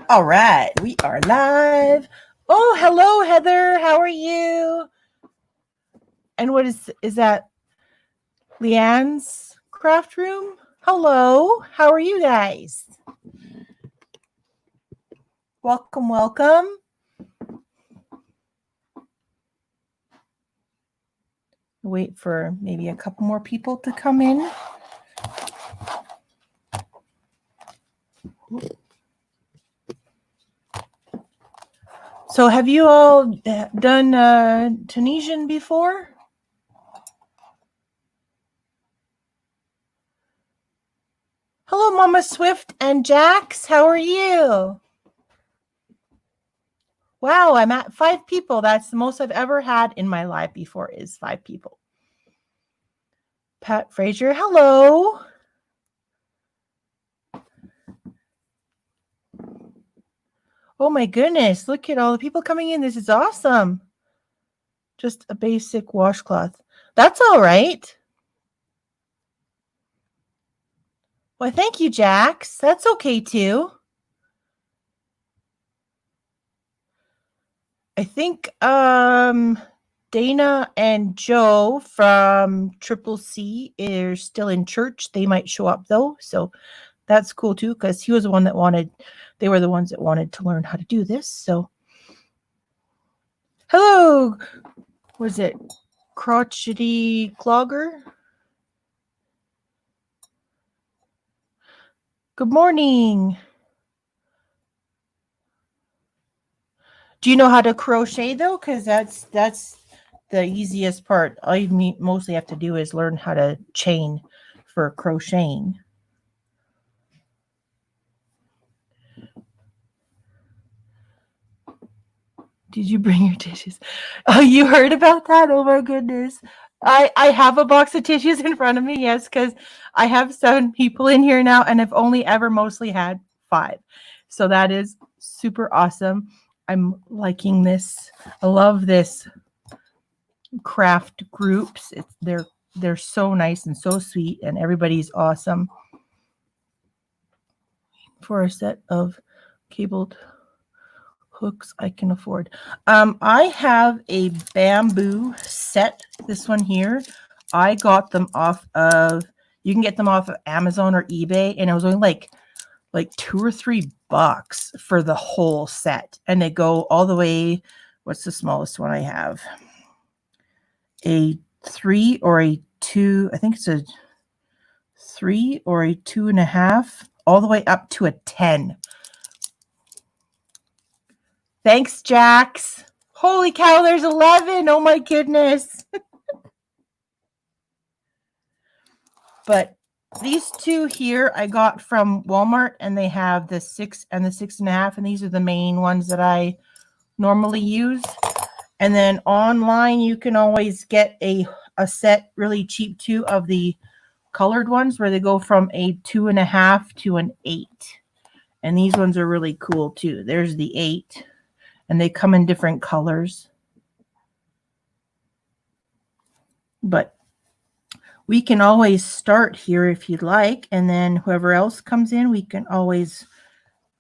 All right, we are live. Oh, hello, Heather. How are you? And what is that? Leanne's craft room? Hello. How are you guys? Welcome, welcome. Wait for maybe a couple more people to come in. So have you all done Tunisian before? Hello, Mama Swift and Jax. How are you? Wow, I'm at 5 people. That's the most I've ever had in my life before is 5 people. Pat Frazier, hello. Oh my goodness, look at all the people coming in. This is awesome. Just a basic washcloth. That's all right. Well, thank you, Jax. That's okay too. I think Dana and Joe from Triple C are still in church. They might show up though, so that's cool too because he was the one that wanted. They were the ones that wanted to learn how to do this. So, hello. Was it crotchety clogger? Good morning. Do you know how to crochet though? Because that's the easiest part. All you mostly have to do is learn how to chain for crocheting. Did you bring your tissues? Oh, you heard about that? Oh my goodness. I have a box of tissues in front of me, yes, because I have 7 people in here now and I've only ever mostly had 5. So that is super awesome. I'm liking this. I love this craft groups. They're so nice and so sweet and everybody's awesome. For a set of cabled hooks I can afford. I have a bamboo set. This one here. I got them off of, you can get them off of Amazon or eBay, and it was only like $2 or $3 for the whole set. And they go all the way, what's the smallest one I have? A 3 or a 2, I think it's a 3 or a 2.5, all the way up to a 10. Thanks, Jax. Holy cow, there's 11. Oh my goodness. But these 2 here I got from Walmart, and they have the 6 and the 6.5, and these are the main ones that I normally use. And then online you can always get a set really cheap too of the colored ones where they go from a 2.5 to an 8. And these ones are really cool too. There's the 8. And they come in different colors. But we can always start here if you'd like. And then whoever else comes in, we can always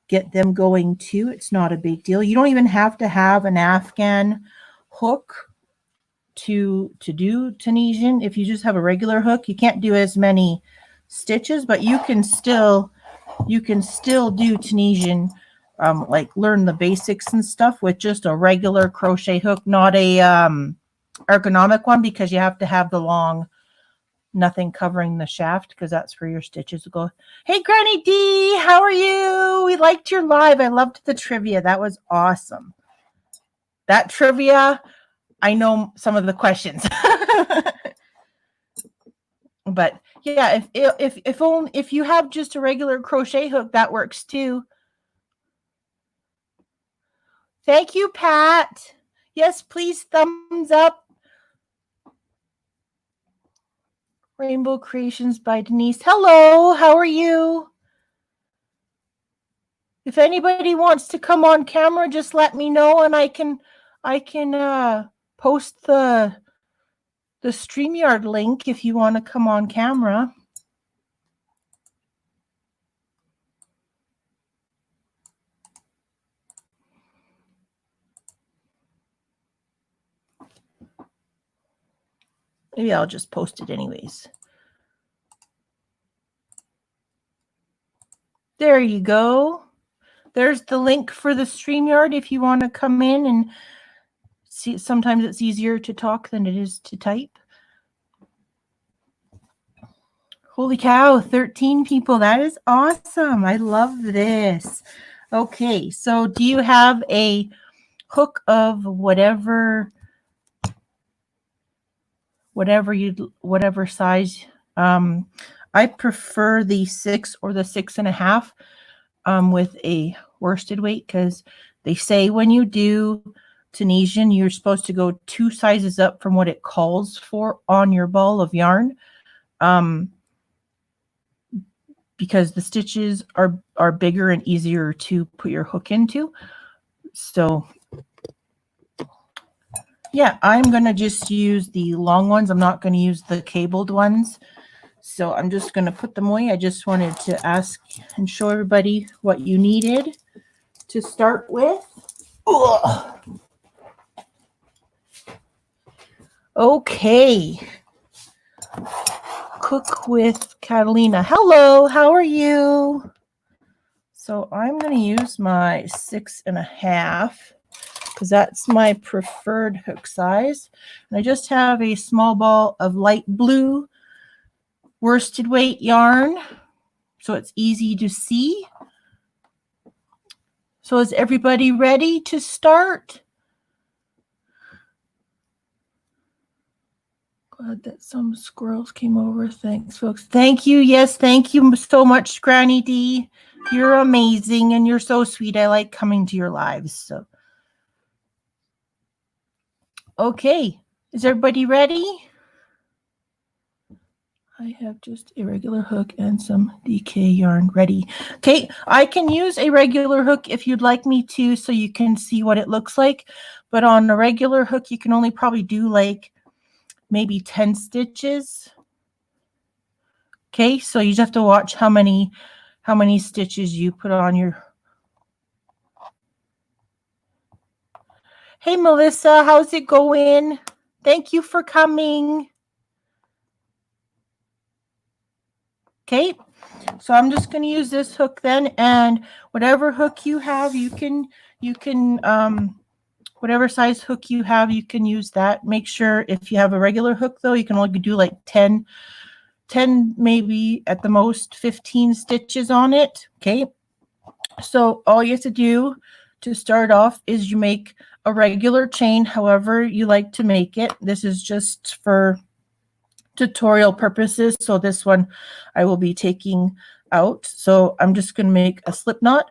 get them going too. It's not a big deal. You don't even have to have an Afghan hook to do Tunisian. If you just have a regular hook, you can't do as many stitches, but you can still do Tunisian. Like learn the basics and stuff with just a regular crochet hook, not a ergonomic one, because you have to have the long, nothing covering the shaft, because that's where your stitches will go. Hey, Granny D, how are you? We liked your live. I loved the trivia. That was awesome. That trivia, I know some of the questions. But yeah, if you have just a regular crochet hook, that works too. Thank you, Pat. Yes, please thumbs up. Rainbow Creations by Denise. Hello, how are you? If anybody wants to come on camera, just let me know and I can post the StreamYard link if you want to come on camera. Maybe I'll just post it anyways. There you go. There's the link for the StreamYard if you want to come in and see. Sometimes it's easier to talk than it is to type. Holy cow, 13 people. That is awesome. I love this. Okay, so do you have a hook of whatever size? I prefer the 6 or the 6.5 with a worsted weight, because they say when you do Tunisian, you're supposed to go 2 sizes up from what it calls for on your ball of yarn. Because the stitches are bigger and easier to put your hook into. So yeah, I'm going to just use the long ones. I'm not going to use the cabled ones. So I'm just going to put them away. I just wanted to ask and show everybody what you needed to start with. Ugh. Okay. Cook with Catalina. Hello, how are you? So I'm going to use my 6.5 because that's my preferred hook size. And I just have a small ball of light blue worsted weight yarn, so it's easy to see. So is everybody ready to start? Glad that some squirrels came over. Thanks, folks. Thank you. Yes, thank you so much, Granny D. You're amazing and you're so sweet. I like coming to your lives. So, okay, is everybody ready? I have just a regular hook and some DK yarn ready. Okay, I can use a regular hook if you'd like me to, so you can see what it looks like. But on a regular hook, you can only probably do like maybe 10 stitches. Okay, so you just have to watch how many stitches you put on your. Hey, Melissa, how's it going? Thank you for coming. Okay, so I'm just going to use this hook then, and whatever hook you have, you can whatever size hook you have, you can use that. Make sure if you have a regular hook though, you can only do like 10 maybe at the most 15 stitches on it. Okay, so all you have to do to start off is you make a regular chain however you like to make it. This is just for tutorial purposes, so this one I will be taking out. So I'm just going to make a slip knot.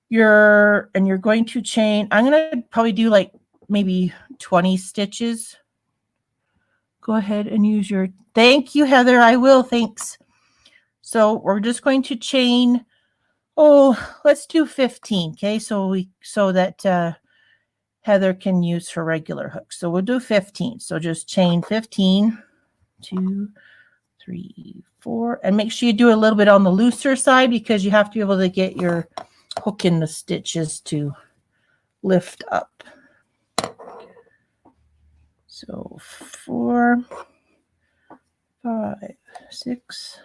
You're going to chain. I'm going to probably do like maybe 20 stitches. Go ahead and use your. Thank you, Heather. I will. Thanks. So we're just going to chain. Oh, let's do 15. Okay, so that Heather can use her regular hook. So we'll do 15. So just chain 15. 2, 3, 4, and make sure you do a little bit on the looser side because you have to be able to get your hook in the stitches to lift up. So 4, 5, 6,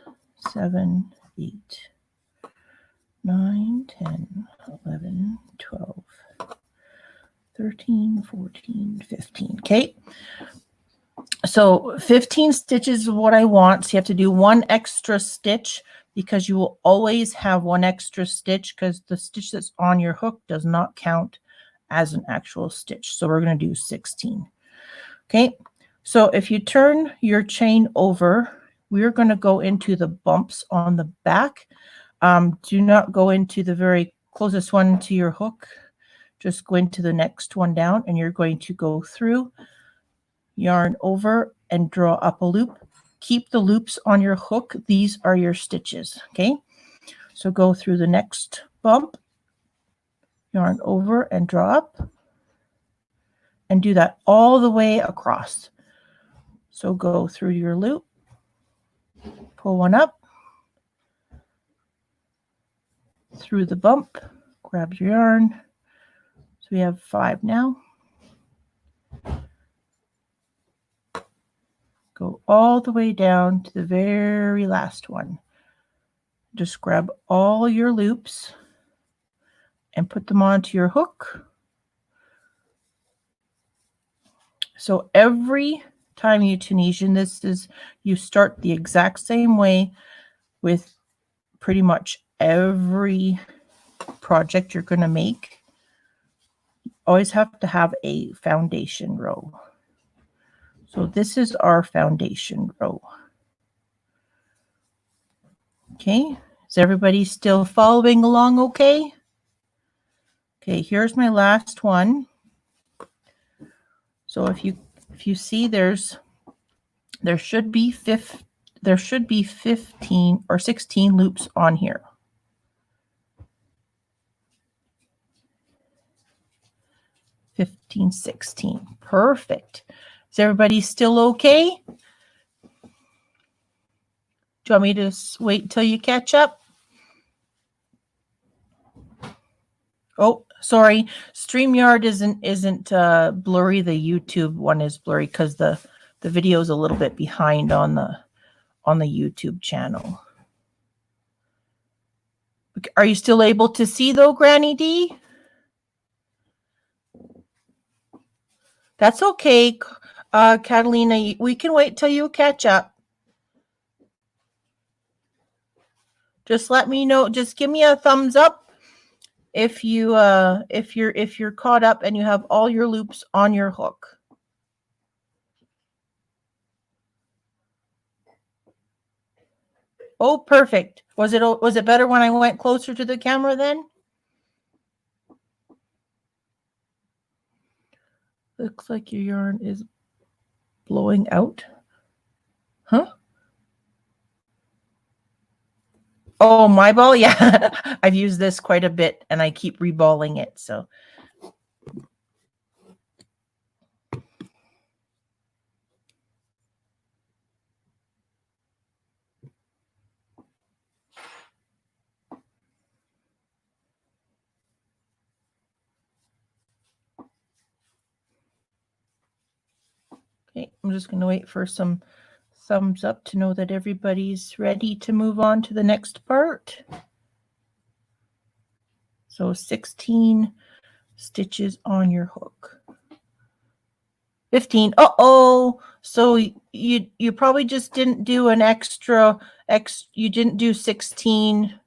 7, 8, 9, 10, 11, 12, 13, 14, 15. Okay. So 15 stitches is what I want. So you have to do 1 extra stitch because you will always have 1 extra stitch because the stitch that's on your hook does not count as an actual stitch. So we're going to do 16. Okay. So if you turn your chain over, we're going to go into the bumps on the back. Do not go into the very closest one to your hook. Just go into the next one down and you're going to go through, yarn over and draw up a loop. Keep the loops on your hook. These are your stitches. Okay, so go through the next bump, yarn over and draw up, and do that all the way across. So go through your loop, pull one up, through the bump, grab your yarn. So we have 5 now. Go all the way down to the very last one. Just grab all your loops and put them onto your hook. So every time you Tunisian, you start the exact same way with pretty much every project you're going to make. Always have to have a foundation row. So this is our foundation row. Okay, is everybody still following along okay? Okay, here's my last one. So if you see there should be 15 or 16 loops on here. 15, 16. Perfect. Is everybody still okay? Do you want me to wait until you catch up? Oh, sorry. StreamYard isn't blurry. The YouTube one is blurry because the video is a little bit behind on the YouTube channel. Are you still able to see though, Granny D? That's okay, Catalina. We can wait till you catch up. Just let me know. Just give me a thumbs up if you're caught up and you have all your loops on your hook. Oh, perfect. Was it better when I went closer to the camera then? Looks like your yarn is blowing out. Huh? Oh, my ball? Yeah. I've used this quite a bit and I keep reballing it. So okay, I'm just going to wait for some thumbs up to know that everybody's ready to move on to the next part. So 16 stitches on your hook. 15. Uh-oh. So you probably just didn't do an you didn't do 16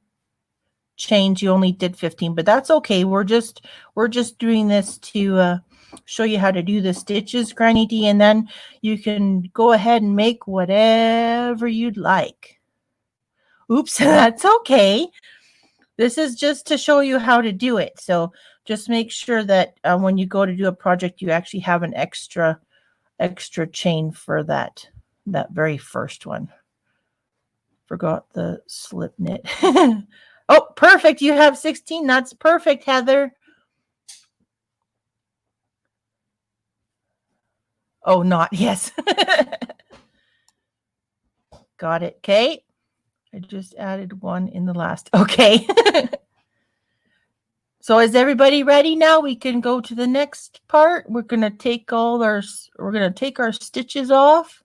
chains. You only did 15, but that's okay. We're just doing this to show you how to do the stitches, Granny D, and then you can go ahead and make whatever you'd like. Oops, that's okay. This is just to show you how to do it. So just make sure that when you go to do a project, you actually have an extra chain for that very first one. Forgot the slip knit. Oh, perfect. You have 16. That's perfect, Heather. Oh, not. Yes. Got it. Okay. I just added one in the last. Okay. So is everybody ready now? We can go to the next part. We're going to take our stitches off.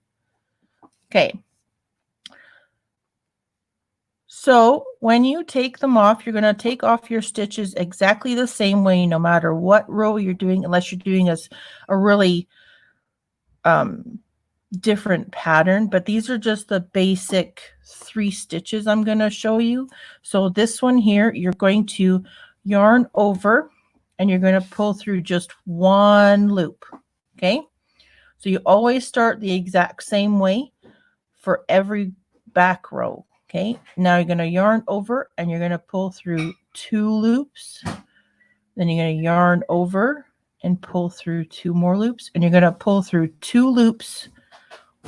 Okay. So when you take them off, you're going to take off your stitches exactly the same way, no matter what row you're doing, unless you're doing a really different pattern. But these are just the basic 3 stitches I'm going to show you. So this one here, you're going to yarn over and you're going to pull through just 1 loop. Okay. So you always start the exact same way for every back row. Okay, now you're going to yarn over and you're going to pull through 2 loops. Then you're going to yarn over and pull through 2 more loops. And you're going to pull through 2 loops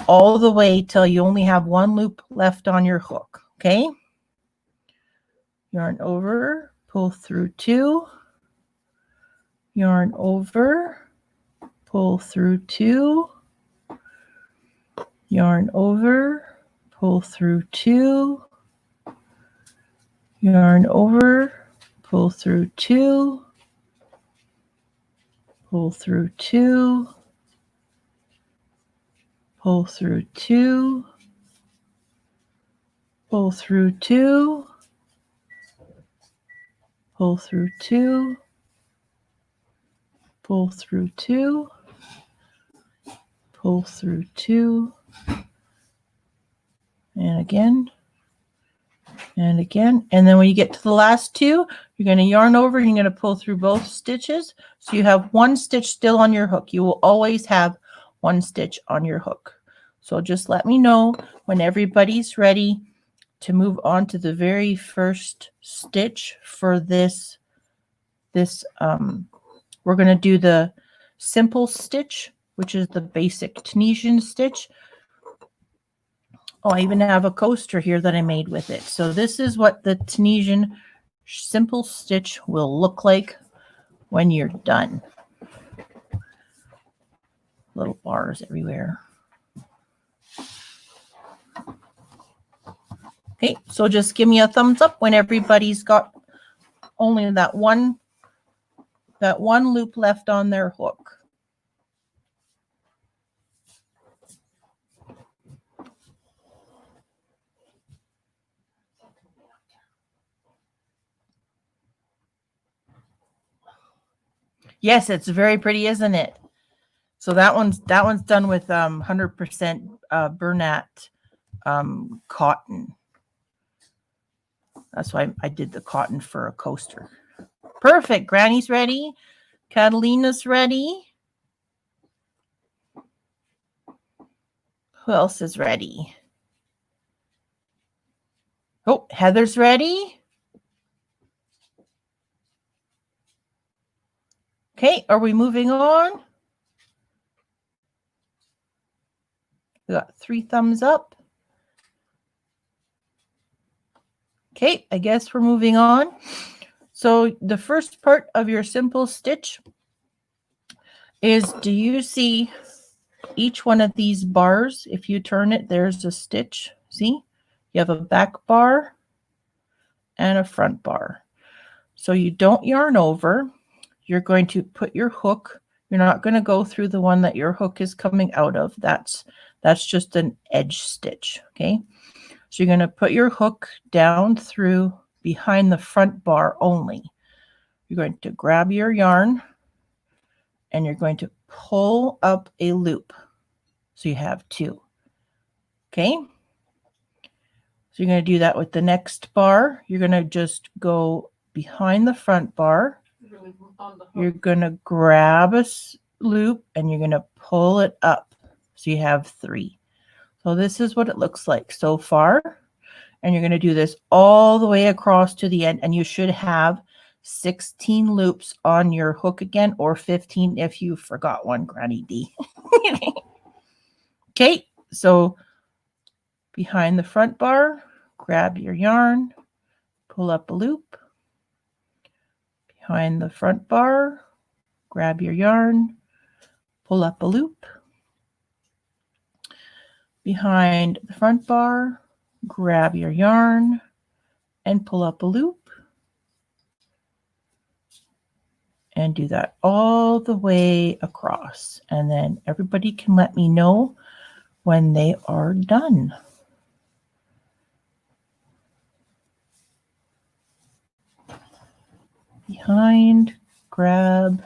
all the way till you only have 1 loop left on your hook. Okay, yarn over, pull through 2, yarn over, pull through 2, yarn over, pull through 2, yarn over, pull through 2, pull through 2, pull through 2, pull through 2, pull through 2, pull through 2, pull through 2, and again, and again. And then when you get to the last 2, you're going to yarn over and you're going to pull through both stitches. So you have 1 stitch still on your hook. You will always have 1 stitch on your hook. So just let me know when everybody's ready to move on to the very first stitch for this. We're going to do the simple stitch, which is the basic Tunisian stitch. Oh, I even have a coaster here that I made with it. So this is what the Tunisian simple stitch will look like when you're done. Little bars everywhere. Okay, so just give me a thumbs up when everybody's got only that one loop left on their hook. Yes, it's very pretty, isn't it? So that one's done with 100% Bernat cotton. That's why I did the cotton for a coaster. Perfect. Granny's ready. Catalina's ready. Who else is ready? Oh, Heather's ready. Okay, are we moving on? We got 3 thumbs up. Okay, I guess we're moving on. So the first part of your simple stitch is, do you see each one of these bars? If you turn it, there's a stitch. See? You have a back bar and a front bar. So you don't yarn over. You're going to put your hook. You're not going to go through the one that your hook is coming out of. That's just an edge stitch, okay? So you're going to put your hook down through behind the front bar only. You're going to grab your yarn and you're going to pull up a loop. So you have 2, okay? So you're going to do that with the next bar. You're going to just go behind the front bar. You're going to grab a loop and you're going to pull it up. So you have 3. So this is what it looks like so far. And you're going to do this all the way across to the end. And you should have 16 loops on your hook again, or 15 if you forgot one, Granny D. Okay, so behind the front bar, grab your yarn, pull up a loop. Behind the front bar, grab your yarn, pull up a loop. Behind the front bar, grab your yarn and pull up a loop. And do that all the way across. And then everybody can let me know when they are done. Behind, grab,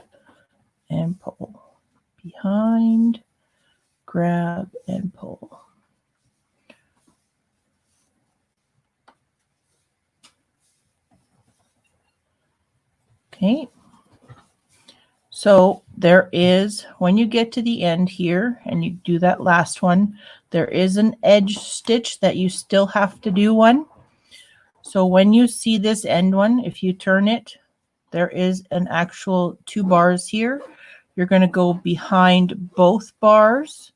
and pull. Behind, grab, and pull. Okay. So there is, when you get to the end here and you do that last one, there is an edge stitch that you still have to do one. So when you see this end one, if you turn it, there is an actual 2 bars here. You're going to go behind both bars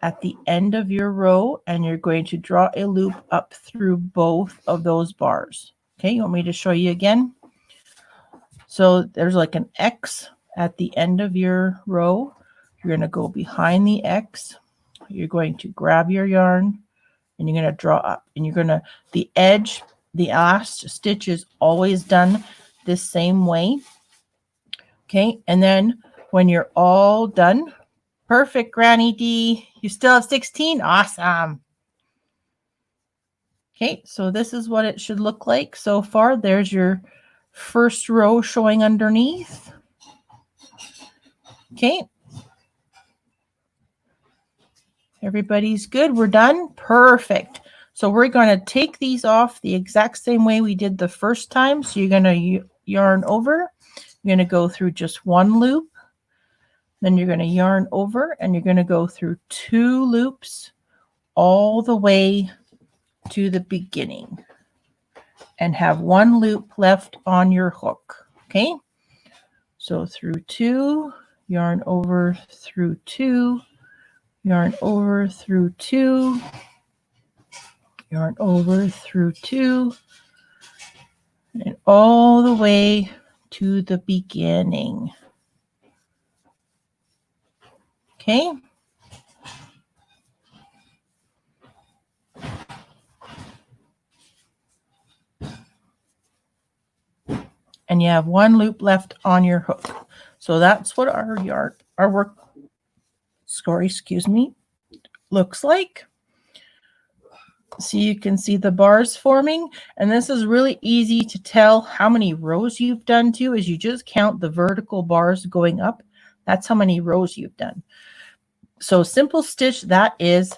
at the end of your row, and you're going to draw a loop up through both of those bars. Okay, you want me to show you again? So there's like an X at the end of your row. You're going to go behind the X. You're going to grab your yarn and you're going to draw up. And you're going to, the edge, the last stitch is always done this same way. Okay, and then when you're all done, Perfect, Granny D. You still have 16? Awesome. Okay, so this is what it should look like so far. There's your first row showing underneath. Okay. Everybody's good. We're done. Perfect. So we're going to take these off the exact same way we did the first time. So you're going to yarn over. You're going to go through just one loop. Then you're going to yarn over and you're going to go through 2 loops all the way to the beginning and have 1 loop left on your hook. Okay. So through 2, yarn over through 2, yarn over through 2, yarn over through 2, and all the way to the beginning. Okay. And you have 1 loop left on your hook. So that's what our work, looks like. So you can see the bars forming, and this is really easy to tell how many rows you've done too, is you just count the vertical bars going up. That's how many rows you've done. So simple stitch, that is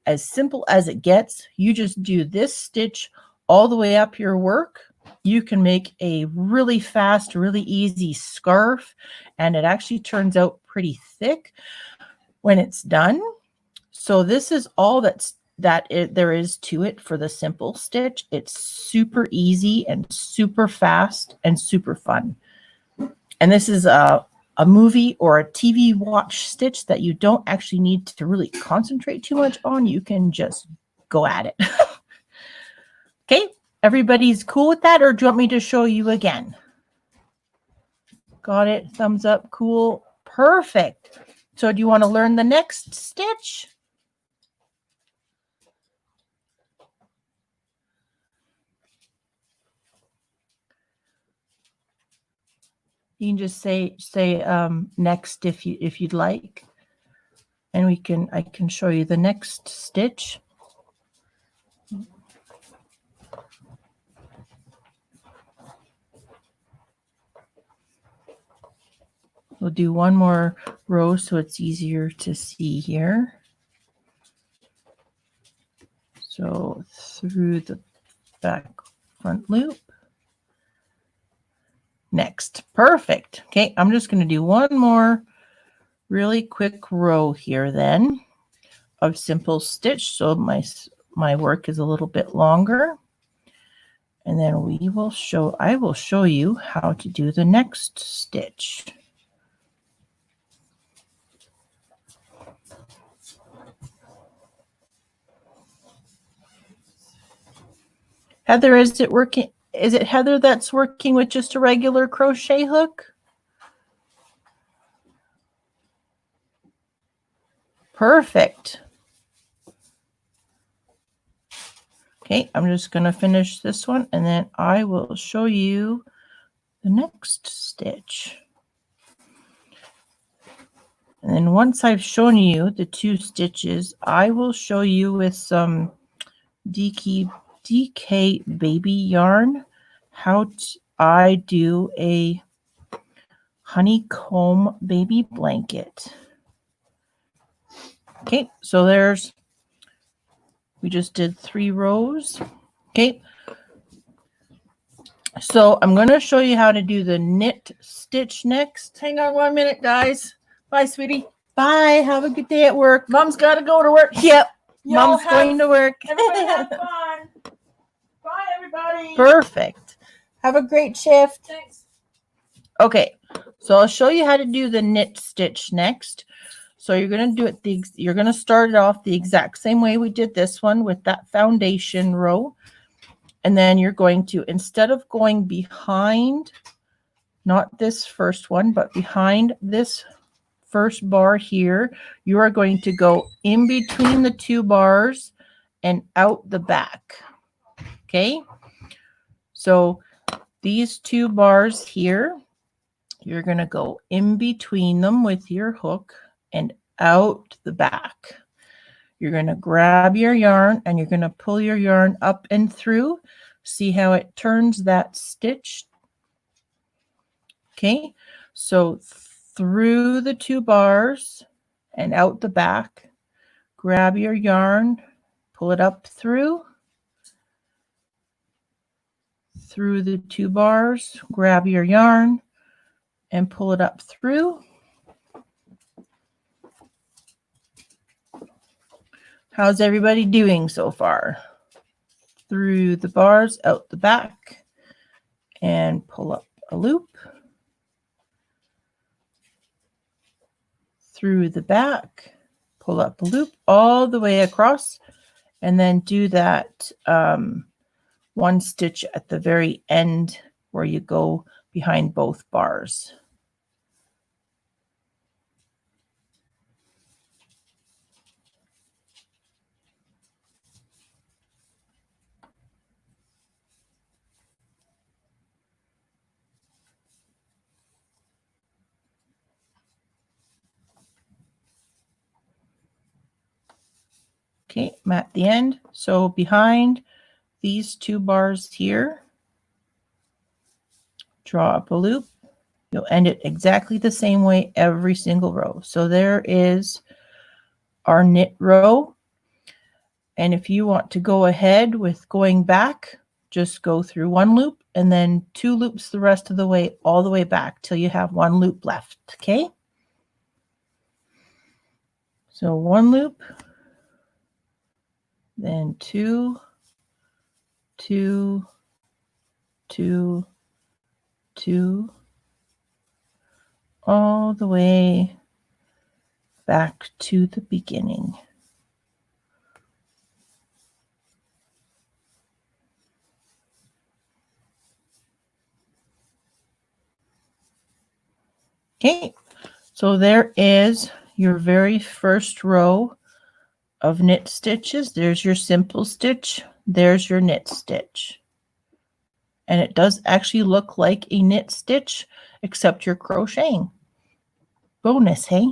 as simple as it gets. You just do this stitch all the way up your work. You can make a really fast, really easy scarf, and it actually turns out pretty thick when it's done. So this is all there is to it for the simple stitch. It's super easy and super fast and super fun. And this is a movie or a TV watch stitch that you don't actually need to really concentrate too much on. You can just go at it. Okay, everybody's cool with that, or do you want me to show you again? Got it, thumbs up, cool, perfect. So do you want to learn the next stitch? You can just say next if you'd like, and I can show you the next stitch. We'll do 1 more row so it's easier to see here. So through the back front loop. Next, perfect. Okay, I'm just going to do 1 more really quick row here then of simple stitch, so my work is a little bit longer, and then I will show you how to do the next stitch. Heather, is it working? Is it Heather that's working with just a regular crochet hook? Perfect. Okay, I'm just going to finish this one, and then I will show you the next stitch. And then once I've shown you the 2 stitches, I will show you with some DK baby yarn how I do a honeycomb baby blanket. Okay, so we just did 3 rows. Okay, so I'm going to show you how to do the knit stitch next. Hang on 1 minute, guys. Bye, sweetie. Bye. Have a good day at work. Mom's got to go to work. Yep. Mom's going to work. Everybody have fun. Bye, everybody. Perfect. Have a great shift. Thanks. Okay, so I'll show you how to do the knit stitch next. So you're going to do it, you're going to start it off the exact same way we did this one with that foundation row. And then you're going to, instead of going behind, not this first one, but behind this first bar here, you are going to go in between the 2 bars and out the back. Okay, so these 2 bars here, you're going to go in between them with your hook and out the back. You're going to grab your yarn and you're going to pull your yarn up and through. See how it turns that stitch? Okay, so through the 2 bars and out the back, grab your yarn, pull it up through the 2 bars, grab your yarn and pull it up through. How's everybody doing so far? Through the bars, out the back, and pull up a loop. Through the back, pull up a loop all the way across, and then do that 1 stitch at the very end where you go behind both bars. Okay, I'm at the end. So behind these 2 bars here, draw up a loop. You'll end it exactly the same way every single row. So there is our knit row. And if you want to go ahead with going back, just go through 1 loop and then 2 loops the rest of the way, all the way back till you have 1 loop left. Okay. So 1 loop, then 2, 2, 2, 2, all the way back to the beginning. Okay, so there is your very first row of knit stitches. There's your simple stitch. There's your knit stitch. And it does actually look like a knit stitch, except you're crocheting. Bonus, hey?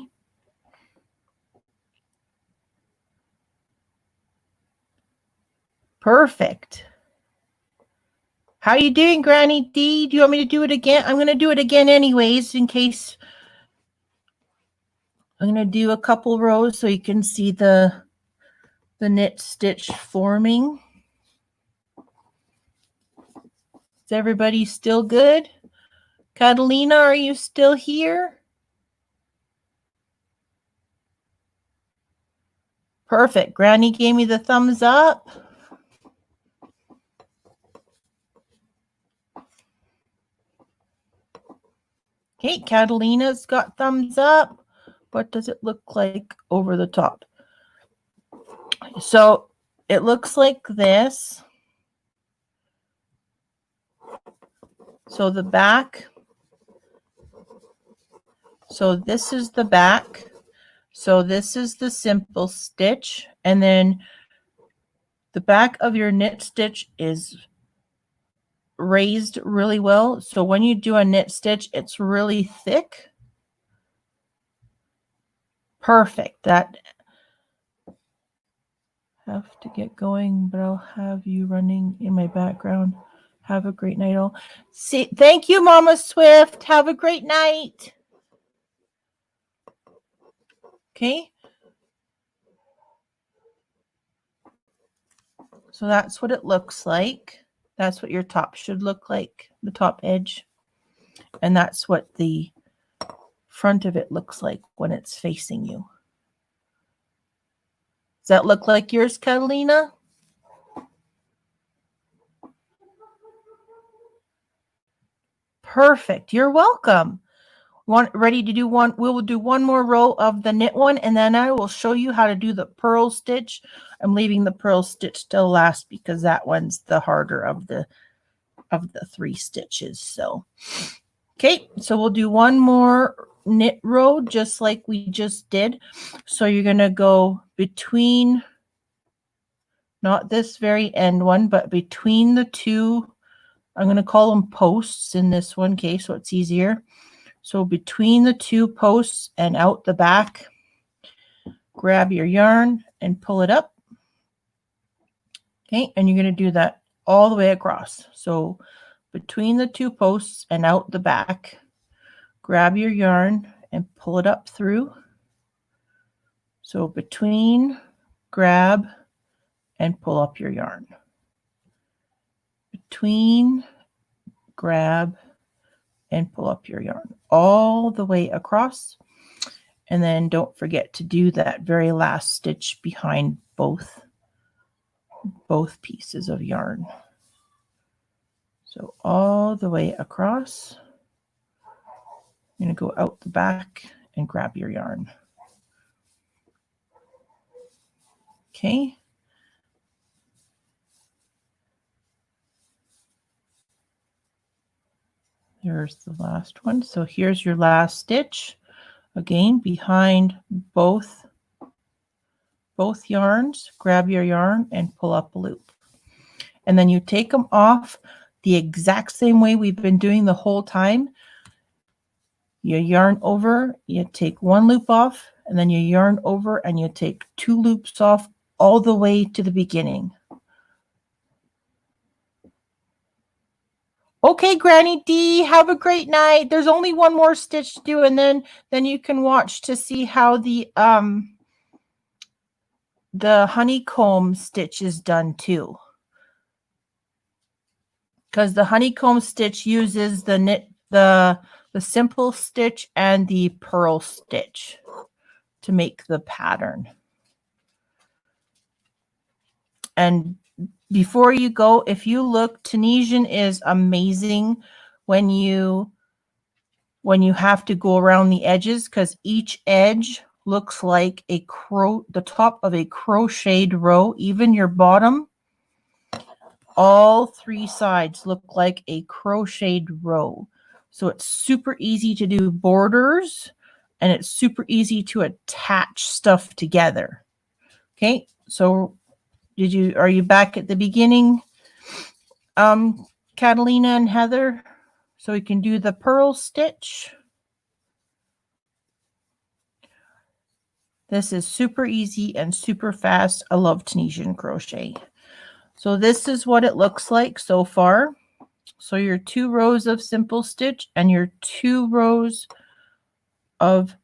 Perfect. How you doing, Granny D? Do you want me to do it again? I'm going to do it again anyways, in case. I'm going to do a couple rows so you can see the knit stitch forming. Is everybody still good? Catalina, are you still here? Perfect. Granny gave me the thumbs up. Okay, Catalina's got thumbs up. What does it look like over the top? So it looks like this. So the back. So this is the back. So this is the simple stitch. And then the back of your knit stitch is raised really well. So when you do a knit stitch, it's really thick. Perfect. That have to get going, but I'll have you running in my background. Have a great night all. See, thank you, Mama Swift. Have a great night. Okay. So that's what it looks like. That's what your top should look like, the top edge. And that's what the front of it looks like when it's facing you. Does that look like yours, Catalina? Perfect. You're welcome. Ready to do one? We will do one more row of the knit one, and then I will show you how to do the purl stitch. I'm leaving the purl stitch till last because that one's the harder of the 3 stitches. So, okay, so we'll do one more knit row just like we just did. So you're going to go between, not this very end one, but between the 2, I'm going to call them posts in this one case so it's easier. So between the 2 posts and out the back, grab your yarn and pull it up. Okay, and you're going to do that all the way across. So between the two posts and out the back, grab your yarn and pull it up through. So between, grab, and pull up your yarn. Between, grab, and pull up your yarn all the way across. And then don't forget to do that very last stitch behind both pieces of yarn. So all the way across, you're going to go out the back and grab your yarn. Okay. There's the last one. So here's your last stitch. Again, behind both yarns, grab your yarn and pull up a loop. And then you take them off the exact same way we've been doing the whole time. You yarn over, you take one loop off, and then you yarn over and you take 2 loops off all the way to the beginning. Okay, Granny D, have a great night. There's only one more stitch to do, and then you can watch to see how the honeycomb stitch is done too. Because the honeycomb stitch uses the simple stitch and the purl stitch to make the pattern. And before you go, if you look, Tunisian is amazing when you have to go around the edges, because each edge looks like the top of a crocheted row. Even your bottom, all 3 sides look like a crocheted row. So it's super easy to do borders, and it's super easy to attach stuff together. Okay, so are you back at the beginning, Catalina and Heather? So we can do the purl stitch. This is super easy and super fast. I love Tunisian crochet. So this is what it looks like so far. So your 2 rows of simple stitch and your 2 rows of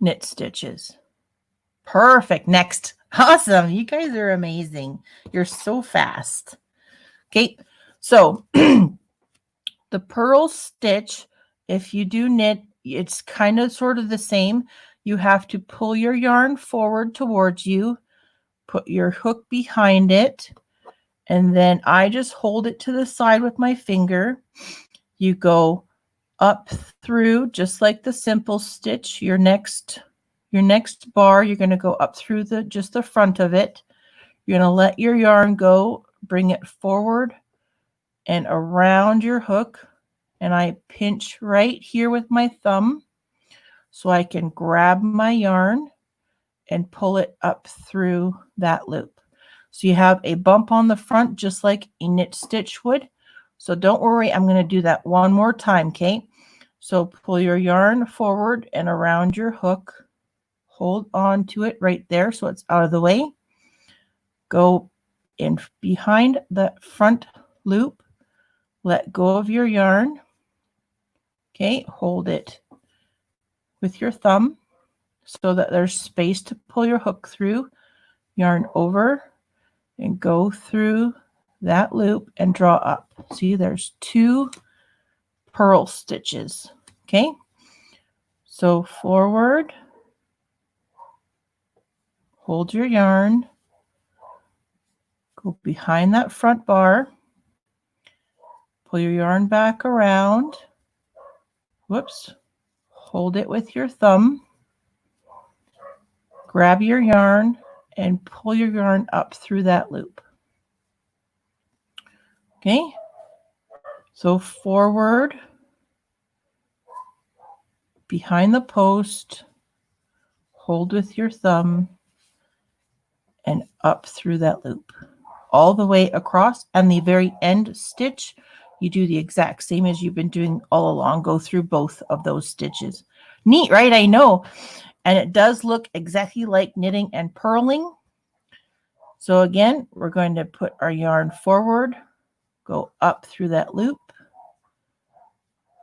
knit stitches. Perfect. Next. Awesome. You guys are amazing. You're so fast. Okay. So the purl stitch, if you do knit, it's kind of sort of the same. You have to pull your yarn forward towards you, put your hook behind it, and then I just hold it to the side with my finger. You go up through just like the simple stitch. Your next bar, you're going to go up through just the front of it. You're going to let your yarn go, bring it forward and around your hook, and I pinch right here with my thumb so I can grab my yarn and pull it up through that loop. So you have a bump on the front just like a knit stitch would. So don't worry, I'm going to do that one more time, okay? So pull your yarn forward and around your hook. Hold on to it right there so it's out of the way. Go in behind the front loop. Let go of your yarn. Okay, hold it with your thumb so that there's space to pull your hook through. Yarn over and go through that loop and draw up. See, there's 2 purl stitches. Okay, so forward, hold your yarn, go behind that front bar, pull your yarn back around, whoops, hold it with your thumb, grab your yarn and pull your yarn up through that loop. Okay, so forward, behind the post, hold with your thumb, and up through that loop. All the way across, and the very end stitch, you do the exact same as you've been doing all along. Go through both of those stitches. Neat, right? I know. And it does look exactly like knitting and purling. So again, we're going to put our yarn forward, go up through that loop.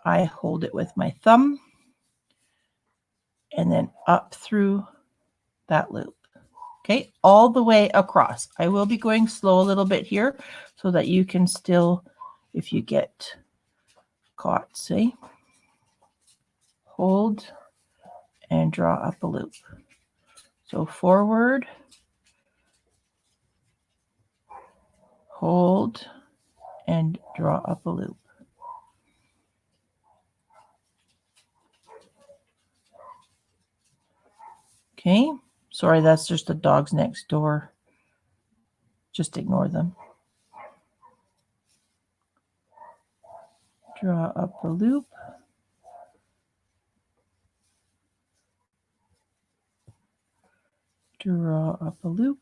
I hold it with my thumb and then up through that loop. Okay, all the way across. I will be going slow a little bit here so that you can still, if you get caught, see, hold and draw up a loop. So forward, hold, and draw up a loop. Okay, sorry, that's just the dogs next door. Just ignore them. Draw up a loop. Draw up a loop.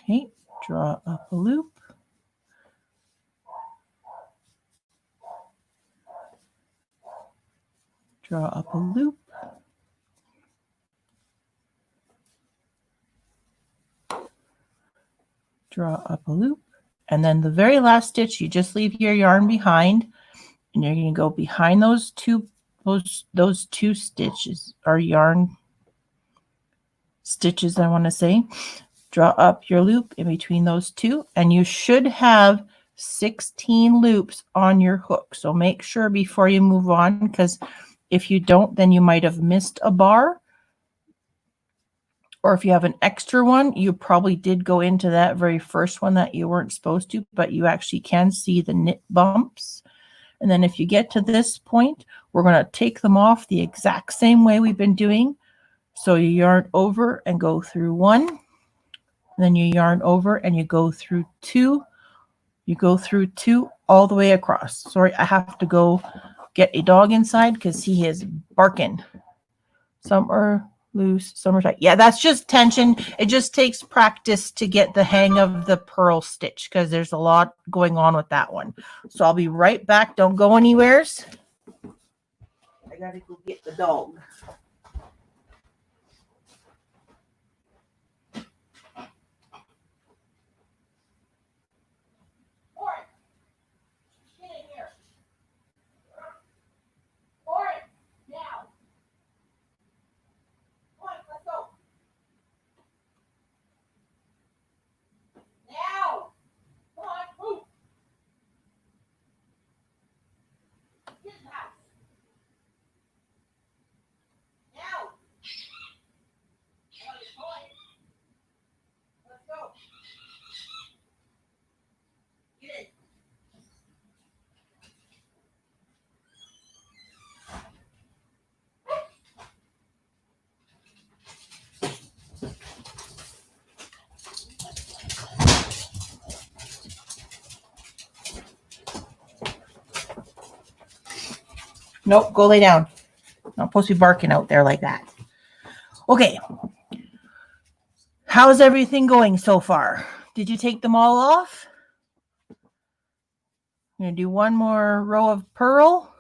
Okay, draw up a loop. Draw up a loop. Draw up a loop. And then the very last stitch, you just leave your yarn behind, and you're going to go behind those two stitches, or yarn stitches, I want to say. Draw up your loop in between those two, and you should have 16 loops on your hook. So make sure before you move on, because if you don't, then you might have missed a bar. Or if you have an extra one, you probably did go into that very first one that you weren't supposed to, but you actually can see the knit bumps. And then if you get to this point, we're going to take them off the exact same way we've been doing. So you yarn over and go through one, and then you yarn over and you go through two. You go through two all the way across. Sorry, I have to go get a dog inside because he is barking. Some are loose, some are tight. Yeah, that's just tension. It just takes practice to get the hang of the purl stitch because there's a lot going on with that one. So I'll be right back. Don't go anywheres. I gotta go get the dog. Nope, go lay down. Not supposed to be barking out there like that. Okay. How's everything going so far? Did you take them all off? I'm going to do one more row of purl.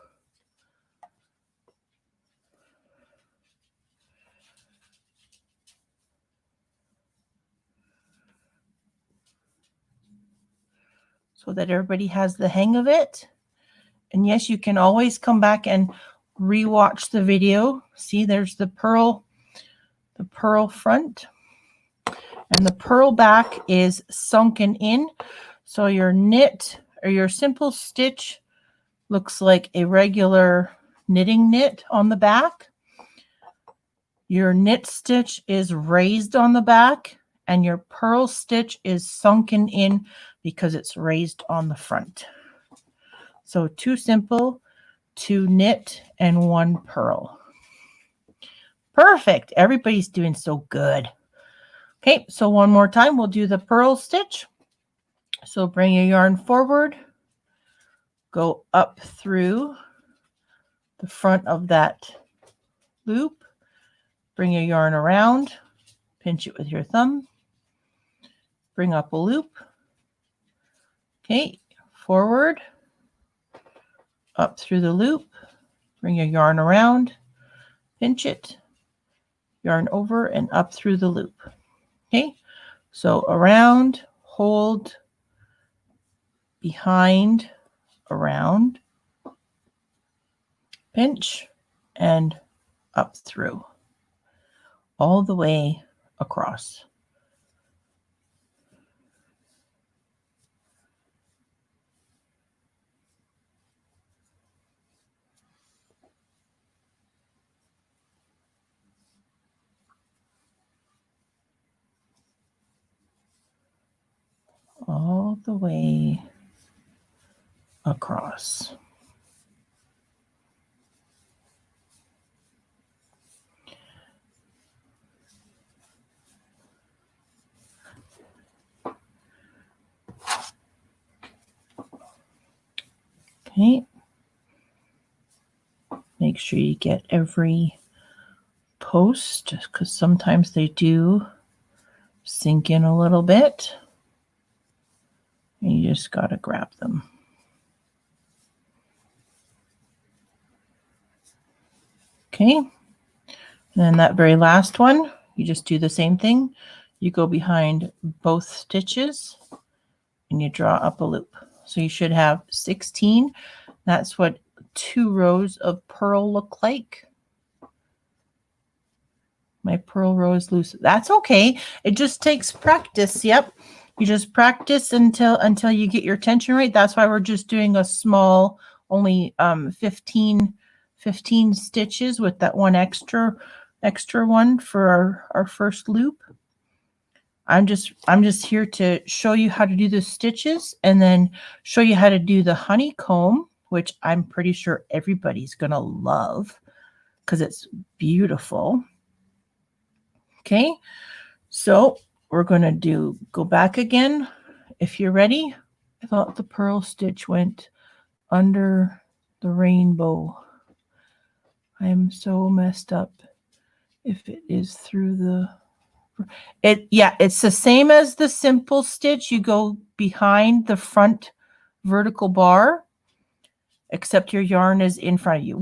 So that everybody has the hang of it. And yes, you can always come back and rewatch the video. See, there's the purl front. And the purl back is sunken in. So your knit or your simple stitch looks like a regular knitting knit on the back. Your knit stitch is raised on the back, and your purl stitch is sunken in because it's raised on the front. So 2 simple, 2 knit, and 1 purl. Perfect. Everybody's doing so good. Okay, so one more time, we'll do the purl stitch. So bring your yarn forward, go up through the front of that loop, bring your yarn around, pinch it with your thumb, bring up a loop. Okay, forward, up through the loop, bring your yarn around, pinch it, yarn over and up through the loop. Okay, so around, hold, behind, around, pinch, and up through, all the way across. All the way across. Okay. Make sure you get every post because sometimes they do sink in a little bit. And you just got to grab them. Okay. And then that very last one, you just do the same thing. You go behind both stitches and you draw up a loop. So you should have 16. That's what 2 rows of purl look like. My purl row is loose. That's okay. It just takes practice. Yep. You just practice until you get your tension right. That's why we're just doing a small, only 15 stitches with that one extra one for our first loop. I'm just here to show you how to do the stitches and then show you how to do the honeycomb, which I'm pretty sure everybody's going to love because it's beautiful. Okay, so we're going to go back again. If you're ready, I thought the purl stitch went under the rainbow. I am so messed up. If it is through it's the same as the simple stitch. You go behind the front vertical bar, except your yarn is in front of you.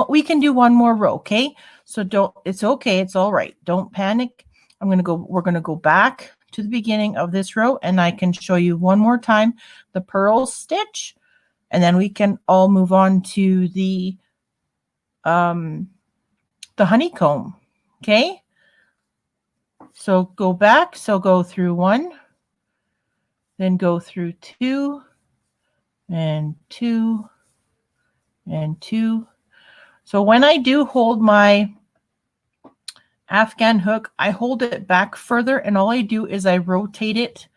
We can do one more row, okay? So it's okay, it's all right. Don't panic. We're gonna go back to the beginning of this row and I can show you one more time the purl stitch and then we can all move on to the honeycomb, okay? So go back, so go through 1, then go through 2 and 2 and 2. So when I do hold my Afghan hook, I hold it back further and all I do is I rotate it.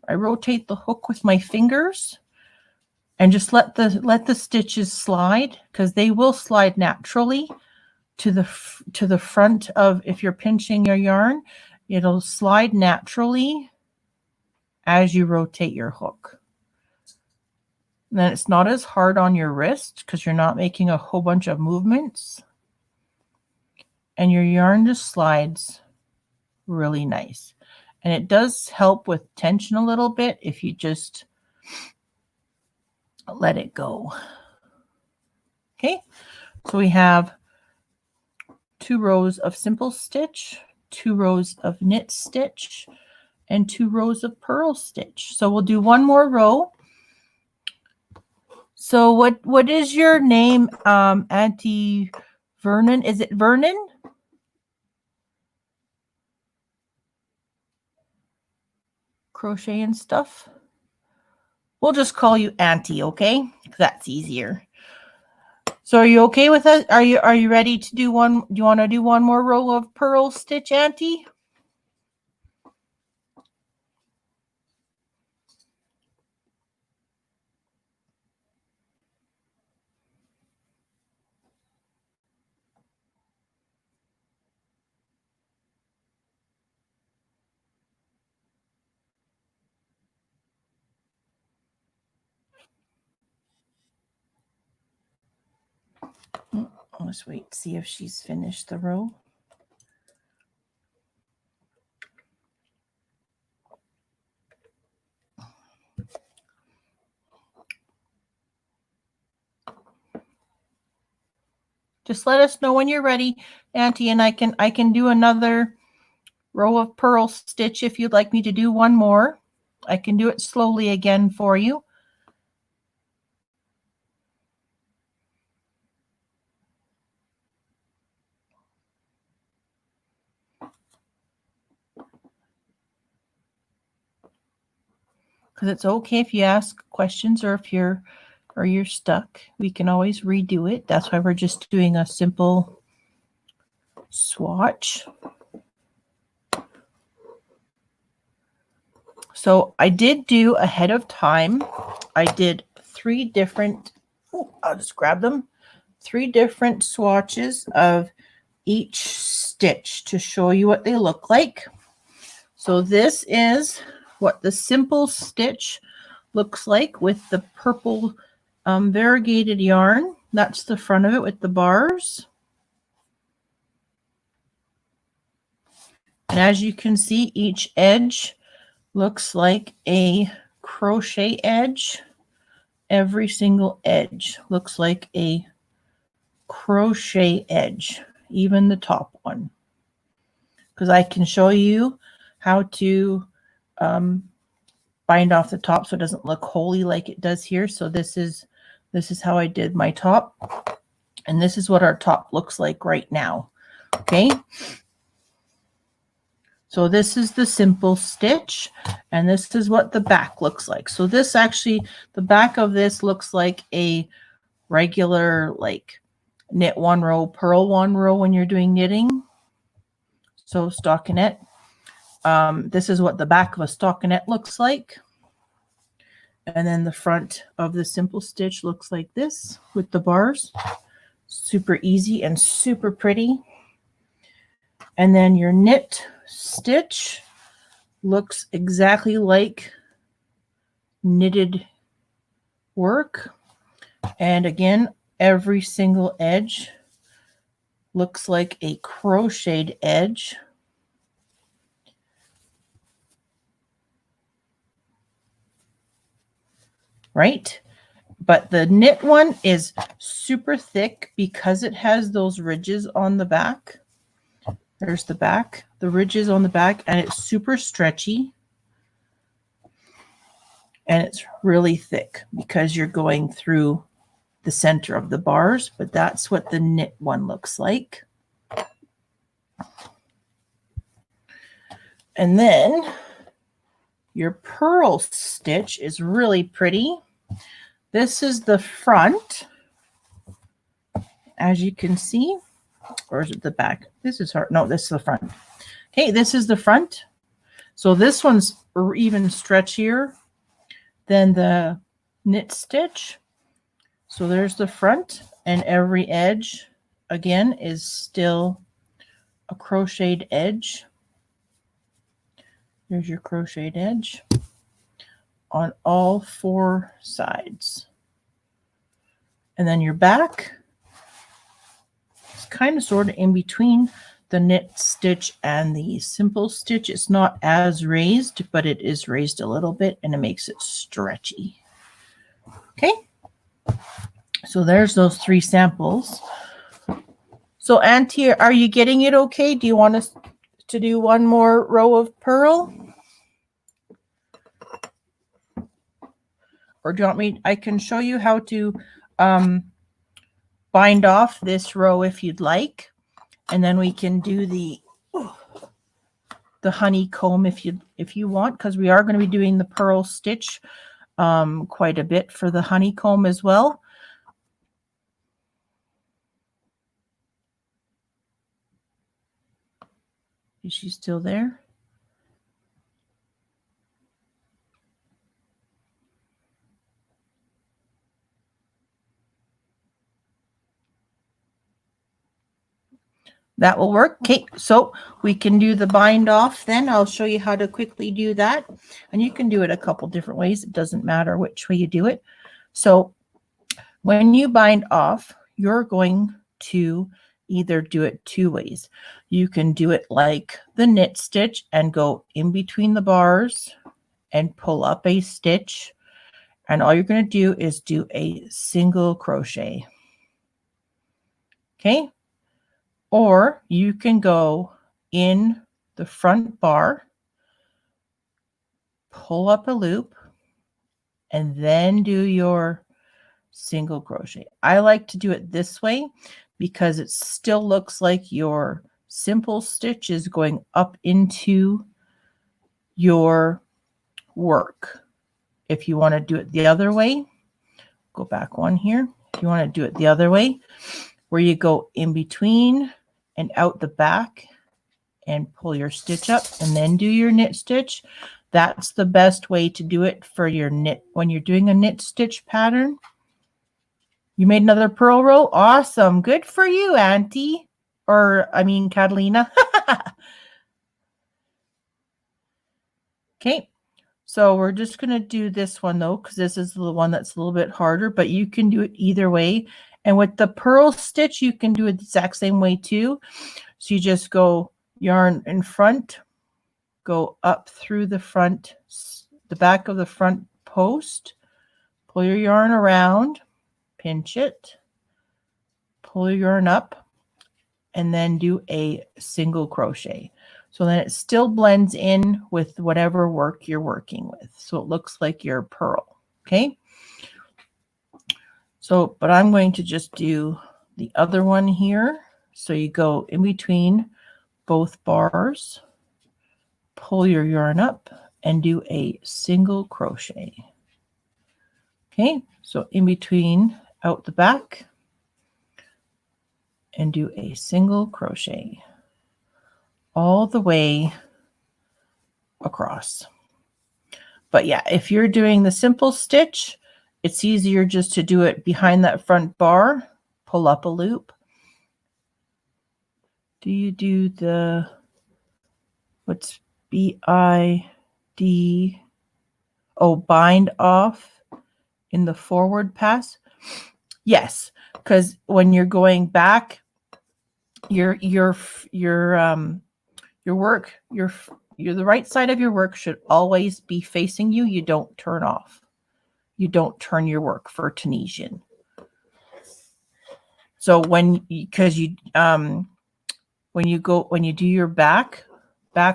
I rotate the hook with my fingers and just let the stitches slide because they will slide naturally to the front of, if you're pinching your yarn, it'll slide naturally as you rotate your hook. And then it's not as hard on your wrist because you're not making a whole bunch of movements. And your yarn just slides really nice. And it does help with tension a little bit if you just let it go. Okay, so we have 2 rows of simple stitch, 2 rows of knit stitch, and 2 rows of purl stitch. So we'll do one more row. So what is your name, Auntie Vernon? Is it Vernon? Crochet and stuff. We'll just call you Auntie, okay? That's easier. So are you okay with that? Are you ready to do one? Do you want to do one more row of purl stitch, Auntie? Let's wait, see if she's finished the row. Just let us know when you're ready, Auntie, and I can do another row of purl stitch if you'd like me to do one more. I can do it slowly again for you. Because it's okay if you ask questions or if you're stuck. We can always redo it. That's why we're just doing a simple swatch. So I did do ahead of time. I did 3 different, I'll just grab them, 3 different swatches of each stitch to show you what they look like. So this is what the simple stitch looks like with the purple variegated yarn. That's the front of it with the bars. And as you can see, each edge looks like a crochet edge. Every single edge looks like a crochet edge, even the top one. Because I can show you how to bind off the top so it doesn't look holey like it does here. So this is how I did my top. And this is what our top looks like right now. Okay. So this is the simple stitch, and this is what the back looks like. So this actually, the back of this looks like a regular, like, knit 1 row, purl 1 row when you're doing knitting. So stockinette. This is what the back of a stockinette looks like. And then the front of the simple stitch looks like this with the bars. Super easy and super pretty. And then your knit stitch looks exactly like knitted work. And again, every single edge looks like a crocheted edge. Right? But the knit one is super thick because it has those ridges on the back. There's the back, the ridges on the back, and it's super stretchy. And it's really thick because you're going through the center of the bars, but that's what the knit one looks like. And then your purl stitch is really pretty. This is the front, as you can see. Or is it the back? This is hard. No, this is the front. Okay, this is the front. So this one's even stretchier than the knit stitch. So there's the front, and every edge, again, is still a crocheted edge. There's your crocheted edge on all 4 sides. And then your back is kind of sort of in between the knit stitch and the simple stitch. It's not as raised, but it is raised a little bit, and it makes it stretchy. Okay. So there's those 3 samples. So Auntie, are you getting it okay? Do you want us to do one more row of purl? Or do you want me, I can show you how to bind off this row if you'd like. And then we can do the honeycomb if you want, because we are going to be doing the purl stitch quite a bit for the honeycomb as well. Is she still there? That will work. Okay, so we can do the bind off then. I'll show you how to quickly do that. And you can do it a couple different ways. It doesn't matter which way you do it. So when you bind off, you're going to either do it 2 ways. You can do it like the knit stitch and go in between the bars and pull up a stitch. And all you're going to do is do a single crochet. Okay. Or you can go in the front bar, pull up a loop, and then do your single crochet. I like to do it this way because it still looks like your simple stitch is going up into your work. If you want to do it the other way, go back one here. If you want to do it the other way, where you go in between and out the back and pull your stitch up and then do your knit stitch, that's the best way to do it for your knit. When you're doing a knit stitch pattern, you made another purl row. Awesome. Good for you, Auntie. Or, I mean, Catalina. Okay. So we're just going to do this one, though, because this is the one that's a little bit harder, but you can do it either way. And with the purl stitch, you can do it the exact same way, too. So you just go yarn in front, go up through the front, the back of the front post, pull your yarn around, pinch it, pull your yarn up, and then do a single crochet. So then it still blends in with whatever work you're working with. So it looks like your purl. Okay. So, but I'm going to just do the other one here. So you go in between both bars, pull your yarn up, and do a single crochet. Okay. So in between, out the back, and do a single crochet all the way across. But yeah, if you're doing the simple stitch, it's easier just to do it behind that front bar, pull up a loop. Do you do the, what's B-I-D, oh, bind off in the forward pass? Yes, because when you're going back, your work, the right side of your work should always be facing you. You don't turn off. You don't turn your work for Tunisian. So when you do your back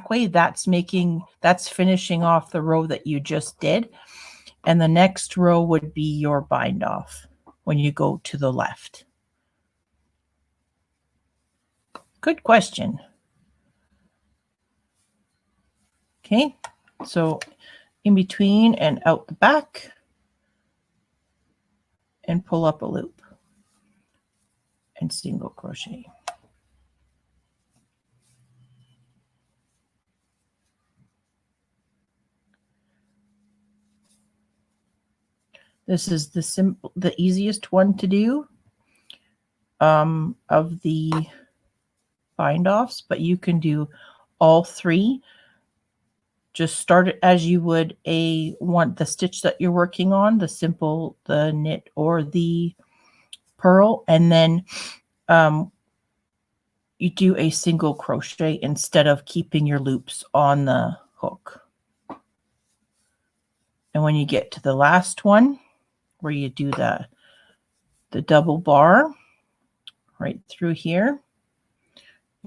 way, that's finishing off the row that you just did. And the next row would be your bind off when you go to the left. Good question. Okay, so in between and out the back and pull up a loop and single crochet. This is the easiest one to do of the bind offs, but you can do all three. Just start it as you would the stitch that you're working on, the simple, the knit, or the purl, and then you do a single crochet instead of keeping your loops on the hook. And when you get to the last one, where you do the double bar right through here,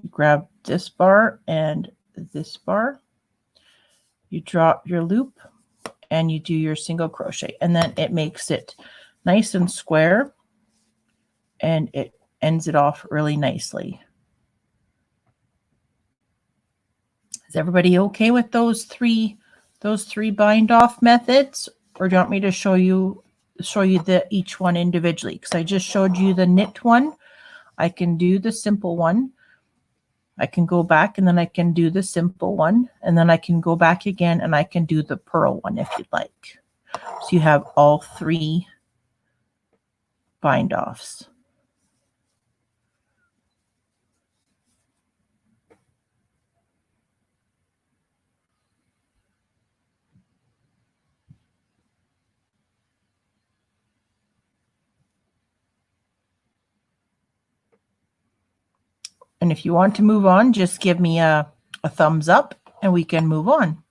you grab this bar and this bar, you drop your loop, and you do your single crochet, and then it makes it nice and square, and it ends it off really nicely. Is everybody okay with those three bind off methods, or do you want me to show you each one individually? Because I just showed you the knit one. I can do the simple one. I can go back and then I can do the simple one, and then I can go back again and I can do the purl one if you'd like. So you have all three bind offs. And if you want to move on, just give me a thumbs up and we can move on.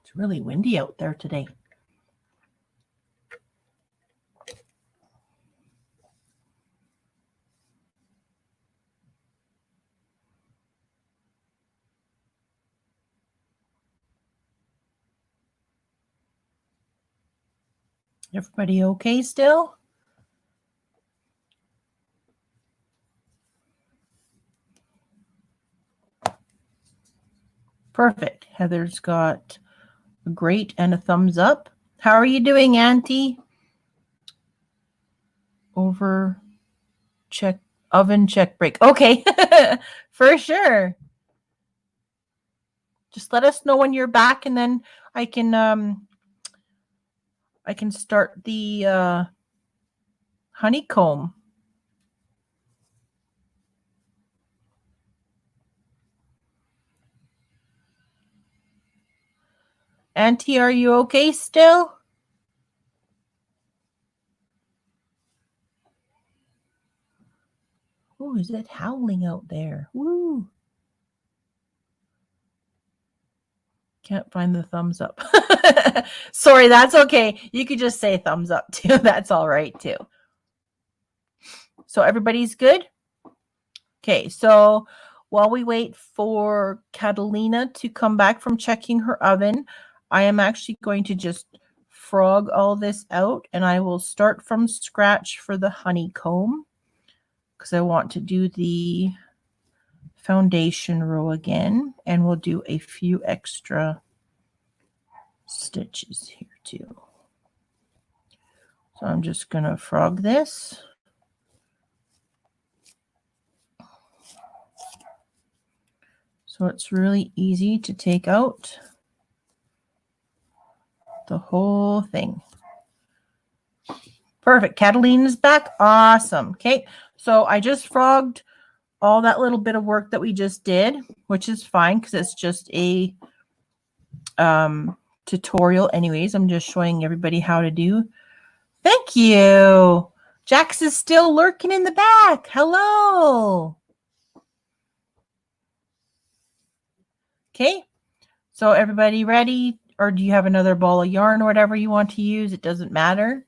It's really windy out there today. Everybody okay still? Perfect. Heather's got a great and a thumbs up. How are you doing, Auntie? Over check oven check break. Okay. For sure. Just let us know when you're back and then I can start the honeycomb. Auntie, are you okay still? Oh, is it howling out there? Woo. Can't find the thumbs up. Sorry, that's okay. You could just say thumbs up too. That's all right too. So everybody's good? Okay, so while we wait for Catalina to come back from checking her oven, I am actually going to just frog all this out and I will start from scratch for the honeycomb because I want to do the foundation row again, and we'll do a few extra stitches here too. So I'm just going to frog this. So it's really easy to take out the whole thing. Perfect. Catalina's back. Awesome. Okay. So I just frogged all that little bit of work that we just did, which is fine because it's just a tutorial anyways. I'm just showing everybody how to do. Thank you. Jax is still lurking in the back. Hello. Okay. So everybody ready? Or do you have another ball of yarn or whatever you want to use? It doesn't matter.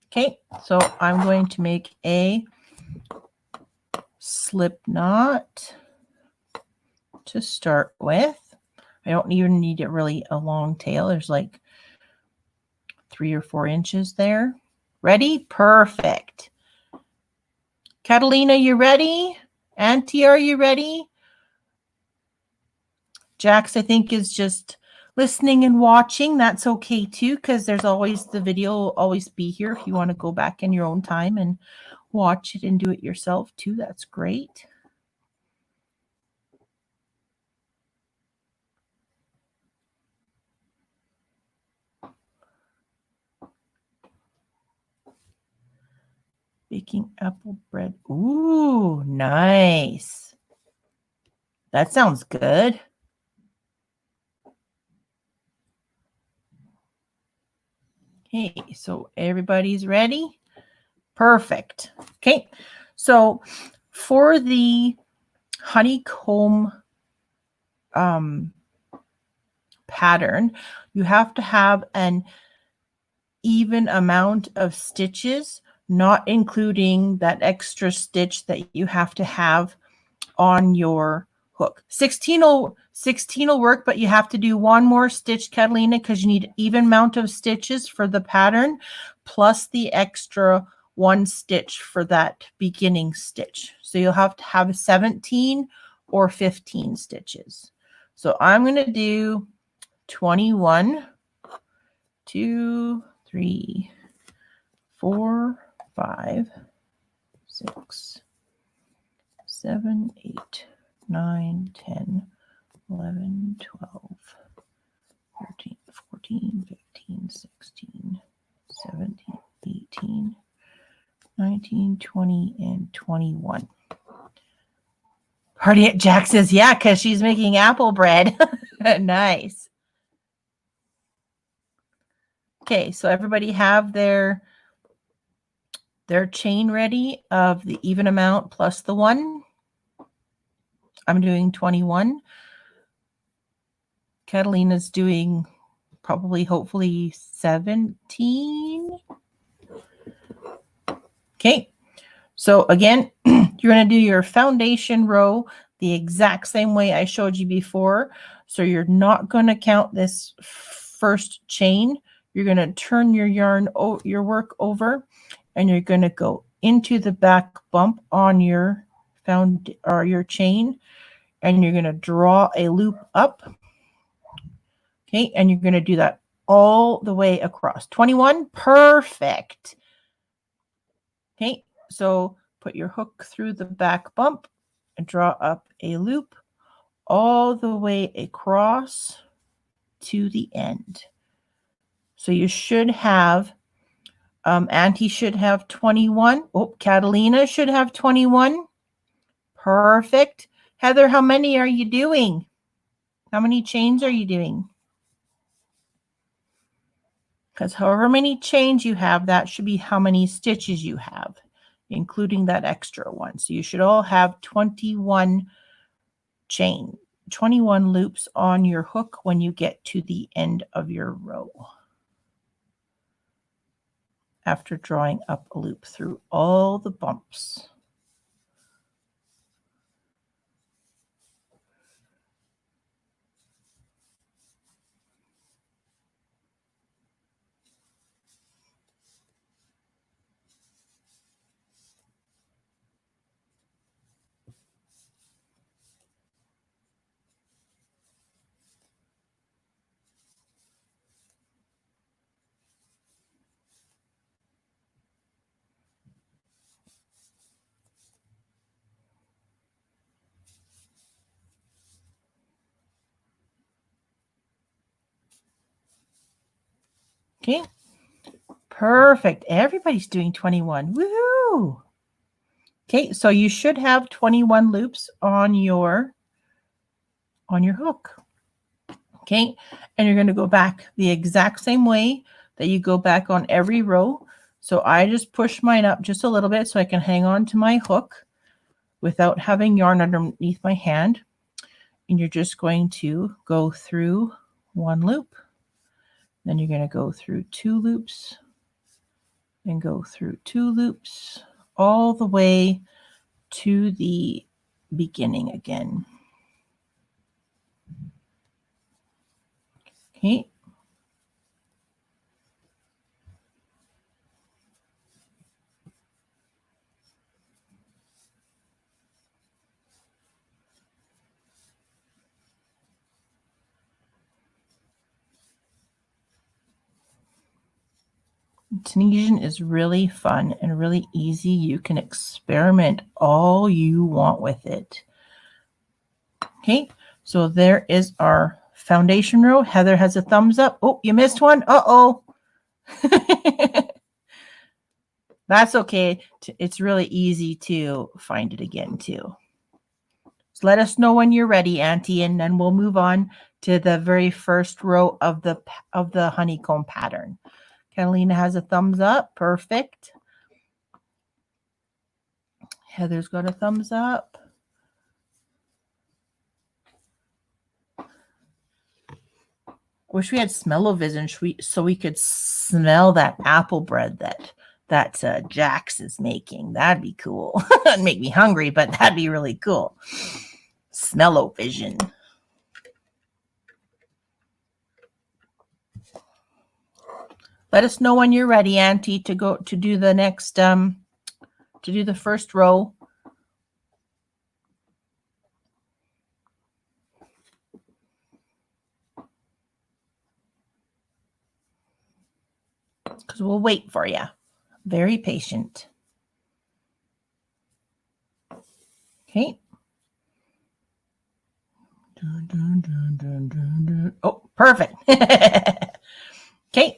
Okay, so I'm going to make a slip knot to start with. I don't even need it really a long tail. There's like 3 or 4 inches there. Ready? Perfect. Catalina, you ready? Auntie, are you ready? Jax, I think, is just listening and watching. That's okay too, because there's always the video will always be here if you want to go back in your own time and watch it and do it yourself too. That's great. Baking apple bread. Ooh, nice. That sounds good. Okay, so everybody's ready? Perfect. Okay, so for the honeycomb pattern, you have to have an even amount of stitches, not including that extra stitch that you have to have on your hook. 16 will work, but you have to do one more stitch, Catalina, because you need an even amount of stitches for the pattern, plus the extra 1 stitch for that beginning stitch. So you'll have to have 17 or 15 stitches. So I'm going to do 21, 2, 3, 4, 5, 6, 7, 8, 9, 10, 11, 12, 13, 14, 15, 16, 17, 18, 19, 20, and 21. Party at Jack says, yeah, because she's making apple bread. Nice. Okay, so everybody have their chain ready of the even amount plus the 1. I'm doing 21. Catalina's doing probably hopefully 17. Okay, so again, you're going to do your foundation row the exact same way I showed you before. So you're not going to count this first chain. You're going to turn your yarn, your work over, and you're going to go into the back bump on your your chain, and you're going to draw a loop up. Okay, and you're going to do that all the way across. 21, perfect. Okay, so put your hook through the back bump and draw up a loop all the way across to the end. So you should have, Auntie should have 21. Oh, Catalina should have 21. Perfect. Heather, how many are you doing? How many chains are you doing? Because however many chains you have, that should be how many stitches you have, including that extra one. So you should all have 21 loops on your hook when you get to the end of your row, after drawing up a loop through all the bumps. Okay, perfect. Everybody's doing 21. Woohoo! Okay, so you should have 21 loops on your hook. Okay, and you're going to go back the exact same way that you go back on every row. So I just push mine up just a little bit so I can hang on to my hook without having yarn underneath my hand. And you're just going to go through one loop. Then you're going to go through 2 loops and go through 2 loops all the way to the beginning again. Okay. Tunisian is really fun and really easy. You can experiment all you want with it. Okay, so there is our foundation row. Heather has a thumbs up. Oh, you missed one. Uh-oh. That's okay. It's really easy to find it again too. So let us know when you're ready, Auntie, and then we'll move on to the very first row of the honeycomb pattern. Catalina has a thumbs up. Perfect. Heather's got a thumbs up. Wish we had smell-o-vision so we could smell that apple bread that Jax is making. That'd be cool. It'd make me hungry, but that'd be really cool. Smell-o-vision. Let us know when you're ready, Auntie, to go to do the next to do the first row. Because we'll wait for you. Very patient. Okay. Oh, perfect. Okay,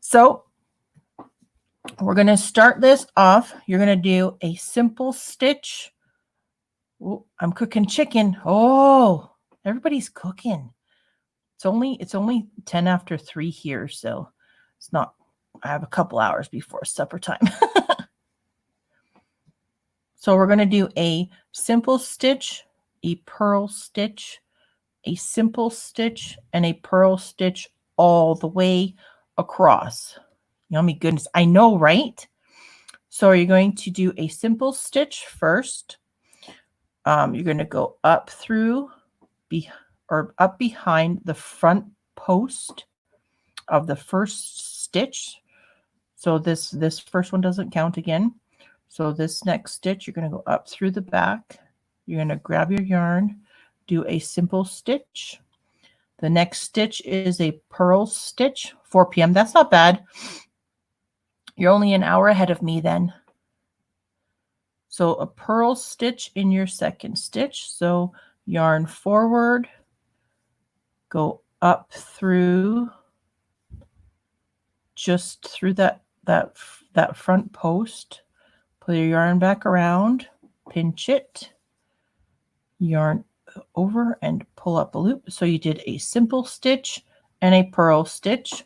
so we're going to start this off. You're going to do a simple stitch. Ooh, I'm cooking chicken. Oh, everybody's cooking. It's only 10 after 3 here, so it's not. I have a couple hours before supper time. So we're going to do a simple stitch, a purl stitch, a simple stitch, and a purl stitch all the way across. Yummy goodness. I know, right? So you're going to do a simple stitch first. You're going to go up through up behind the front post of the first stitch. So this first one doesn't count again. So this next stitch, you're going to go up through the back. You're going to grab your yarn, do a simple stitch. The next stitch is a purl stitch, 4 p.m. That's not bad. You're only an hour ahead of me then. So a purl stitch in your second stitch. So yarn forward, go up through, just through that front post. Pull your yarn back around, pinch it, yarn over and pull up a loop. So you did a simple stitch and a purl stitch.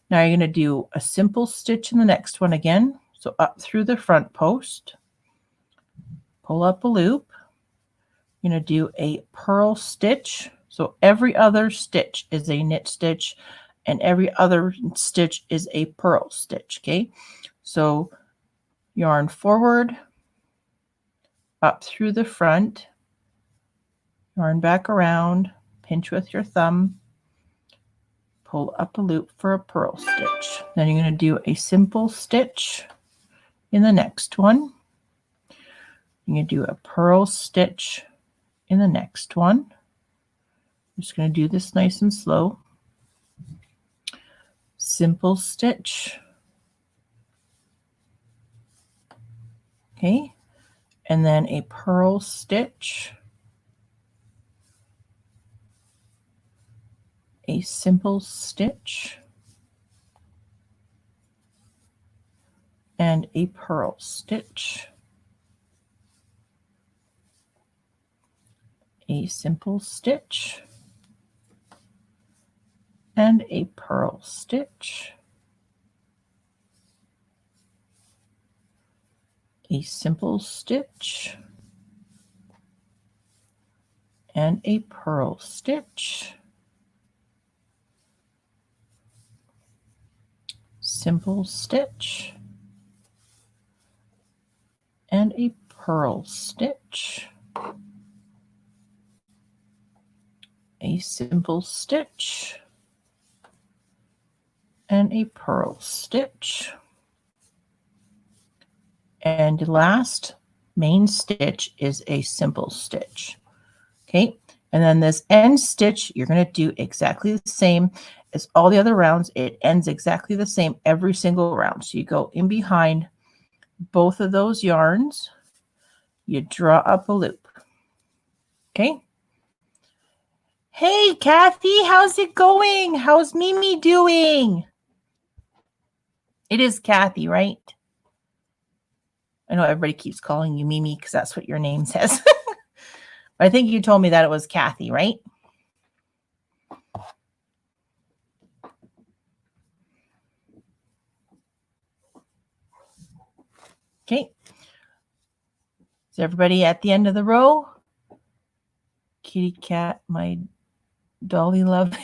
Now you're going to do a simple stitch in the next one again. So up through the front post, pull up a loop. You're going to do a purl stitch. So every other stitch is a knit stitch and every other stitch is a purl stitch. Okay. So yarn forward, up through the front, yarn back around, pinch with your thumb, pull up a loop for a purl stitch. Then you're going to do a simple stitch in the next one. You're going to do a purl stitch in the next one. I'm just going to do this nice and slow. Simple stitch. Okay. And then a purl stitch. A simple stitch. And a purl stitch. A simple stitch. And a purl stitch. A simple stitch. And a purl stitch. Simple stitch. And a purl stitch. A simple stitch. And a purl stitch. And the last main stitch is a simple stitch. Okay, and then this end stitch, you're going to do exactly the same as all the other rounds. It ends exactly the same every single round. So you go in behind both of those yarns, you draw up a loop. Okay. Hey, Kathy, how's it going? How's Mimi doing? It is Kathy, right? I know everybody keeps calling you Mimi because that's what your name says. But I think you told me that it was Kathy, right? Okay. Is everybody at the end of the row? Kitty cat, my dolly love.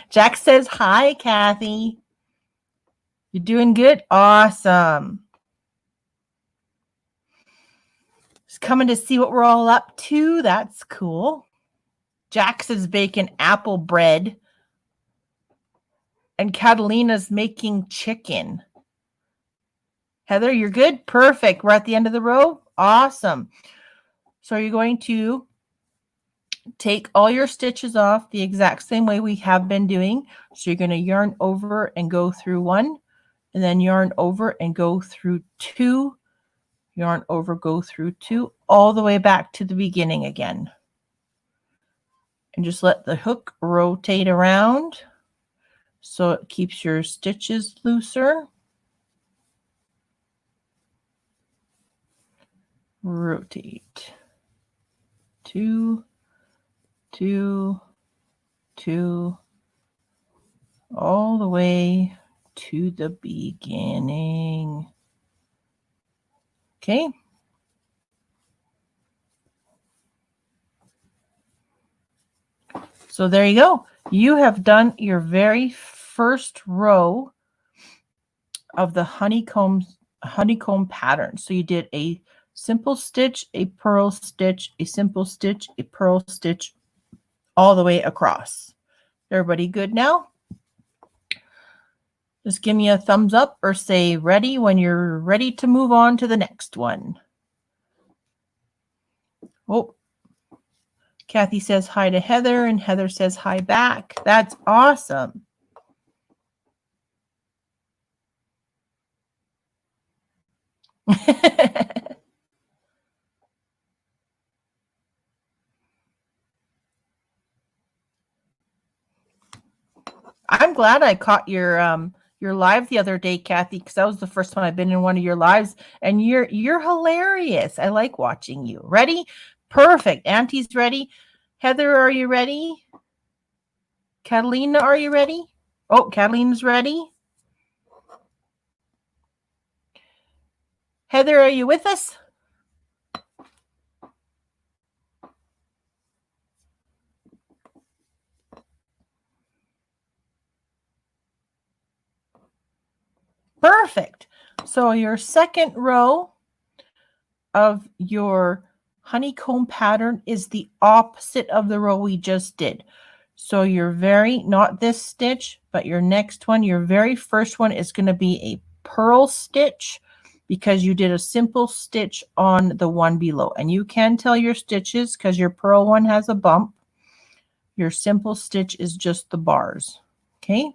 Jack says, hi, Kathy. You're doing good? Awesome. Just coming to see what we're all up to. That's cool. Jack says baking apple bread. And Catalina's making chicken. Heather, you're good? Perfect. We're at the end of the row. Awesome. So you're going to take all your stitches off the exact same way we have been doing. So you're going to yarn over and go through one, and then yarn over and go through two, yarn over, go through two, all the way back to the beginning again. And just let the hook rotate around so it keeps your stitches looser. Rotate. Two, two, two, all the way to the beginning. Okay. So there you go. You have done your very first row of the honeycomb pattern. So you did a simple stitch, a purl stitch, a simple stitch, a purl stitch, all the way across. Everybody good now? Just give me a thumbs up or say ready when you're ready to move on to the next one. Oh, Kathy says hi to Heather, and Heather says hi back. That's awesome. I'm glad I caught your live the other day, Kathy, because that was the first time I've been in one of your lives, and you're hilarious. I like watching you. Ready? Perfect. Auntie's ready. Heather, are you ready? Catalina, are you ready? Oh, Catalina's ready. Heather, are you with us? Perfect. So your second row of your honeycomb pattern is the opposite of the row we just did. So your not this stitch, but your next one, your very first one is going to be a purl stitch because you did a simple stitch on the one below. And you can tell your stitches because your purl one has a bump. Your simple stitch is just the bars. Okay.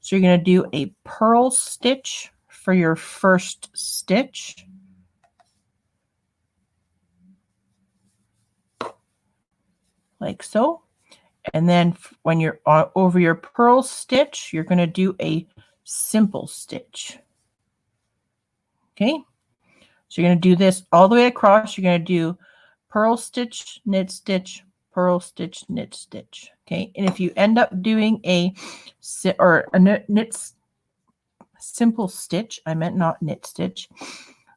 So you're going to do a purl stitch for your first stitch. Like so. And then when you're over your purl stitch, you're going to do a simple stitch. Okay. So you're going to do this all the way across. You're going to do purl stitch, knit stitch, purl stitch, knit stitch. Okay. And if you end up doing a simple stitch, I meant not knit stitch.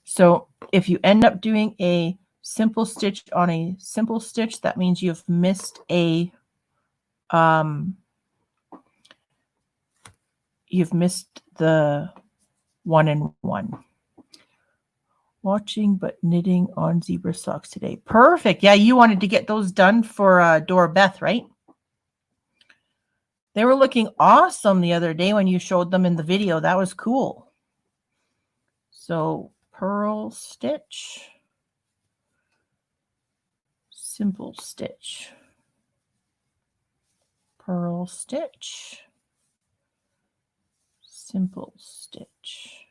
So if you end up doing a simple stitch on a simple stitch, that means you've missed a you've missed the 1 and 1. Watching but knitting on zebra socks today. Perfect. Yeah, you wanted to get those done for Dora Beth, right? They were looking awesome the other day when you showed them in the video. That was cool. So purl stitch, simple stitch, purl stitch, simple stitch,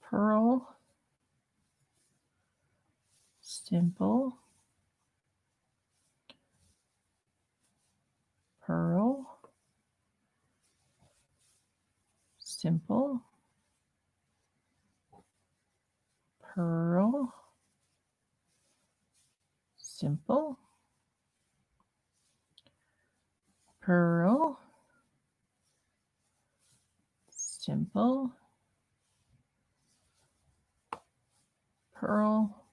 purl, simple, purl, simple, purl, simple, purl, simple, purl,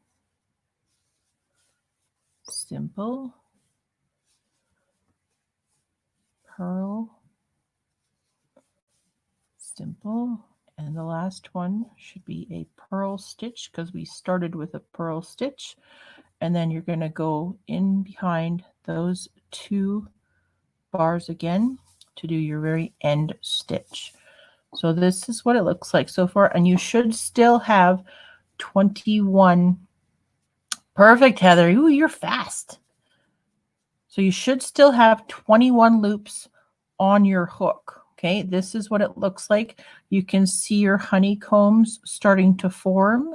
simple, purl, simple, and the last one should be a purl stitch because we started with a purl stitch, and then you're going to go in behind those 2 bars again to do your very end stitch. So this is what it looks like so far, and you should still have 21. Perfect, Heather. Ooh, you're fast. So you should still have 21 loops on your hook. Okay, this is what it looks like. You can see your honeycombs starting to form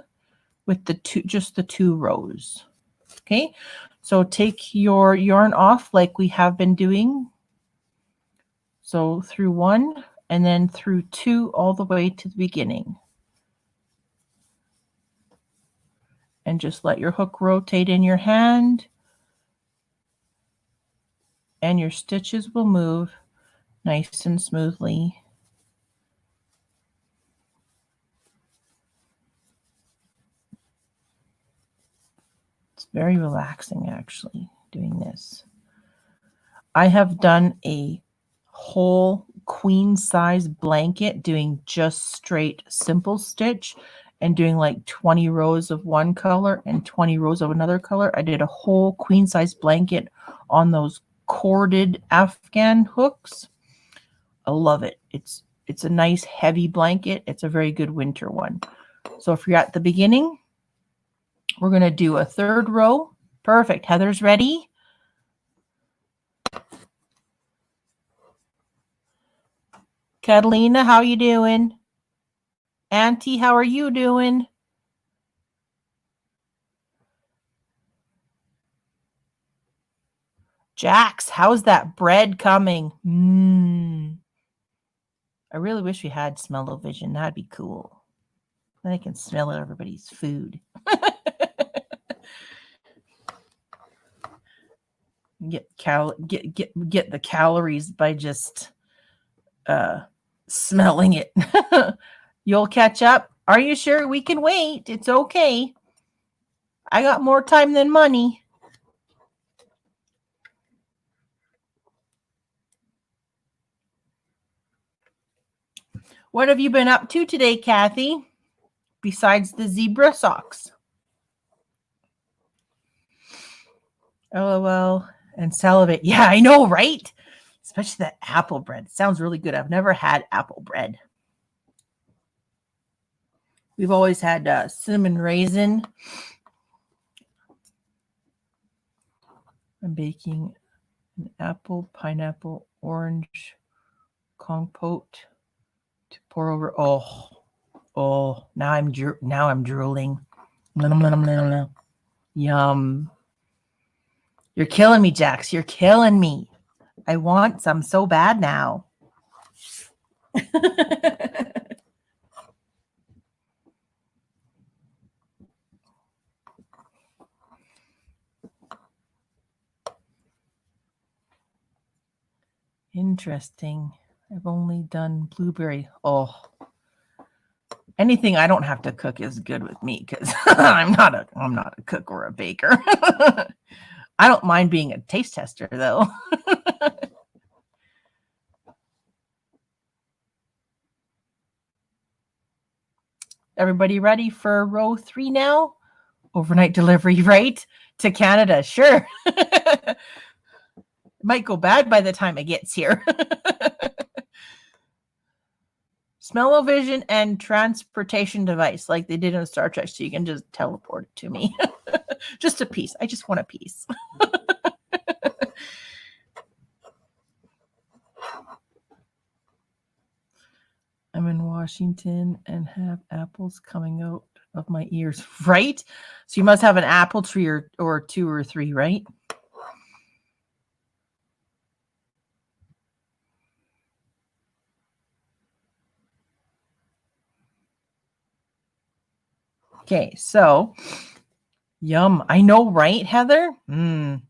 with just the 2 rows. Okay, so take your yarn off like we have been doing. So through 1 and then through 2 all the way to the beginning. And just let your hook rotate in your hand. And your stitches will move nice and smoothly. It's very relaxing, actually, doing this. I have done a whole queen size blanket doing just straight simple stitch and doing like 20 rows of one color and 20 rows of another color. I did a whole queen size blanket on those corded Afghan hooks. I love it. It's a nice heavy blanket. It's a very good winter one. So if you're at the beginning, we're going to do a third row. Perfect. Heather's ready. Catalina, how you doing? Auntie, how are you doing? Jax, how's that bread coming? I really wish we had smell-o-vision. That'd be cool. Then I can smell everybody's food. get the calories by just smelling it. You'll catch up. Are you sure? We can wait. It's okay. I got more time than money. What have you been up to today, Kathy? Besides the zebra socks. LOL and salivate. Yeah, I know, right? Especially that apple bread. It sounds really good. I've never had apple bread. We've always had cinnamon raisin. I'm baking an apple, pineapple, orange compote to pour over. Oh! Now I'm drooling. Yum! You're killing me, Jax. You're killing me. I want some so bad now. Interesting. I've only done blueberry. Oh, anything I don't have to cook is good with me because I'm not a cook or a baker. I don't mind being a taste tester though. Everybody ready for row 3 now? Overnight delivery, right? To Canada, sure. It might go bad by the time it gets here. Smell-o-vision and transportation device like they did in Star Trek, so you can just teleport it to me. Just a piece. I just want a piece. I'm in Washington and have apples coming out of my ears, right? So you must have an apple tree or 2 or 3, right? Okay, so yum. I know, right, Heather? I'm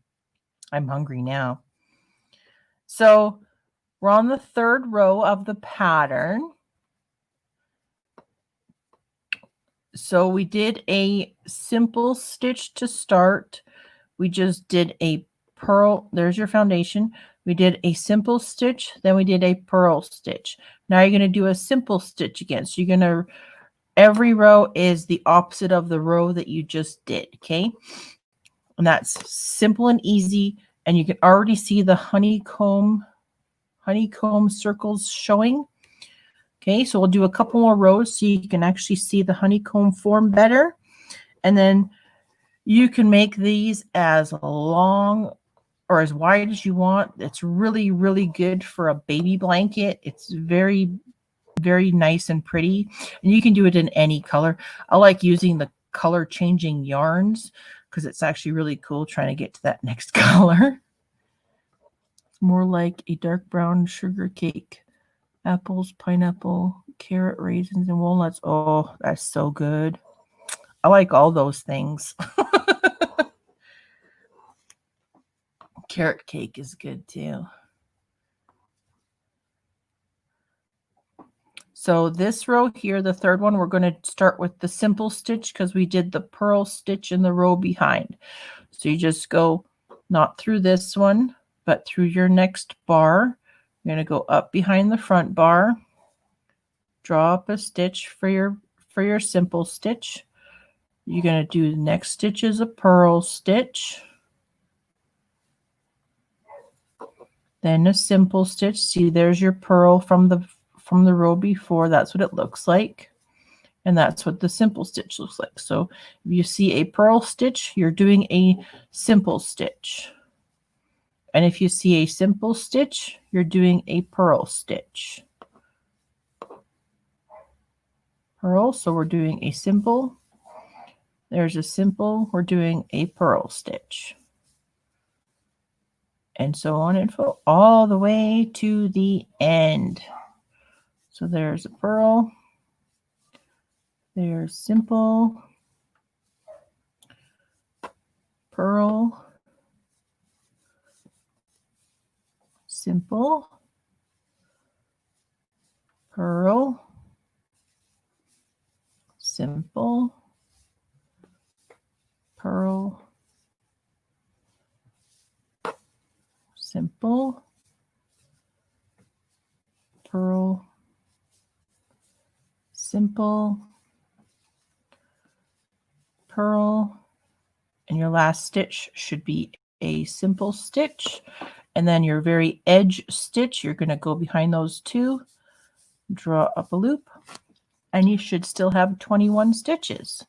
hungry now. So we're on the 3rd row of the pattern. So we did a simple stitch to start. We just did a purl. There's your foundation. We did a simple stitch, then we did a purl stitch. Now you're going to do a simple stitch again. So you're going to, every row is the opposite of the row that you just did, okay? And that's simple and easy. And you can already see the honeycomb circles showing. Okay, so we'll do a couple more rows so you can actually see the honeycomb form better. And then you can make these as long or as wide as you want. It's really, really good for a baby blanket. It's very, very nice and pretty. And you can do it in any color. I like using the color changing yarns because it's actually really cool trying to get to that next color. It's more like a dark brown sugar cake. Apples, pineapple, carrot, raisins, and walnuts. Oh, that's so good. I like all those things. Carrot cake is good too. So this row here, the 3rd one, we're going to start with the simple stitch because we did the purl stitch in the row behind. So you just go not through this one, but through your next bar. You're going to go up behind the front bar, draw up a stitch for your simple stitch. You're going to do the next stitch is a purl stitch, then a simple stitch. See, there's your purl from the row before. That's what it looks like, and that's what the simple stitch looks like. So if you see a purl stitch, you're doing a simple stitch. And if you see a simple stitch, you're doing a purl stitch. Purl, so we're doing a simple. There's a simple, we're doing a purl stitch. And so on and so all the way to the end. So there's a purl, there's simple, purl, simple, purl, simple, purl, simple, purl, simple, purl, and your last stitch should be a simple stitch. And then your very edge stitch, you're going to go behind those two, draw up a loop, and you should still have 21 stitches.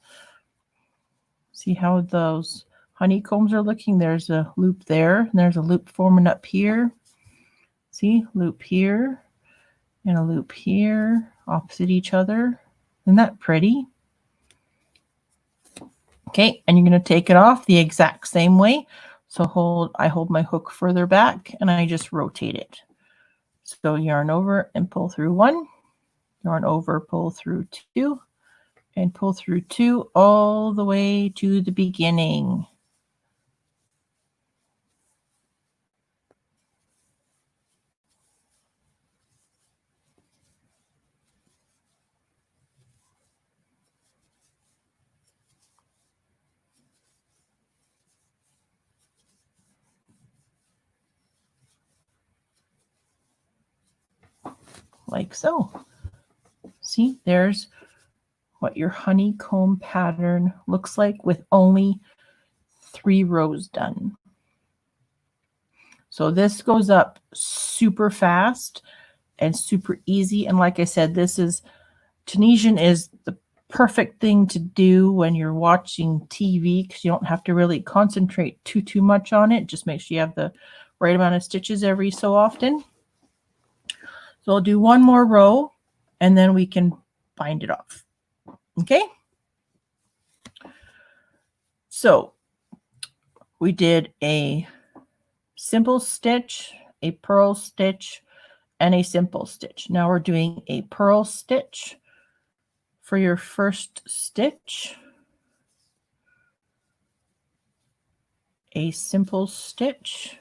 See how those honeycombs are looking? There's a loop there, and there's a loop forming up here. See, loop here and a loop here, opposite each other. Isn't that pretty? Okay, and you're going to take it off the exact same way. So I hold my hook further back and I just rotate it. So yarn over and pull through one, yarn over, pull through two, and pull through two all the way to the beginning. Like so. See, there's what your honeycomb pattern looks like with only 3 rows done. So this goes up super fast and super easy. And like I said, Tunisian is the perfect thing to do when you're watching TV, because you don't have to really concentrate too much on it. Just make sure you have the right amount of stitches every so often. So I'll do one more row and then we can bind it off. Okay. So we did a simple stitch, a purl stitch, and a simple stitch. Now we're doing a purl stitch for your first stitch, a simple stitch,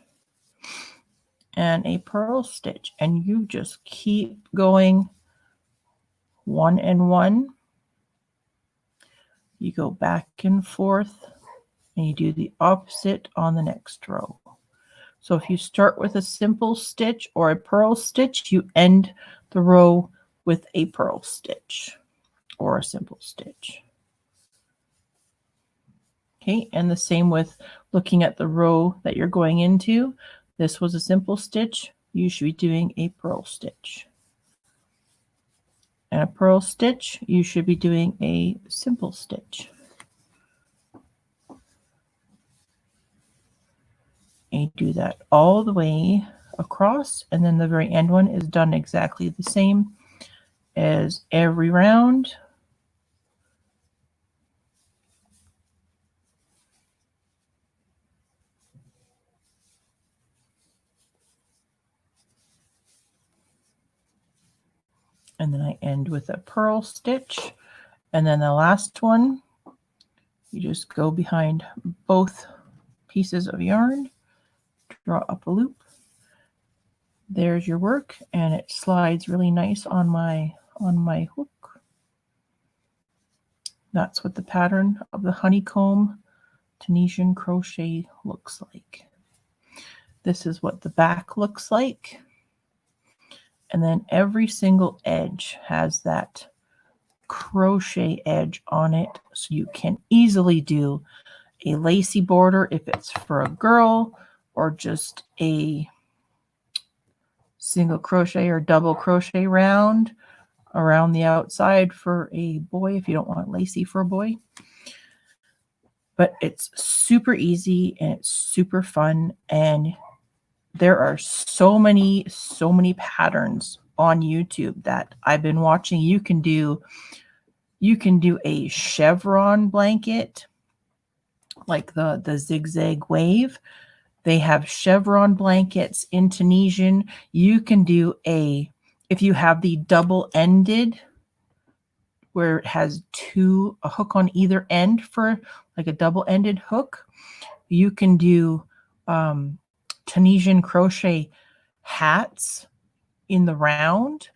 and a purl stitch, and you just keep going one and one. You go back and forth and you do the opposite on the next row. So if you start with a simple stitch or a purl stitch, you end the row with a purl stitch or a simple stitch. Okay, and the same with looking at the row that you're going into. This was a simple stitch. You should be doing a purl stitch. And a purl stitch, you should be doing a simple stitch. And you do that all the way across, and then the very end one is done exactly the same as every round. And then I end with a purl stitch. And then the last one, you just go behind both pieces of yarn, draw up a loop. There's your work, and it slides really nice on my hook. That's what the pattern of the honeycomb Tunisian crochet looks like. This is what the back looks like. And then every single edge has that crochet edge on it, so you can easily do a lacy border if it's for a girl, or just a single crochet or double crochet round around the outside for a boy if you don't want lacy for a boy. But it's super easy and it's super fun, and there are so many patterns on YouTube that I've been watching. You can do a chevron blanket, like the zigzag wave. They have chevron blankets in Tunisian. You can do if you have the double-ended, where it has a hook on either end for like a double-ended hook. You can do Tunisian crochet hats in the round,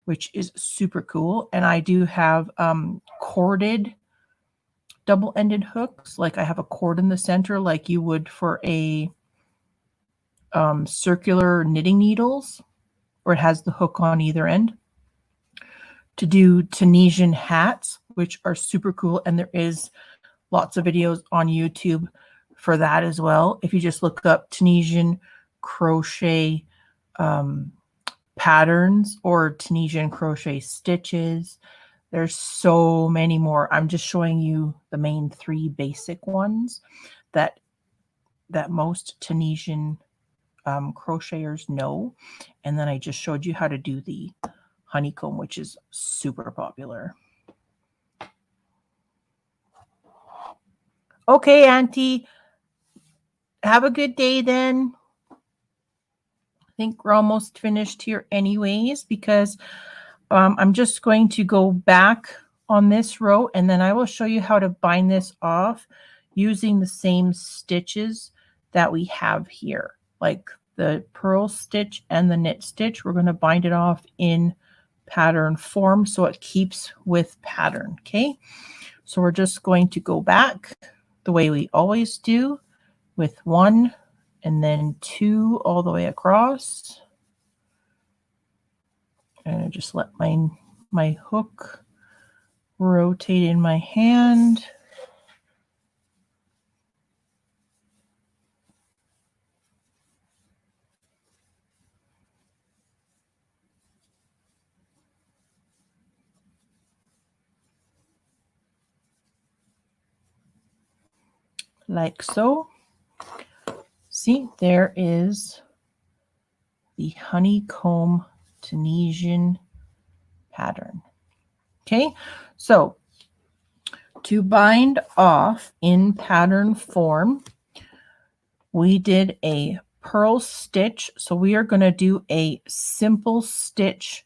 which is super cool. And I do have corded double-ended hooks. Like I have a cord in the center like you would for a circular knitting needles, where it has the hook on either end, to do Tunisian hats, which are super cool. And there is lots of videos on YouTube for that as well. If you just look up Tunisian crochet patterns or Tunisian crochet stitches, there's so many more. I'm just showing you the main 3 basic ones that most Tunisian crocheters know. And then I just showed you how to do the honeycomb, which is super popular. Okay, Auntie, have a good day then. I think we're almost finished here anyways, because I'm just going to go back on this row, and then I will show you how to bind this off using the same stitches that we have here, like the purl stitch and the knit stitch. We're going to bind it off in pattern form so it keeps with pattern. Okay, so we're just going to go back the way we always do, with 1 and then 2 all the way across. And I just let my hook rotate in my hand. Like so. See, there is the honeycomb Tunisian pattern. Okay, so to bind off in pattern form, we did a purl stitch. So we are going to do a simple stitch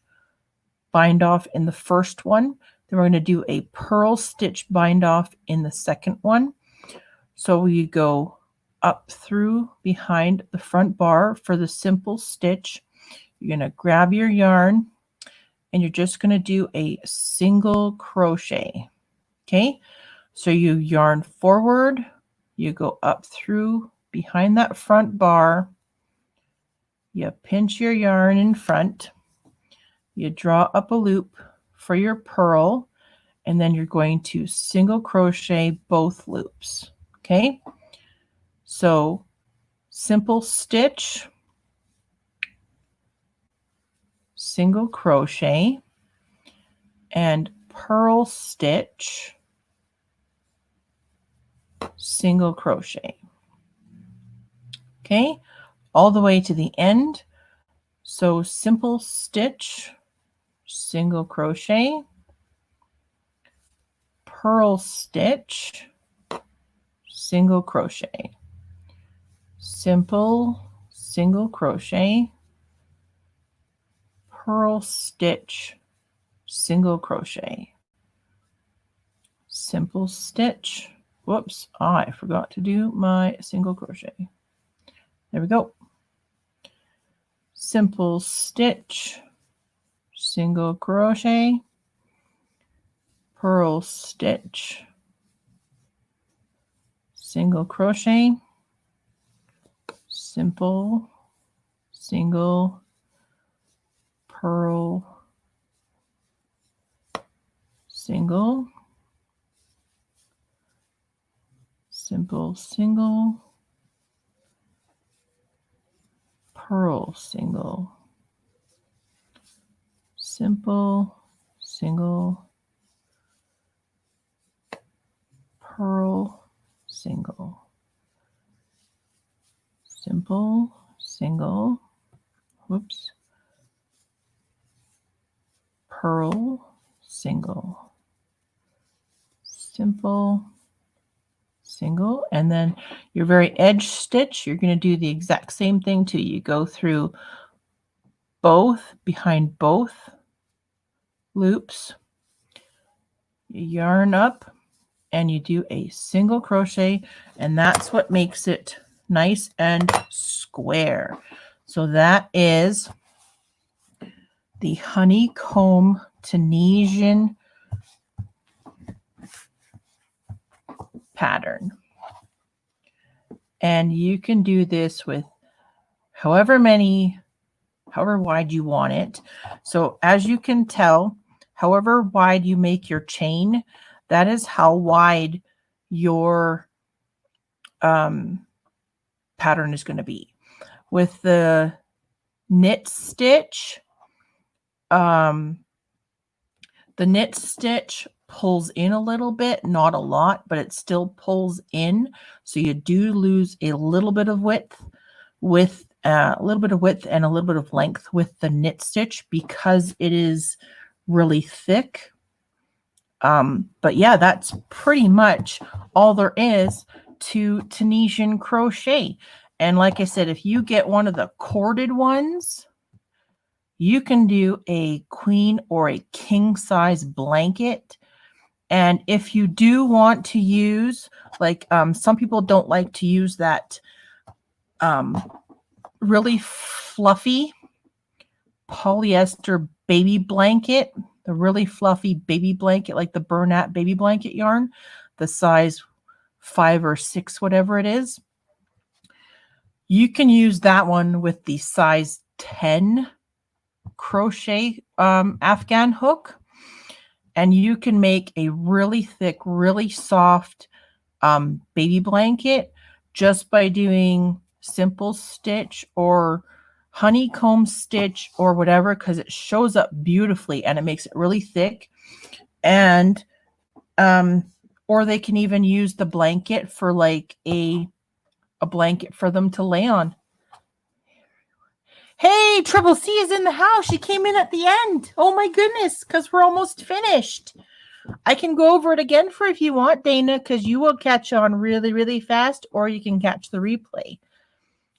bind off in the first one. Then we're going to do a purl stitch bind off in the second one. So we go up through behind the front bar for the simple stitch. You're going to grab your yarn and you're just going to do a single crochet. Okay, so you yarn forward, you go up through behind that front bar, you pinch your yarn in front, you draw up a loop for your purl, and then you're going to single crochet both loops. Okay, so simple stitch, single crochet, and purl stitch, single crochet. Okay, all the way to the end. So simple stitch, single crochet, purl stitch, single crochet, simple single crochet, purl stitch, single crochet, simple stitch. Whoops, I forgot to do my single crochet. There we go. Simple stitch, single crochet, purl stitch, single crochet, simple single purl, single, simple, single, purl, single, simple, single, purl, single, simple, single, whoops, purl, single, simple, single, and then your very edge stitch, you're going to do the exact same thing too. You go through both, behind both loops, you yarn up, and you do a single crochet, and that's what makes it nice and square. So that is the honeycomb Tunisian pattern. And you can do this with however wide you want it. So as you can tell, however wide you make your chain, that is how wide your pattern is going to be. With the knit stitch, the knit stitch pulls in a little bit, not a lot, but it still pulls in. So you do lose a little bit of width with a little bit of width and a little bit of length with the knit stitch because it is really thick. But yeah, that's pretty much all there is to Tunisian crochet. And like I said, if you get one of the corded ones, you can do a queen or a king size blanket. And if you do want to use, like some people don't like to use that really fluffy polyester baby blanket, the really fluffy baby blanket, like the Bernat baby blanket yarn, the size 5 or 6, whatever it is. You can use that one with the size 10 crochet Afghan hook, and you can make a really thick, really soft baby blanket just by doing simple stitch or honeycomb stitch or whatever, because it shows up beautifully and it makes it really thick. And or they can even use the blanket for like a blanket for them to lay on. Hey, Triple C is in the house. She came in at the end. Oh my goodness, because we're almost finished. I can go over it again for if you want, Dana, because you will catch on really, really fast, or you can catch the replay.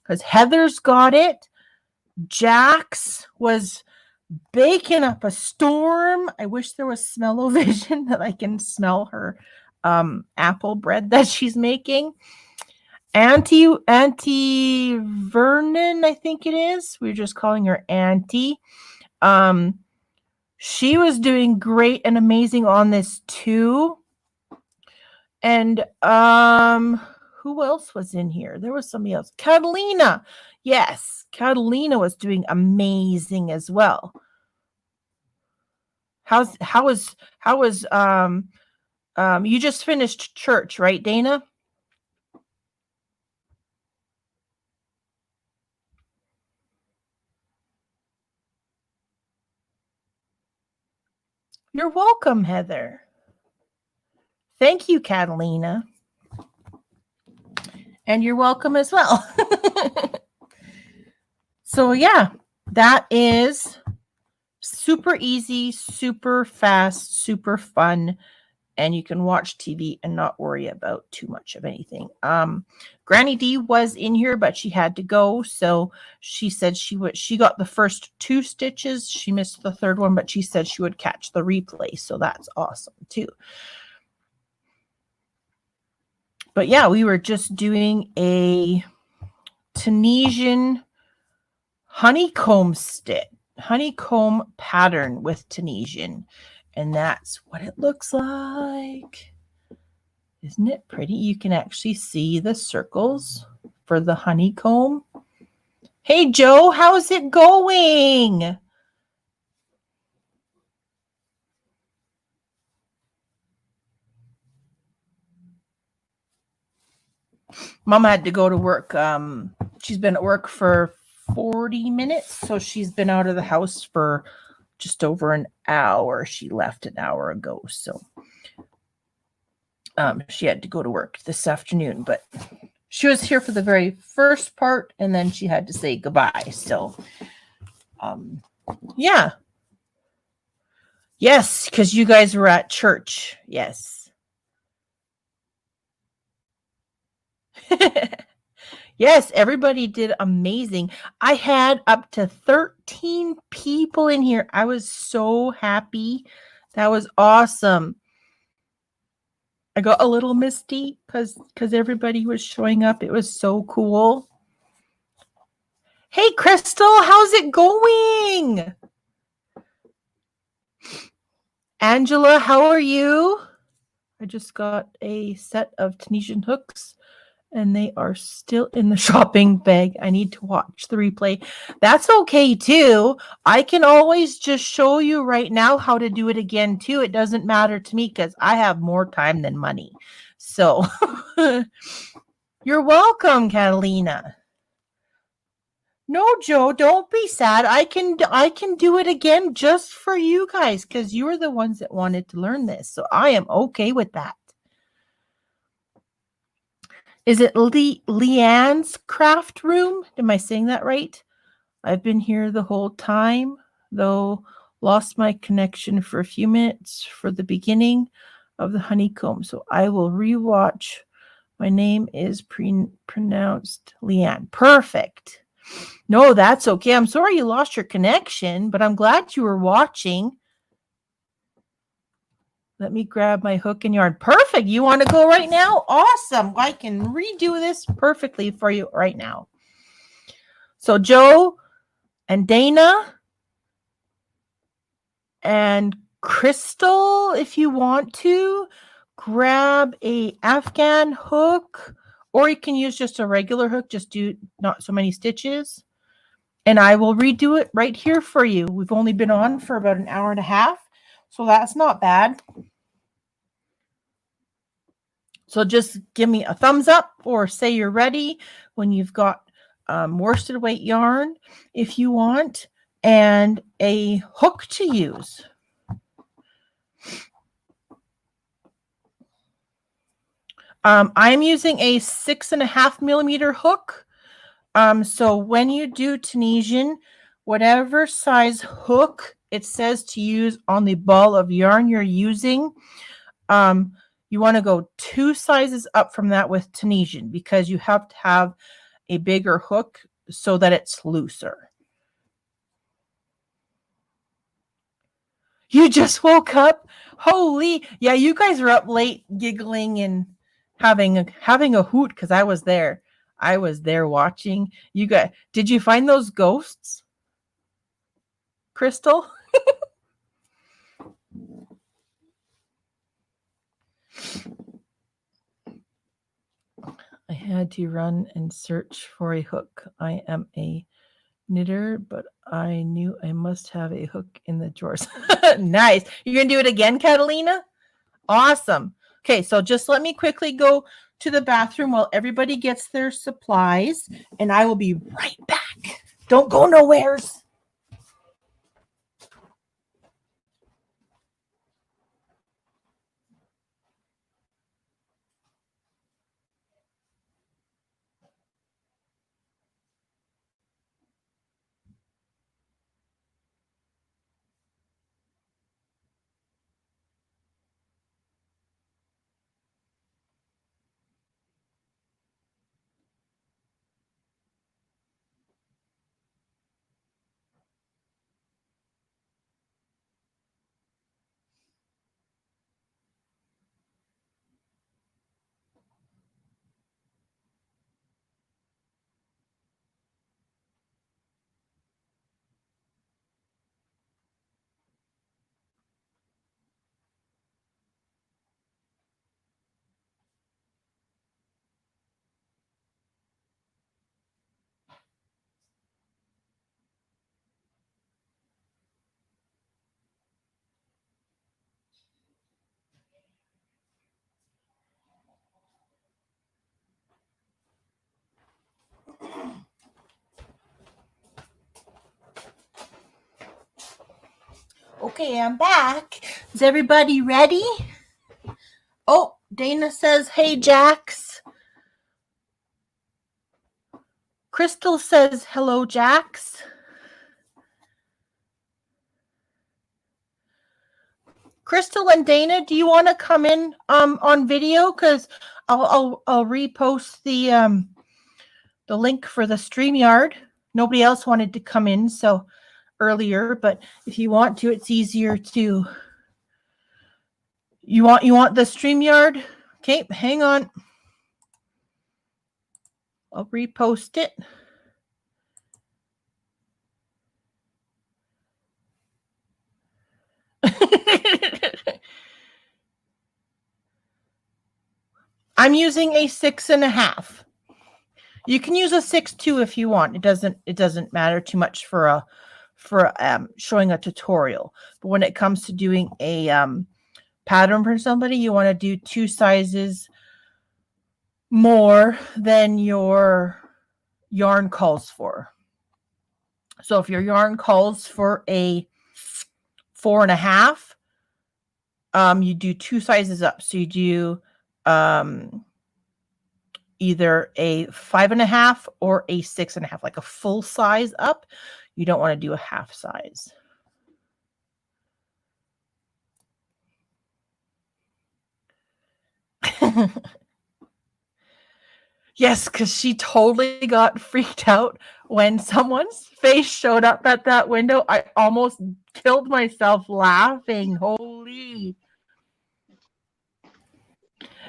Because Heather's got it. Jax was baking up a storm. I wish there was smell-o-vision that I can smell her apple bread that she's making. Auntie Vernon, I think it is. We're just calling her Auntie. She was doing great and amazing on this too. And who else was in here? There was somebody else. Catalina. Yes, Catalina was doing amazing as well. How was you just finished church, right, Dana? You're welcome, Heather. Thank you, Catalina. And you're welcome as well. So yeah, that is super easy, super fast, super fun. And you can watch TV and not worry about too much of anything. Granny D was in here, but she had to go. So she said she got the first 2 stitches. She missed the third one, but she said she would catch the replay. So that's awesome too. But yeah, we were just doing a Tunisian honeycomb pattern with Tunisian. And that's what it looks like. Isn't it pretty? You can actually see the circles for the honeycomb. Hey, Joe, how's it going? Mama had to go to work. She's been at work for 40 minutes, so she's been out of the house for just over an hour. She left an hour ago, so she had to go to work this afternoon, but she was here for the very first part, and then she had to say goodbye. So, yeah. Yes, because you guys were at church. Yes. Yes, everybody did amazing. I had up to 13 people in here. I was so happy. That was awesome. I got a little misty because everybody was showing up. It was so cool. Hey, Crystal, how's it going? Angela, how are you? I just got a set of Tunisian hooks and they are still in the shopping bag. I need to watch the replay. That's okay too. I can always just show you right now how to do it again too. It doesn't matter to me because I have more time than money. So you're welcome, Catalina. No, Joe, don't be sad. I can do it again just for you guys because you were the ones that wanted to learn this. So I am okay with that. Is it Leanne's craft room? Am I saying that right? I've been here the whole time, though lost my connection for a few minutes for the beginning of the honeycomb. So I will rewatch. My name is pronounced Leanne. Perfect. No, that's okay. I'm sorry you lost your connection, but I'm glad you were watching. Let me grab my hook and yarn. Perfect. You want to go right now? Awesome. I can redo this perfectly for you right now. So Joe and Dana and Crystal, if you want to, grab a Afghan hook, or you can use just a regular hook. Just do not so many stitches. And I will redo it right here for you. We've only been on for about an hour and a half, so that's not bad. So just give me a thumbs up or say you're ready when you've got worsted weight yarn if you want and a hook to use. I'm using a 6.5 millimeter hook. So when you do Tunisian, whatever size hook it says to use on the ball of yarn you're using, you want to go 2 sizes up from that with Tunisian because you have to have a bigger hook so that it's looser. You just woke up? Holy, yeah, you guys were up late giggling and having a hoot because I was there. I was there watching. You guys, did you find those ghosts? Crystal? I had to run and search for a hook. I am a knitter, but I knew I must have a hook in the drawers. Nice. You're going to do it again, Catalina? Awesome. Okay, so just let me quickly go to the bathroom while everybody gets their supplies, and I will be right back. Don't go nowheres. Okay, I'm back. Is everybody ready? Oh, Dana says, hey, Jax. Crystal says, hello, Jax. Crystal and Dana, do you want to come in on video? Because I'll repost the link for the StreamYard. Nobody else wanted to come in so earlier, but if you want to, it's easier to. You want the StreamYard? Okay, hang on. I'll repost it. I'm using a 6.5. You can use a 6.2 if you want. It doesn't matter too much for showing a tutorial. But when it comes to doing a pattern for somebody, you want to do 2 sizes more than your yarn calls for. So if your yarn calls for a 4.5, you do 2 sizes up. So you do either a 5.5 or a 6.5, like a full size up. You don't want to do a half size. Yes, because she totally got freaked out when someone's face showed up at that window. I almost killed myself laughing. Holy.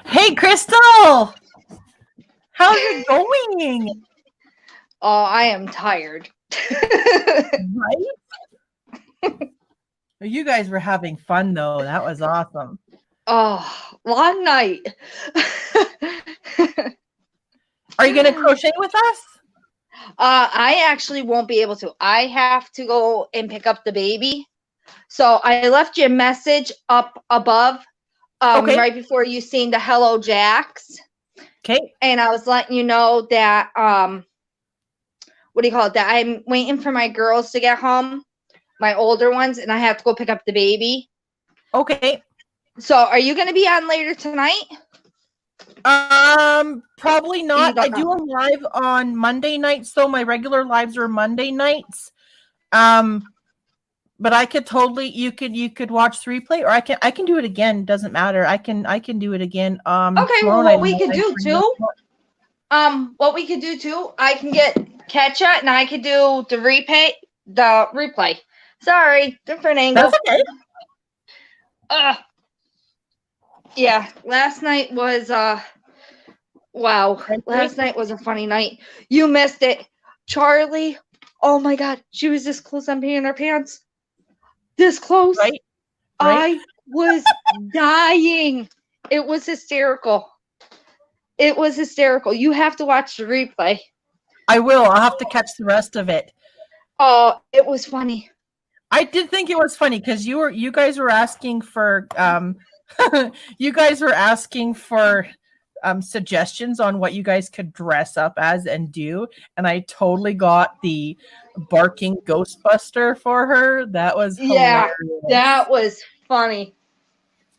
Hey, Crystal. How's it going? Oh, I am tired. Right? You guys were having fun, though. That was awesome. Oh, long night. Are you going to crochet with us? I actually won't be able to. I have to go and pick up the baby. So I left you a message up above Okay. right before you seen the Hello Jax. Okay. And I was letting you know that, what do you call it? That I'm waiting for my girls to get home, my older ones, and I have to go pick up the baby. Okay. So are you going to be on later tonight? Probably not. I do them live on Monday nights, though. My regular lives are Monday nights. But I could totally, you could watch the replay, or I can do it again. Doesn't matter. I can do it again. Okay, well, what we could do too, I can get Ketcha and I could do the replay. Sorry, different angle. That's okay. Yeah, last night was wow. Last night was a funny night. You missed it. Charlie, oh my god, she was this close on peeing her pants. This close. Right. I was dying. It was hysterical. It was hysterical. You have to watch the replay. I will. I'll have to catch the rest of it. Oh, it was funny. I did think it was funny because you guys were asking for suggestions on what you guys could dress up as and do, and I totally got the barking Ghostbuster for her. That was hilarious. That was funny.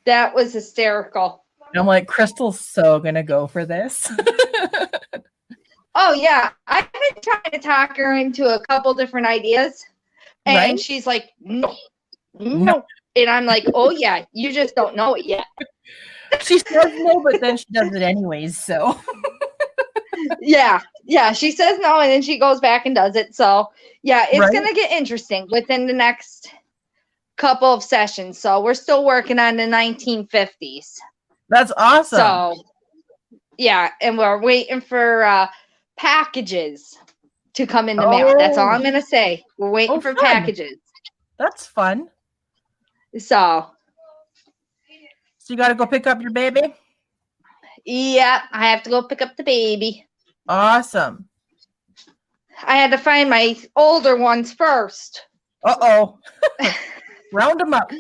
That was hysterical. And I'm like, Crystal's so gonna go for this. Oh yeah, I've been trying to talk her into a couple different ideas, and she's like, no. And I'm like, oh yeah, you just don't know it yet. She says no, but then she does it anyways. So yeah, she says no, and then she goes back and does it. So yeah, it's gonna get interesting within the next couple of sessions. So we're still working on the 1950s. That's awesome. So yeah, and we're waiting for packages to come in the mail. That's all I'm gonna say. We're waiting for packages. That's fun. So you got to go pick up your baby? Yeah, I have to go pick up the baby. Awesome. I had to find my older ones first. Uh-oh. Round them up.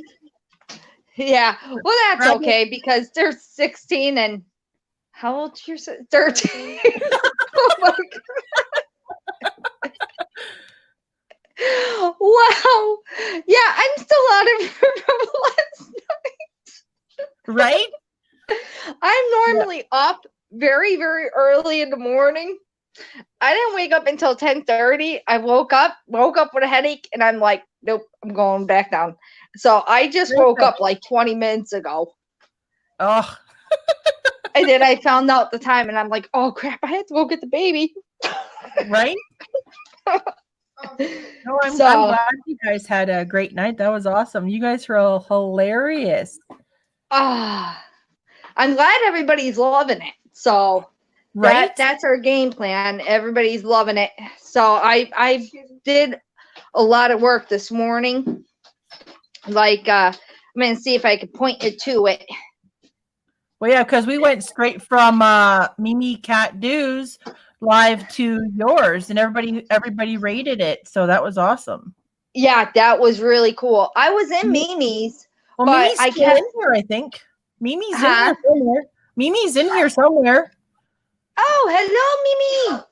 Yeah, well, that's okay because they're 16 and how old's your 13? Oh my God. Wow. Yeah, I'm still out of it from last Right? I'm Yeah. normally up very, very early in the morning. I didn't wake up until 10:30. I woke up with a headache, and I'm like, nope, I'm going back down. So I just woke up like 20 minutes ago. Oh, And then I found out the time, and I'm like, oh crap, I have to go get the baby. right? No, I'm So glad you guys had a great night. That was awesome. You guys were all hilarious. I'm glad everybody's loving it. So Right? that's our game plan. Everybody's loving it. So I did a lot of work this morning. Like I'm gonna see if I can point you to it. Well, yeah, because we went straight from Mimi Cat Do's live to yours, and everybody rated it, so that was awesome. Yeah, that was really cool. I was in Mi- Mimi's, Well, but Mimi's I still in kept here, I think. Mimi's in huh? here somewhere. Mimi's in here somewhere. Oh, hello, Mimi.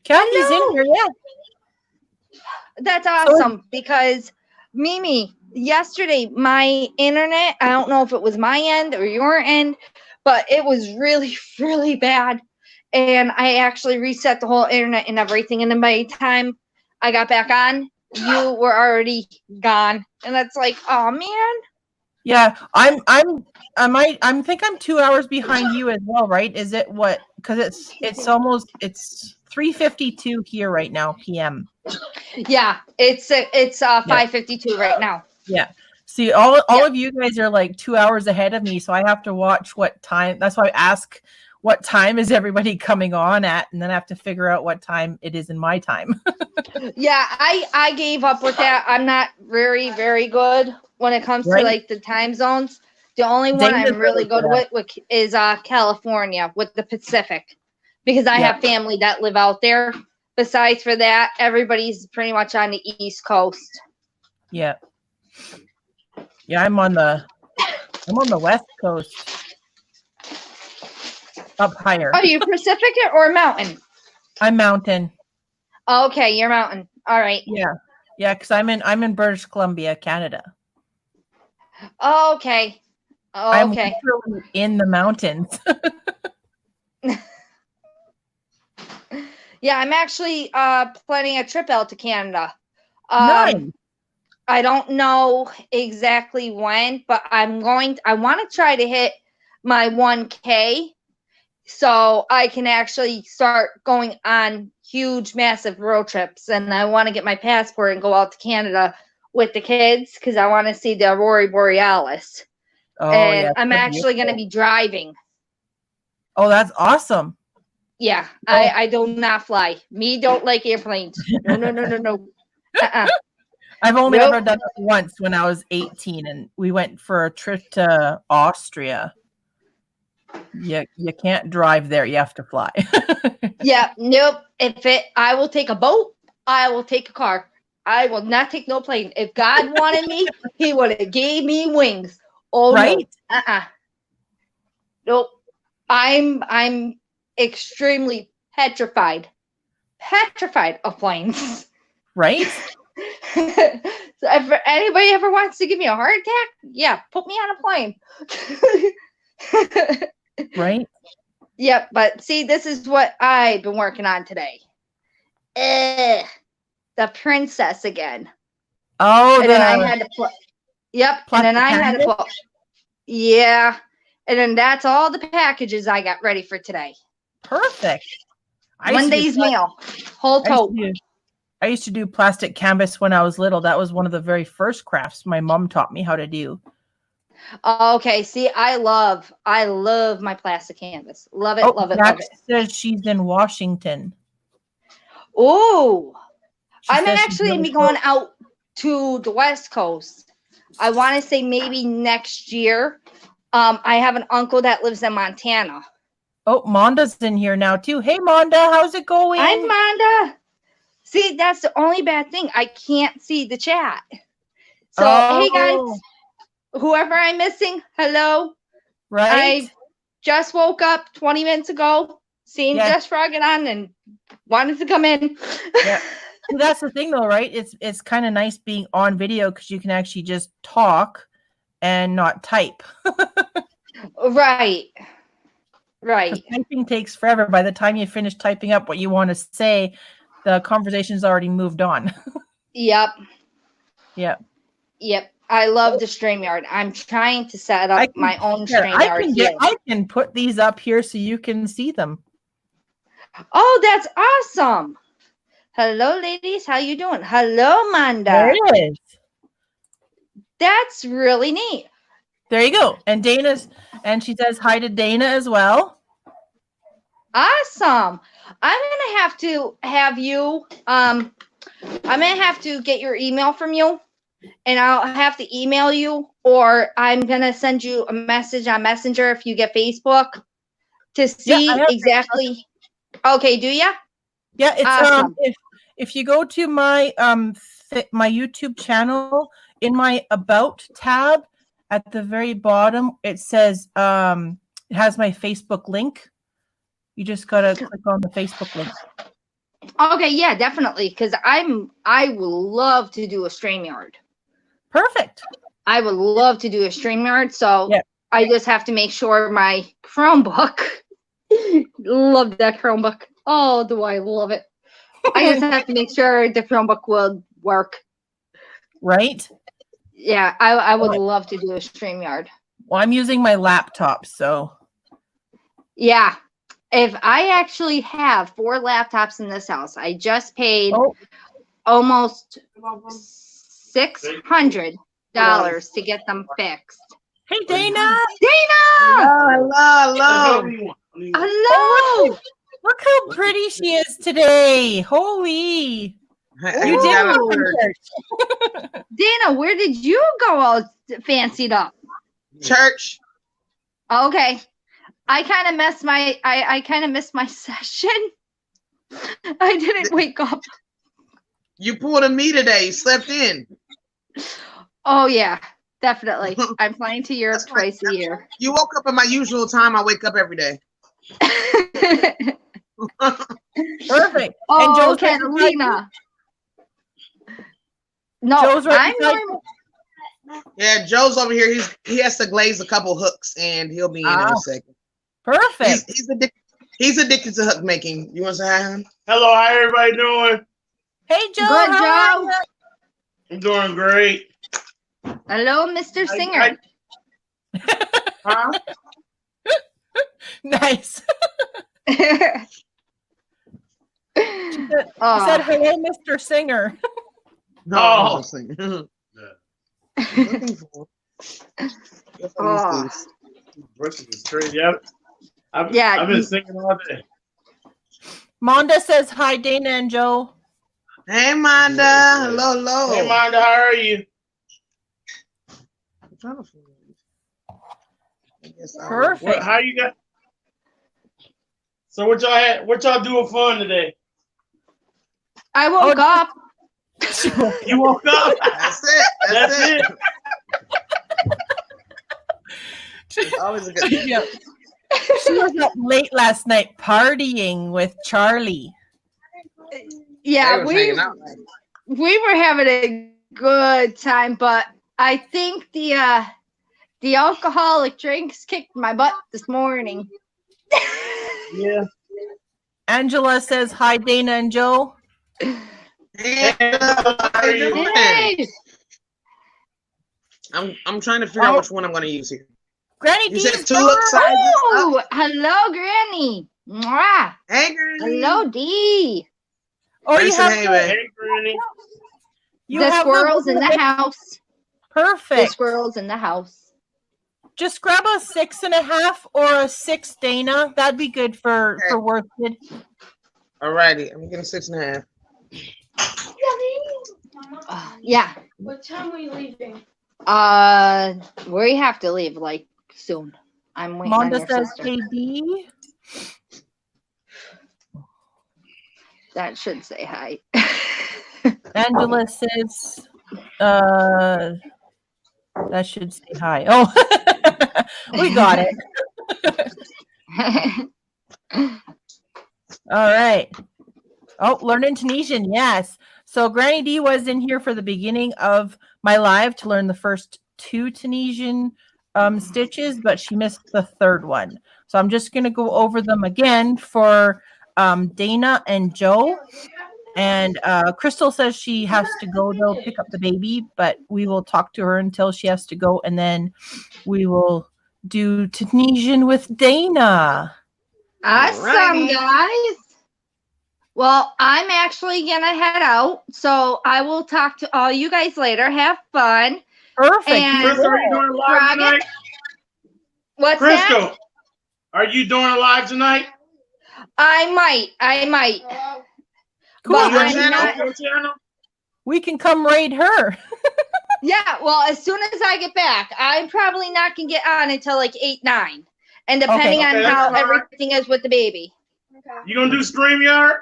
Kathy's in Hello. here, yeah. That's So awesome because Mimi, yesterday my internet, I don't know if it was my end or your end, but it was really, really bad. And I actually reset the whole internet and everything. And then by the time I got back on, you were already gone. And that's like, oh man. yeah, I think I'm 2 hours behind you as well, right? Is it what? Because it's 3:52 here right now, PM. Yeah, it's Yeah. 5:52 right now. Yeah. See, all Yeah. of you guys are like 2 hours ahead of me, so I have to watch what time. That's why I ask what time is everybody coming on at, and then I have to figure out what time it is in my time. Yeah, I gave up with that. I'm not very, very good when it comes to Right? like the time zones. The only one Dana's I'm really good good. with is California with the Pacific, because I Yeah. have family that live out there. Besides for that, everybody's pretty much on the East Coast. Yeah. Yeah, I'm on the West Coast. Up higher. Are you Pacific or mountain? I'm mountain. Okay, you're mountain. All right. Yeah. Yeah, because I'm in British Columbia, Canada. Okay. I'm Okay. literally in the mountains. Yeah, I'm actually planning a trip out to Canada. Nice. I don't know exactly when, but I want to try to hit my 1K so I can actually start going on huge, massive road trips. And I want to get my passport and go out to Canada with the kids because I want to see the Aurora Borealis. Oh, And yeah. I'm actually going to be driving. Oh, that's awesome. Yeah, I do not fly. Me don't like airplanes. No. I've only Nope. ever done it once when I was 18, and we went for a trip to Austria. You can't drive there; you have to fly. Yeah, nope. I will take a boat. I will take a car. I will not take no plane. If God wanted me, He would have gave me wings. Oh Right? no, nope. I'm extremely petrified of planes. Right? So if anybody ever wants to give me a heart attack, yeah, put me on a plane. Right? Yep, but see, this is what I've been working on today. The princess again. Oh, And then I had to put. Yep, and then I had to put. Yeah, and then that's all the packages I got ready for today. Perfect. Monday's mail, whole tote. I used to do plastic canvas when I was little. That was one of the very first crafts my mom taught me how to do. Okay, see, I love my plastic canvas. Love it, love it, love it. Says she's in Washington. Oh, I'm actually going to be going out to the West Coast. I want to say maybe next year. I have an uncle that lives in Montana. Oh, Monda's in here now too. Hey, Monda, how's it going? Hi, Monda. See, that's the only bad thing. I can't see the chat. So, hey guys, whoever I'm missing, hello. Right. I just woke up 20 minutes ago, seen Just Frog get on and wanted to come in. Yeah. That's the thing, though, right? It's kind of nice being on video because you can actually just talk and not type. Right. Right. Typing takes forever. By the time you finish typing up what you want to say, the conversation's already moved on. Yep. Yep. Yep. I love the StreamYard. I'm trying to set up my own StreamYard here. I can put these up here so you can see them. Oh, that's awesome. Hello, ladies. How you doing? Hello, Manda. There it is. That's really neat. There you go. And she says hi to Dana as well. Awesome. I'm gonna have to have you. I'm gonna have to get your email from you, and I'll have to email you, or I'm gonna send you a message on Messenger if you get Facebook to see exactly. Facebook. Okay, do ya? Yeah, it's awesome. If you go to my my YouTube channel, in my About tab at the very bottom, it says it has my Facebook link. You just gotta click on the Facebook link. Okay, yeah, definitely, because I would love to do a StreamYard. Perfect. I would love to do a StreamYard, so yeah. I just have to make sure my Chromebook. Love that Chromebook. Oh, do I love it? I just have to make sure the Chromebook will work. Right? Yeah, I would love to do a StreamYard. Well, I'm using my laptop, so. Yeah. If I actually have 4 laptops in this house, I just paid almost $600 to get them fixed. Hey, Dana! Dana! Hello! Look how pretty she is today. Holy. You did Dana, where did you go all fancied up? Church. Okay. I kind of missed my session. I didn't wake up. You pulled a me today. You slept in. Oh yeah, definitely. I'm flying to Europe twice a year. You woke up at my usual time. I wake up every day. Perfect. Oh, and Joe's Catalina. No, Joe's right Yeah, Joe's over here. He has to glaze a couple hooks, and he'll be in a second. Perfect. He's addicted to hook making. You want to say hi, hon? Hello, how everybody doing? Hey, Joe. Good, Joe. I'm doing great. Hello, Mr. Singer. Huh? Nice. She said, hello, Mr. Singer. No, Singer. Looking for. This is crazy. I've been singing all day. Monda says hi, Dana and Joe. Hey, Monda. Hello. Hey, Monda, how are you? I'm trying to find it. Perfect. How you got? So what y'all doing fun today? I woke up. You woke up? That's it. That's it. It's always a good thing. Yeah. She was up late last night partying with Charlie. Yeah, we were having a good time, but I think the alcoholic drinks kicked my butt this morning. Yeah. Angela says hi, Dana and Joe. Hey, how you doing? Hey. I'm trying to figure out which one I'm going to use here. Granny You D. said 2 look sizes. Oh, hello, Granny. Mwah. Hey, Granny. Hello, D. Oh, you have hey, Granny. The squirrels in the house. Perfect. The squirrels in the house. Just grab a 6.5 or a 6, Dana. That'd be good for Worsted. Alrighty, I'm getting 6.5. Yeah. What time are you leaving? We have to leave like soon. I'm waiting on your says sister. KD. That should say hi. Angela says that should say hi. Oh, we got it. All right. Oh, learning Tunisian, yes. So Granny D was in here for the beginning of my live to learn the first 2 Tunisian stitches, but she missed the third one. So I'm just going to go over them again for Dana and Joe. And Crystal says she has to go, though, pick up the baby, but we will talk to her until she has to go, and then we will do Tunisian with Dana. Awesome, guys. Well, I'm actually going to head out, so I will talk to all you guys later. Have fun. Perfect. And Crystal, are you doing a live tonight? What's Crystal, that? are you doing a live tonight? I might. Cool. But Your I'm channel? not- We can come raid her. Yeah, well, as soon as I get back, I'm probably not going to get on until like 8, 9. And depending Okay. on Okay, how that's fine. everything is with the baby. You gonna do StreamYard?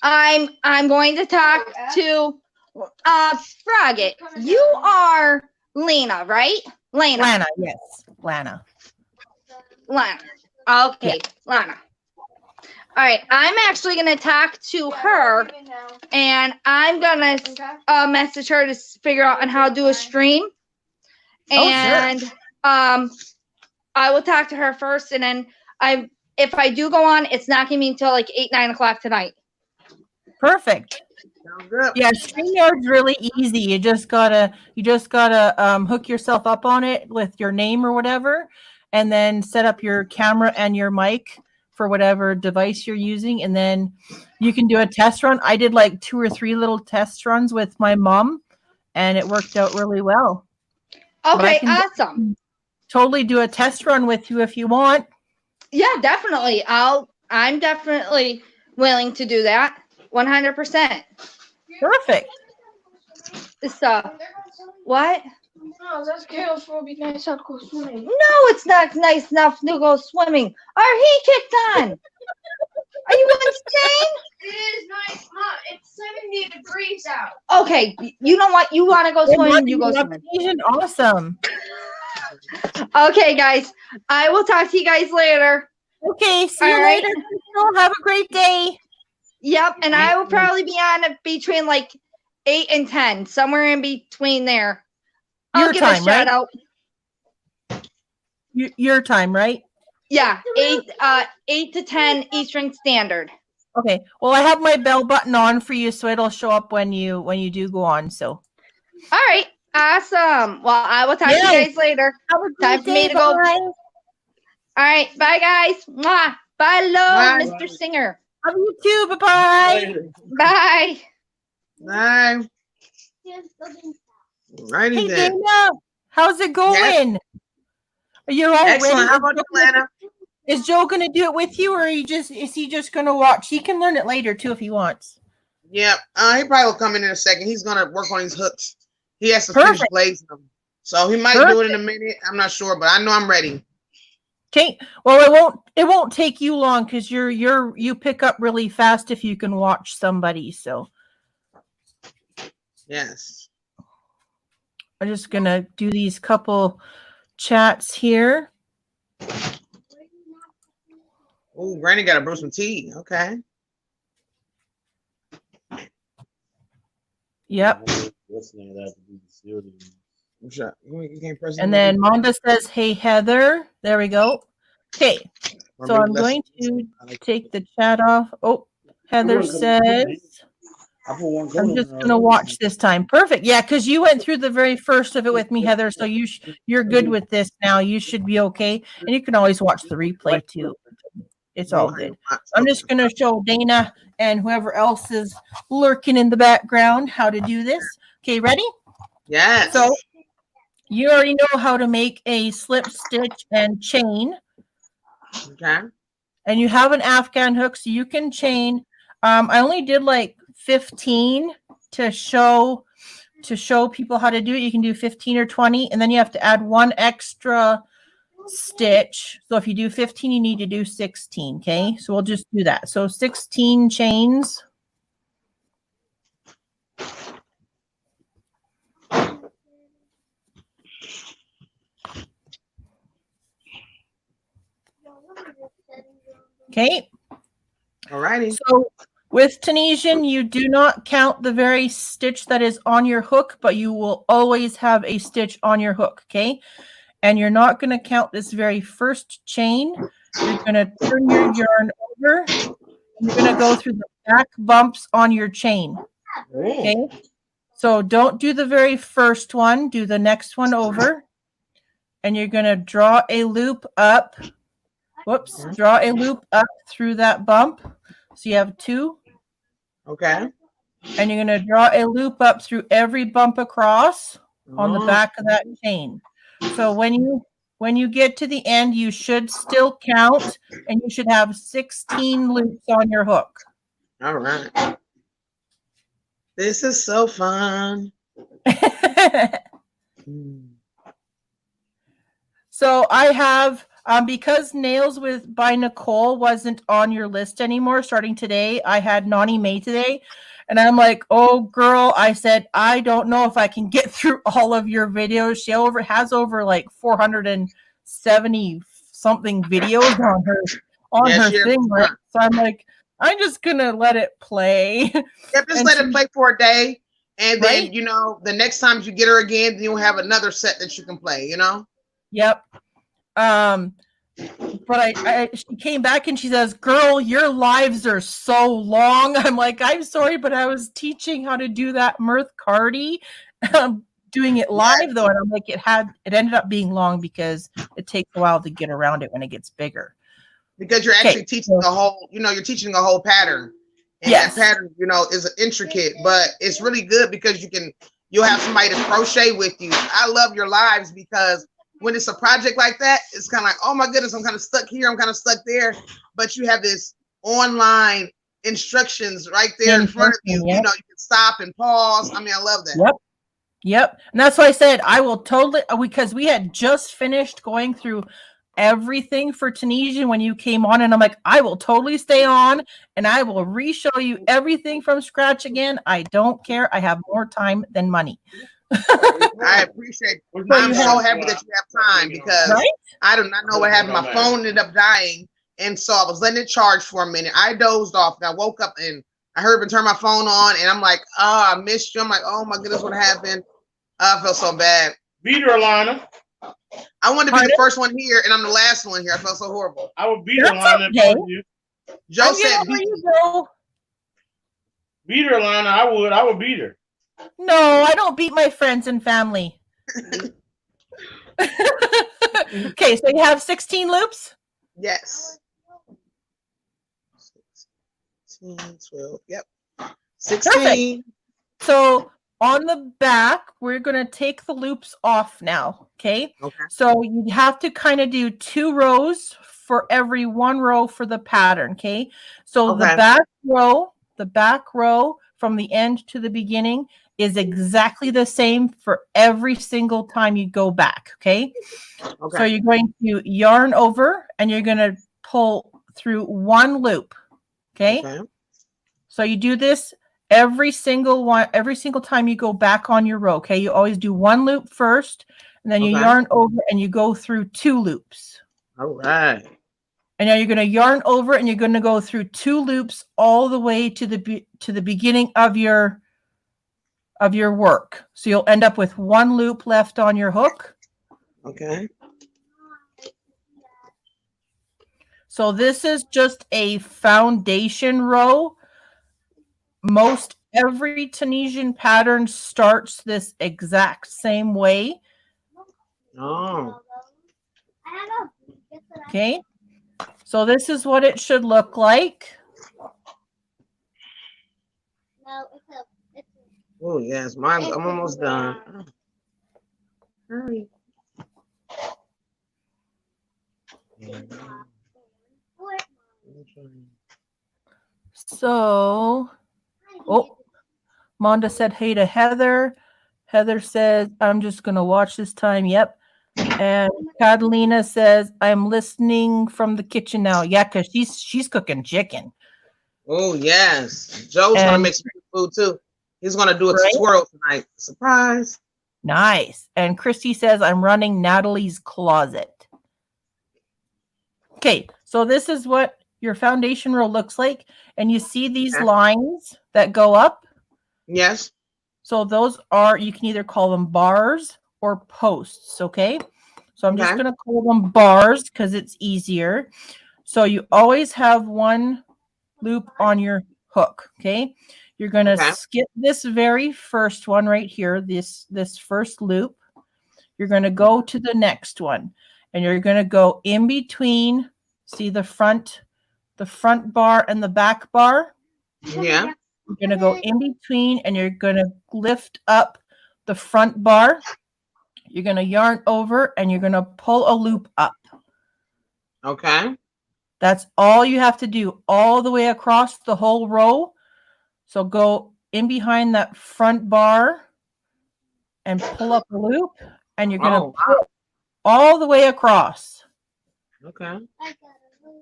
I'm going to talk to Frogget. You are Lena, right? Lana, yes. Lana. Lana. Okay, Lana. All right, I'm actually going to talk to her, and I'm going to message her to figure out on how to do a stream. And I will talk to her first, and then if I do go on, it's not going to be until like 8, 9 o'clock tonight. Perfect. Sounds good. Yeah, StreamYard's really easy. You just gotta hook yourself up on it with your name or whatever, and then set up your camera and your mic for whatever device you're using, and then you can do a test run. I did like 2 or 3 little test runs with my mom, and it worked out really well. Okay, awesome. Totally do a test run with you if you want. Yeah, definitely. I'm definitely willing to do that. 100%. Perfect. What? No, that's chaos will be nice to go swimming. No, it's not nice enough to go swimming. Our heat kicked on. Are you insane? It is nice, Mom. It's 70 degrees out. Okay, you know what? You want to go swimming? You go swimming. Awesome. Okay, guys. I will talk to you guys later. Okay, see you All right. later. Crystal. Have a great day. Yep, and I will probably be on between like 8 and 10, somewhere in between there. I'll Your give time, a shout right? out. Your time, right? Yeah, 8 to 10 Eastern Standard. Okay. Well, I have my bell button on for you, so it'll show up when you do go on. So. All right, awesome. Well, I will talk to you guys later. Have a great Time for me day. to go. Bye. All right, bye guys. Mwah. Bye, love, Bye. Mr. Singer. Love you too. Bye-bye. Bye. Bye. Righty Hey, then. Dana. How's it going? Are you all Excellent. ready? How about you, Lana? Is Joe going to do it with you, or is he just going to watch? He can learn it later, too, if he wants. Yeah, he probably will come in a second. He's gonna work on his hooks. He has to Perfect. finish glazing them, so he might do it in a minute. I'm not sure, but I know I'm ready. Okay. Well, it won't take you long because you pick up really fast if you can watch somebody. So Yes. I'm just gonna do these couple chats here. Oh, Granny got to brew some tea. Okay. Yep. You can't press And then Monda says, "Hey Heather." There we go. Okay. So I'm going to take the chat off. Oh, Heather says, "I'm just going to watch this time." Perfect. Yeah, because you went through the very first of it with me, Heather. So you're good with this now. You should be okay. And you can always watch the replay too. It's all good. I'm just going to show Dana and whoever else is lurking in the background how to do this. Okay, ready? Yes. So you already know how to make a slip stitch and chain. Okay. And you have an Afghan hook, so you can chain. I only did like 15 to show people how to do it. You can do 15 or 20, and then you have to add 1 extra stitch. So if you do 15, you need to do 16. Okay, so we'll just do that. So 16 chains. Okay. All righty. So With Tunisian, you do not count the very stitch that is on your hook, but you will always have a stitch on your hook, okay? And you're not going to count this very first chain. You're going to turn your yarn over. You're going to go through the back bumps on your chain, okay? So don't do the very first one. Do the next one over. And you're going to draw a loop up. Whoops. Draw a loop up through that bump. So you have 2. Okay. And you're going to draw a loop up through every bump across on the back of that chain. So when you get to the end, you should still count, and you should have 16 loops on your hook. All right. This is so fun. So I have, because Nails by Nicole wasn't on your list anymore starting today, I had Nani May today. And I'm like, oh, girl, I said, I don't know if I can get through all of your videos. She has over like 470 something videos on her thing. Right? So I'm like, I'm just going to let it play. Yeah, just let it play for a day. And then, you know, the next time you get her again, you'll have another set that you can play, you know? Yep. But she came back and she says, girl, your lives are so long. I'm like, I'm sorry, but I was teaching how to do that Mirth Cardi, doing it live though. And I'm like, it ended up being long because it takes a while to get around it when it gets bigger. Because you're actually teaching the whole, you know, you're teaching a whole pattern. And that pattern, you know, is intricate, but it's really good because you'll have somebody to crochet with you. I love your lives because when it's a project like that, it's kind of like, oh my goodness, I'm kind of stuck here, I'm kind of stuck there. But you have this online instructions right there in front of you. You know, you can stop and pause. I mean, I love that. Yep. And that's why I said I will totally, because we had just finished going through everything for Tunisian when you came on, and I'm like, I will totally stay on and I will re-show you everything from scratch again. I don't care. I have more time than money. I appreciate it. I'm so happy that you have time because I do not know what happened. My phone ended up dying, and so I was letting it charge for a minute. I dozed off and I woke up and I heard him turn my phone on, and I'm like, oh, I missed you. I'm like, oh my goodness, what happened? I felt so bad. Beat her, Alana. I wanted to be the first one here, and I'm the last one here. I felt so horrible. I would beat her, Alana. Okay. Joe said beat you. Beat her, Alana. I would beat her. No, I don't beat my friends and family. Okay, so you have 16 loops? Yes. 16, 12, yep. 16. Perfect. So on the back, we're going to take the loops off now, okay? So you have to kind of do 2 rows for every 1 row for the pattern, okay? So the back row from the end to the beginning is exactly the same for every single time you go back, okay? So you're going to yarn over and you're going to pull through 1 loop, okay? So you do this every single time you go back on your row, okay? You always do 1 loop first, and then you yarn over and you go through 2 loops. All right. And now you're going to yarn over and you're going to go through 2 loops all the way to the beginning of your work. So you'll end up with 1 loop left on your hook. Okay. So this is just a foundation row. Most every Tunisian pattern starts this exact same way. Oh. Okay. So this is what it should look like. Oh yes, I'm almost done. Hurry. So, Monda said hey to Heather. Heather says, I'm just going to watch this time. Yep. And Catalina says, I'm listening from the kitchen now. Yeah, because she's cooking chicken. Oh, yes. Joe's going to make some food, too. He's going to do a tutorial tonight. Surprise. Nice. And Christy says, I'm running Natalie's closet. Okay, so this is what your foundation row looks like, and you see these lines that go up? Yes. So those are, you can either call them bars or posts, okay? So I'm just going to call them bars because it's easier. So you always have one loop on your hook, okay? You're going to skip this very first one right here, this first loop. You're going to go to the next one, and you're going to go in between, see the front bar and the back bar? Yeah. You're going to go in between, and you're going to lift up the front bar. You're going to yarn over, and you're going to pull a loop up. Okay. That's all you have to do all the way across the whole row. So go in behind that front bar and pull up a loop, and you're going to pull all the way across. Okay.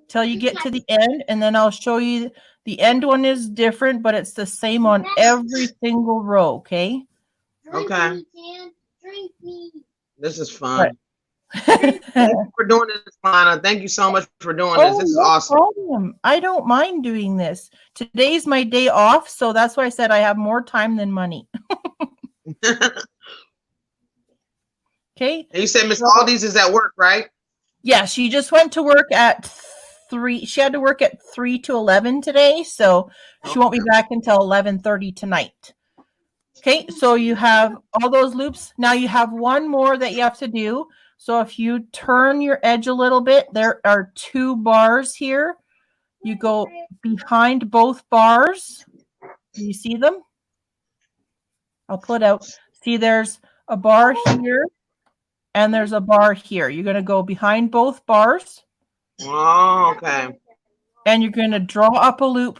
Till you get to the end, and then I'll show you the end one is different, but it's the same on every single row, okay? Okay. This is fun. Thank you for doing this, Lana. Thank you so much for doing this. This is awesome. Problem. I don't mind doing this. Today's my day off, so that's why I said I have more time than money. Okay. And you said Miss Aldi's is at work, right? Yeah, she just went to work at 3. She had to work at 3 to 11 today, so she won't be back until 11:30 tonight. Okay, so you have all those loops. Now you have one more that you have to do. So if you turn your edge a little bit, there are 2 bars here. You go behind both bars. Do you see them? I'll put out. See, there's a bar here and there's a bar here. You're going to go behind both bars. Oh, okay. And you're going to draw up a loop.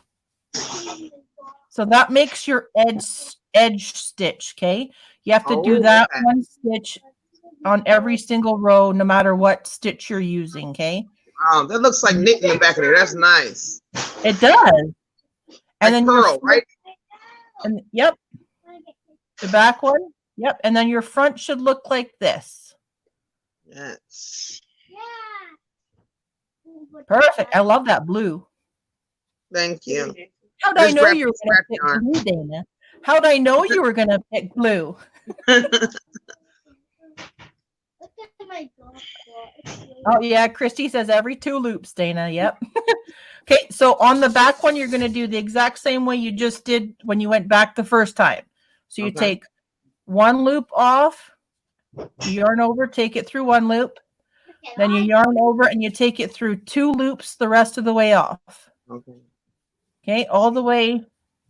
So that makes your edge stitch, okay? You have to do that one stitch on every single row, no matter what stitch you're using, okay? Wow, that looks like knitting in the back of there. That's nice. It does. And then pearl, right? And yep. The back one. Yep. And then your front should look like this. Yes. Perfect. I love that blue. Thank you. How did I know you were going to pick blue, Dana? How did I know you were going to pick blue? Oh, yeah. Christy says every 2 loops, Dana. Yep. Okay. So on the back one, you're going to do the exact same way you just did when you went back the first time. So you take 1 loop off, you yarn over, take it through 1 loop. Then you yarn over and you take it through 2 loops the rest of the way off. Okay, all the way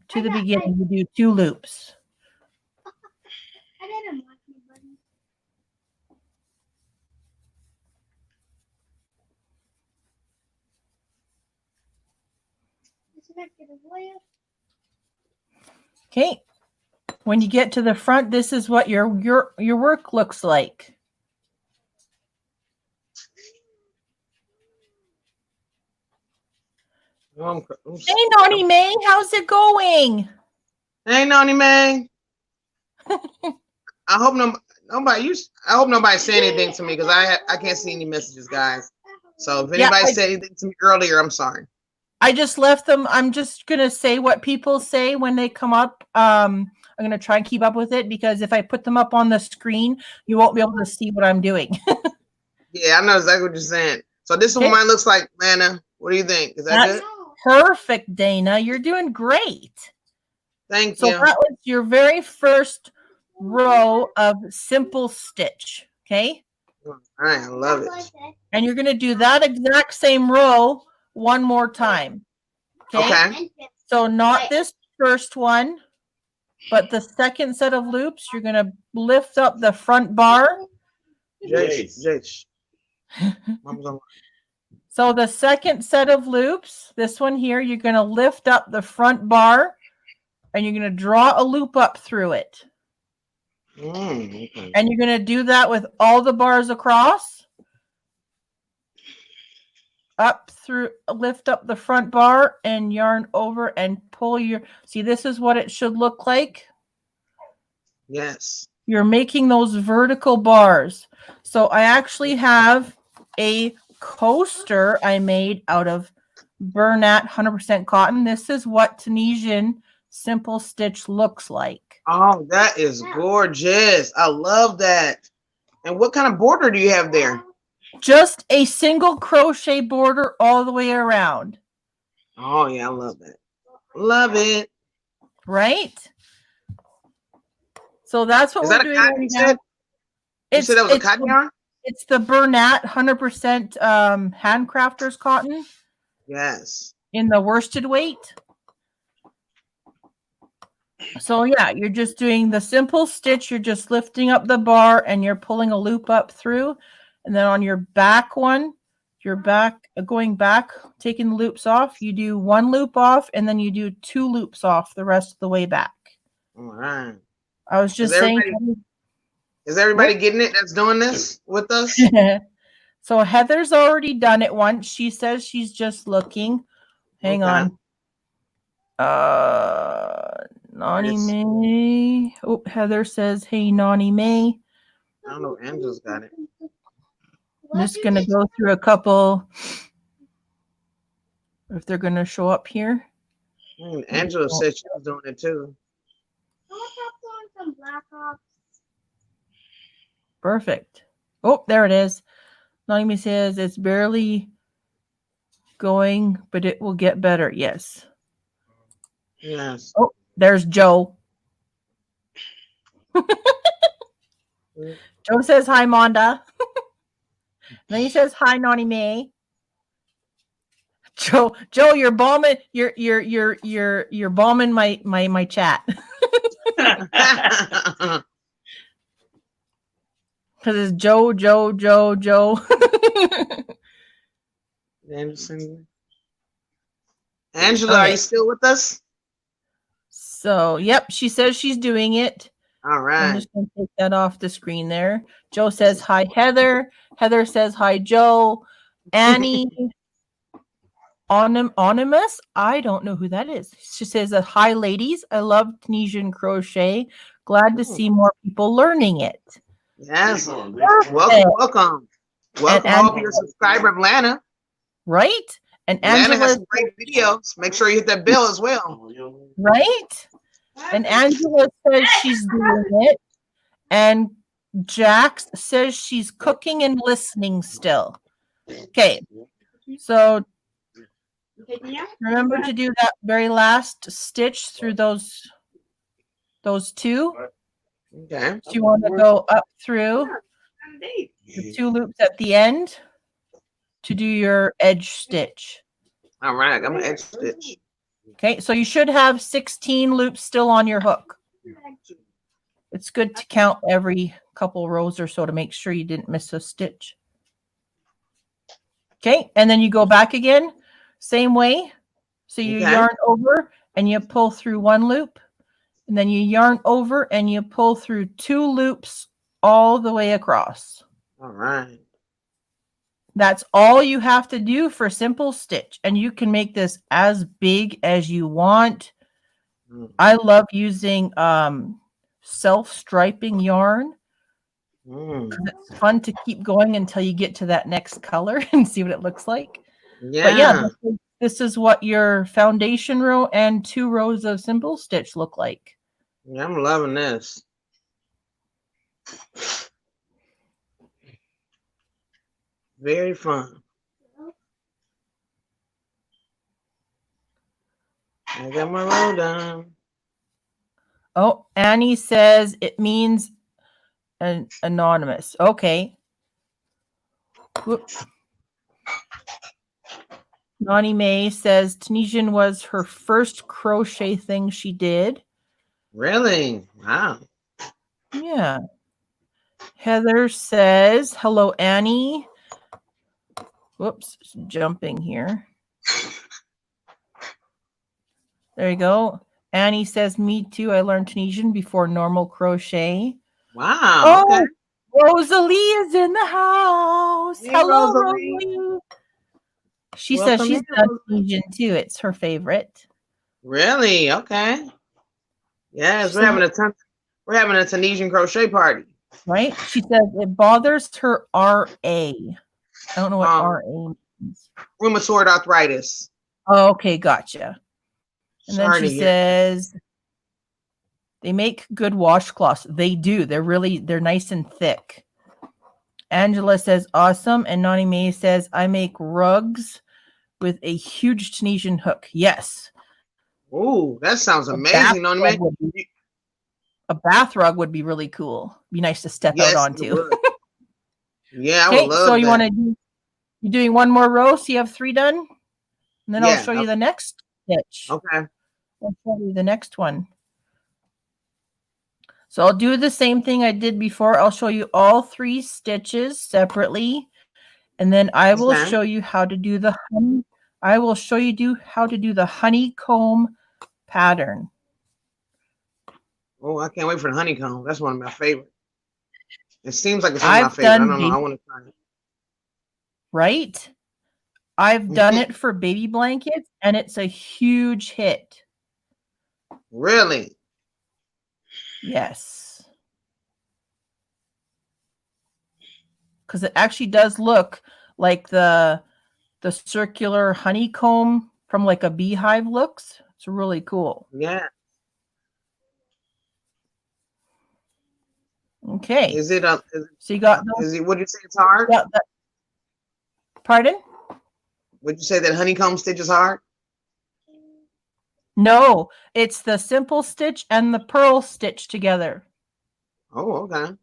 to the beginning, you do 2 loops. Okay, when you get to the front, this is what your work looks like. Hey, Noni May, how's it going? Hey, Noni May. I hope nobody's saying anything to me because I can't see any messages, guys. So if anybody said anything to me earlier, I'm sorry. I just left them. I'm just gonna say what people say when they come up. I'm gonna try and keep up with it because if I put them up on the screen, you won't be able to see what I'm doing. Yeah, I know exactly what you're saying. So this is what mine looks like, Lana. What do you think? Is that good? Perfect, Dana. You're doing great. Thank you. So that was your very first row of simple stitch. Okay. All right, I love it. And you're gonna do that exact same row 1 more time. Okay. So not this first one, but the second set of loops. You're gonna lift up the front bar. So the second set of loops, this one here, you're going to lift up the front bar and you're going to draw a loop up through it. And you're going to do that with all the bars across. Up through, lift up the front bar and yarn over and pull your, see, this is what it should look like. Yes. You're making those vertical bars. So I actually have a coaster I made out of Bernat 100% cotton. This is what Tunisian simple stitch looks like. Oh, that is gorgeous. I love that. And what kind of border do you have there? Just a single crochet border all the way around. Oh, yeah, I love that. Love it. Right? So that's what we're doing right now. You said that was a cotton yarn? It's the Bernat 100% handcrafters cotton. Yes. In the worsted weight. So yeah, you're just doing the simple stitch. You're just lifting up the bar and you're pulling a loop up through. And then on your back one, going back, taking the loops off, you do one loop off and then you do 2 loops off the rest of the way back. All right. I was just saying. Is everybody getting it that's doing this with us? So Heather's already done it once. She says she's just looking. Hang on. Nani May. Oh, Heather says, hey, Nani May. I don't know. Angela's got it. I'm just going to go through a couple. If they're going to show up here. Angela said she was doing it too. Perfect. Oh, there it is. Naomi says it's barely going, but it will get better. Yes. Yes. Oh, there's Joe. Joe says hi, Monda. Then he says hi, Nani May. Joe, you're bombing. You're bombing my chat. Because it's Joe. Angela, are you still with us? So, yep, she says she's doing it. All right. I'm just going to take that off the screen there. Joe says hi, Heather. Heather says hi, Joe. Annie. Anonymous. I don't know who that is. She says, hi, ladies. I love Tunisian crochet. Glad to see more people learning it. Yes. Welcome. Welcome to your subscriber, Atlanta. Right? And Atlanta has some great videos. Make sure you hit that bell as well. Right? And Angela says she's doing it. And Jax says she's cooking and listening still. Okay. So remember to do that very last stitch through those 2. Okay. So you want to go up through the 2 loops at the end to do your edge stitch. All right, I got my edge stitch. Okay, so you should have 16 loops still on your hook. It's good to count every couple rows or so to make sure you didn't miss a stitch. Okay, and then you go back again, same way. So you yarn over and you pull through 1 loop. And then you yarn over and you pull through 2 loops all the way across. All right. That's all you have to do for simple stitch. And you can make this as big as you want. I love using self-striping yarn. It's fun to keep going until you get to that next color and see what it looks like. Yeah. But yeah, this is what your foundation row and 2 rows of simple stitch look like. Yeah, I'm loving this. Very fun. I got my row done. Oh, Annie says it means anonymous. Okay. Whoops. Nani May says Tunisian was her first crochet thing she did. Really? Wow. Yeah. Heather says, hello, Annie. Whoops, jumping here. There you go. Annie says, me too. I learned Tunisian before normal crochet. Wow. Oh, okay. Rosalie is in the house. Hey, hello, Rosalie. Rosalie. She says she's done Tunisian too. It's her favorite. Really? Okay. Yes, we're having a Tunisian crochet party. Right? She says it bothers her RA. I don't know what RA means. Rheumatoid arthritis. Oh, okay, gotcha. And then Sorry she to hear. says they make good washcloths. They do. They're nice and thick. Angela says awesome. And Nani May says I make rugs with a huge Tunisian hook. Yes. Oh, that sounds A amazing, on me. bath rug would be really cool. Be nice to step out Yes, it onto. would. Yeah, I would Okay, love so you that. want to do you're doing one more row, so you have 3 done? And then I'll show you the next stitch. Okay. I'll show you the next one. So I'll do the same thing I did before. I'll show you all 3 stitches separately, and then I will show you how to do the how to do the honeycomb pattern. Oh, I can't wait for the honeycomb. That's one of my favorites. It seems like it's one of my favorites. I don't know. I want to try it. Right? I've done it for baby blankets, and it's a huge hit. Really? Yes. Because it actually does look like the circular honeycomb from like a beehive looks. It's really cool. Yeah. Okay. Is it so you got is it, would you say it's hard? Pardon? Would you say that honeycomb stitch is hard? No, it's the simple stitch and the purl stitch together. Oh, okay.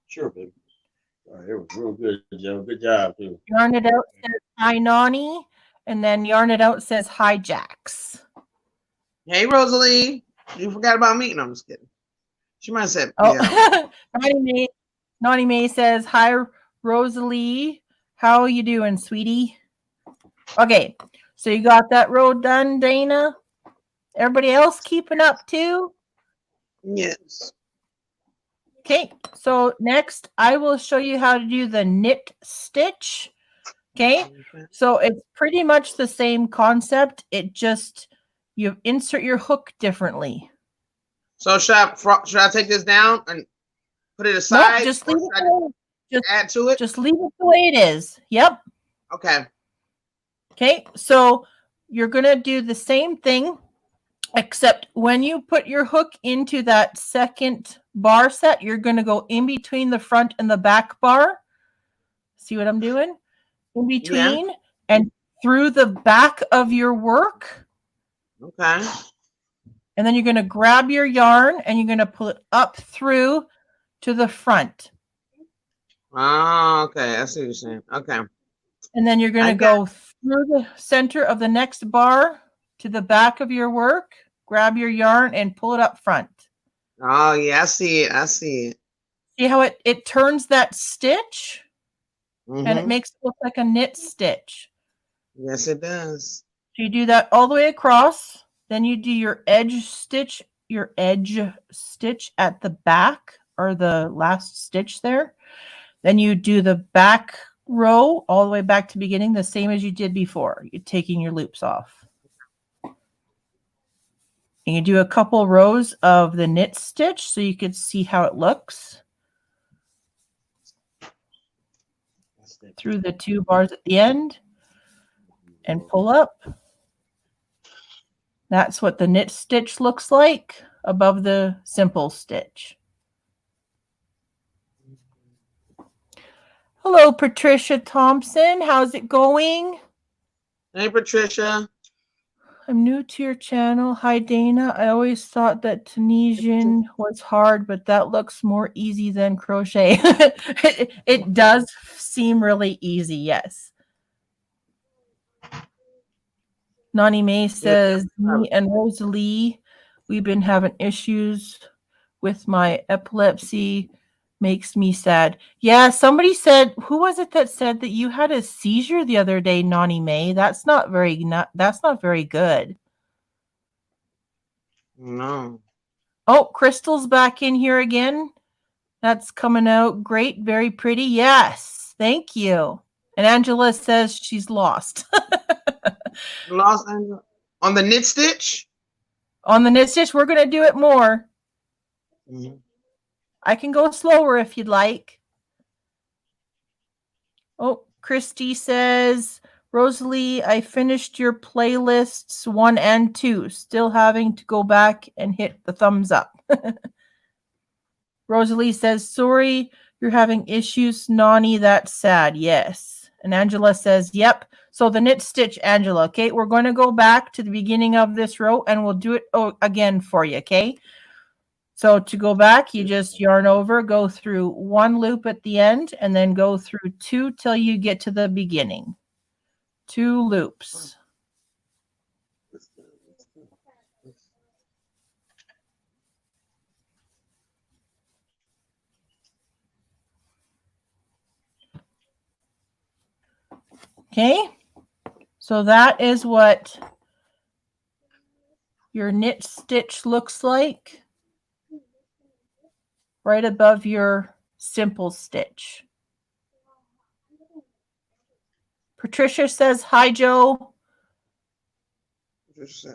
Sure, baby. All right, it was real good, Joe. Good job, too. Yarn It Out says hi, Nani. And then Yarn It Out says hi, Jax. Hey, Rosalie. You forgot about me? No, I'm just kidding. She might have said, oh, yeah. Nani May says, hi, Rosalie. How are you doing, sweetie? Okay, so you got that row done, Dana? Everybody else keeping up too? Yes. Okay, so next I will show you how to do the knit stitch. Okay, so it's pretty much the same concept. It just, you insert your hook differently. So should I take this down and put it aside? No, just leave it. Just add to it. Just leave it the way it is. Yep. Okay. Okay, so you're gonna do the same thing, except when you put your hook into that second bar set, you're gonna go in between the front and the back bar. See what I'm doing? In between and through the back of your work. Okay. And then you're going to grab your yarn and you're going to pull it up through to the front. Oh, okay. I see what you're saying. Okay. And then you're going to go through the center of the next bar to the back of your work, grab your yarn and pull it up front. Oh, yeah. I see it. I see it. See how it turns that stitch? And it makes it look like a knit stitch. Yes, it does. So you do that all the way across. Then you do your edge stitch at the back, or the last stitch there. Then you do the back row all the way back to beginning, the same as you did before. You're taking your loops off. And you do a couple rows of the knit stitch so you can see how it looks. Through the 2 bars at the end and pull up. That's what the knit stitch looks like above the simple stitch. Hello, Patricia Thompson. How's it going? Hey, Patricia. I'm new to your channel. Hi, Dana. I always thought that Tunisian was hard, but that looks more easy than crochet. It does seem really easy, yes. Nani May says, me and Rosalie, we've been having issues with my epilepsy. Makes me sad. Yeah, somebody said, who was it that said that you had a seizure the other day, Nani May? That's not very good. No. Oh, Crystal's back in here again. That's coming out great, very pretty. Yes, thank you. And Angela says she's lost. Lost on the knit stitch? On the knit stitch, we're going to do it more. I can go slower if you'd like. Oh, Christy says, Rosalie, I finished your playlists 1 and 2. Still having to go back and hit the thumbs up. Rosalie says, sorry, you're having issues, Nani. That's sad. Yes. And Angela says, yep. So the knit stitch, Angela. Okay, we're going to go back to the beginning of this row and we'll do it again for you. Okay. So to go back, you just yarn over, go through 1 loop at the end, and then go through 2 till you get to the beginning. 2 loops. Okay, so that is what your knit stitch looks like right above your simple stitch. Patricia says, hi, Joe. Just say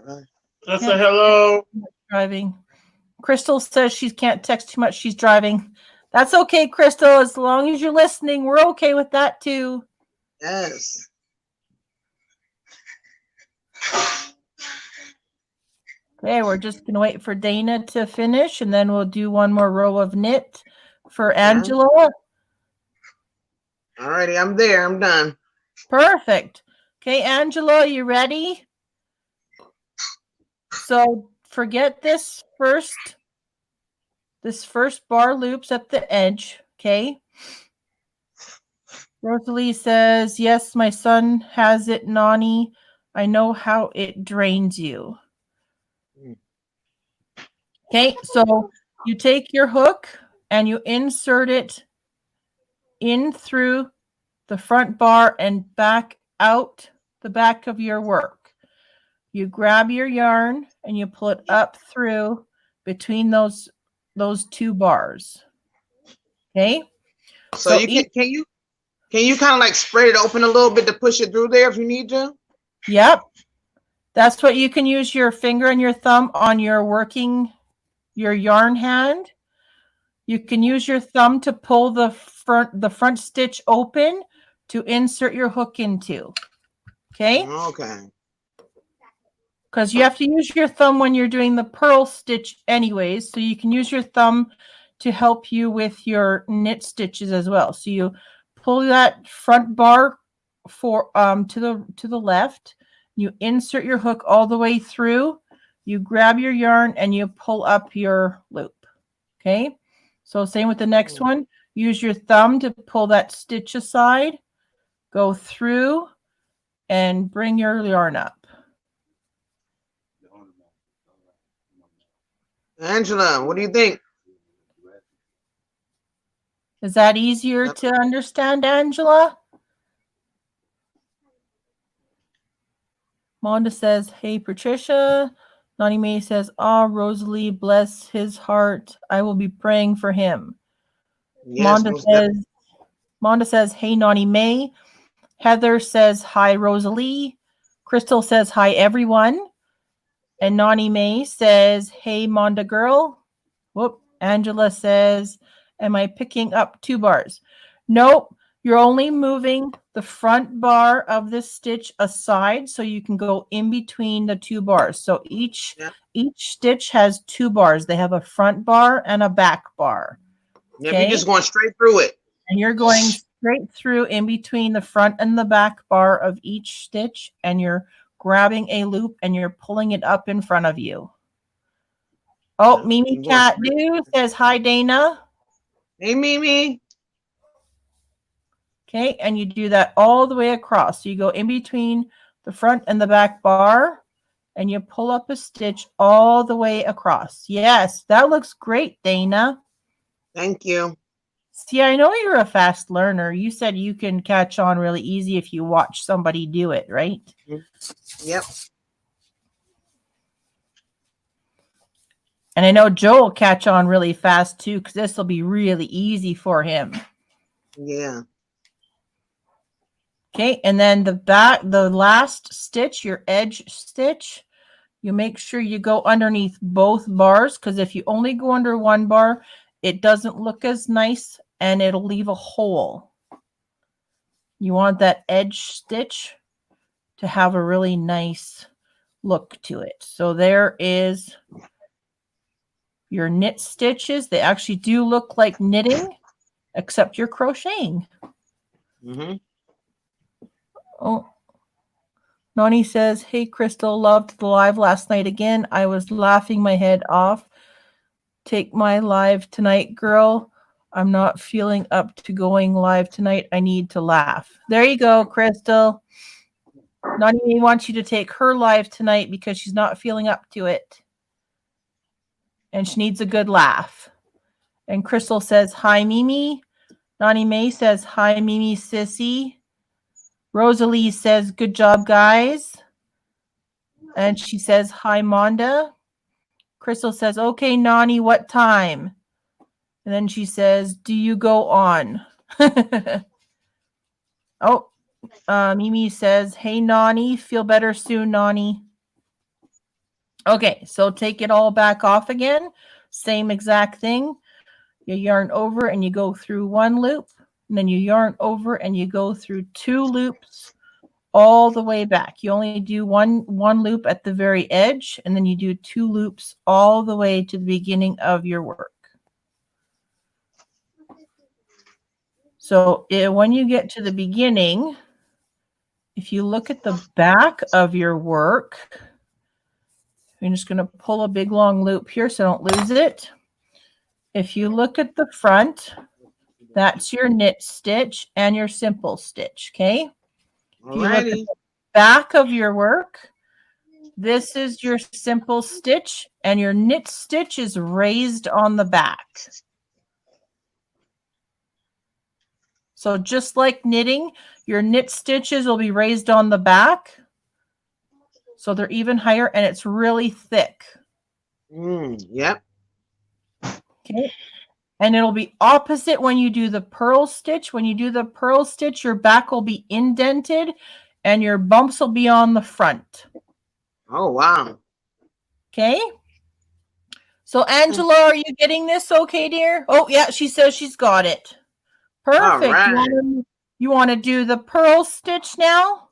hello. Driving. Crystal says she can't text too much. She's driving. That's okay, Crystal. As long as you're listening, we're okay with that too. Yes. Okay, we're just going to wait for Dana to finish, and then we'll do 1 more row of knit for Angela. All righty, I'm there. I'm done. Perfect. Okay, Angela, you ready? So forget this first bar loops at the edge, okay? Rosalie says, yes, my son has it, Nani. I know how it drains you. Okay, so you take your hook and you insert it in through the front bar and back out the back of your work. You grab your yarn and you pull it up through between those 2 bars. Okay? So you can you kind of like spread it open a little bit to push it through there if you need to? Yep. That's what you can use your finger and your thumb on your yarn hand. You can use your thumb to pull the front stitch open to insert your hook into. Okay? Okay. Because you have to use your thumb when you're doing the purl stitch anyways, so you can use your thumb to help you with your knit stitches as well. So you pull that front bar to the left, you insert your hook all the way through, you grab your yarn and you pull up your loop. Okay? So same with the next one. Use your thumb to pull that stitch aside, go through and bring your yarn up. Angela, what do you think? Is that easier to understand, Angela? Monda says, hey, Patricia. Nani May says, Rosalie, bless his heart. I will be praying for him. Yes, Monda says, hey, Nani May. Heather says, hi, Rosalie. Crystal says, hi, everyone. And Nani May says, hey, Monda girl. Whoop. Angela says, am I picking up 2 bars? Nope. You're only moving the front bar of this stitch aside so you can go in between the 2 bars. So each stitch has 2 bars. They have a front bar and a back bar. Okay? You're just going straight through it. And you're going straight through in between the front and the back bar of each stitch, and you're grabbing a loop and you're pulling it up in front of you. Oh, Mimi Cat Do says, hi, Dana. Hey, Mimi. Okay, and you do that all the way across. So you go in between the front and the back bar, and you pull up a stitch all the way across. Yes, that looks great, Dana. Thank you. See, I know you're a fast learner. You said you can catch on really easy if you watch somebody do it, right? Yep. And I know Joe will catch on really fast too, because this will be really easy for him. Yeah. Okay, and then the last stitch, your edge stitch, you make sure you go underneath both bars, because if you only go under one bar, it doesn't look as nice and it'll leave a hole. You want that edge stitch to have a really nice look to it. So there is your knit stitches. They actually do look like knitting, except you're crocheting. Mm-hmm. Oh, Nani says, hey, Crystal, loved the live last night again. I was laughing my head off. Take my live tonight, girl. I'm not feeling up to going live tonight. I need to laugh. There you go, Crystal. Nani wants you to take her live tonight because she's not feeling up to it. And she needs a good laugh. And Crystal says, hi, Mimi. Nani May says, hi, Mimi, sissy. Rosalie says, good job, guys. And she says, hi, Monda. Crystal says, okay, Nani, what time? And then she says, do you go on? Oh, Mimi says, hey, Nani, feel better soon, Nani. Okay, so take it all back off again. Same exact thing. You yarn over and you go through one loop. And then you yarn over and you go through 2 loops all the way back. You only do one loop at the very edge, and then you do 2 loops all the way to the beginning of your work. So when you get to the beginning, if you look at the back of your work, I'm just going to pull a big long loop here so I don't lose it. If you look at the front, that's your knit stitch and your simple stitch, okay? If you look at the back of your work, this is your simple stitch, and your knit stitch is raised on the back. So just like knitting, your knit stitches will be raised on the back. So they're even higher, and it's really thick. Yep. Okay. And it'll be opposite when you do the purl stitch. When you do the purl stitch, your back will be indented and your bumps will be on the front. Oh, wow. Okay. So, Angela, are you getting this okay, dear? Oh, yeah, she says she's got it. Perfect. Right. You want to do the purl stitch now?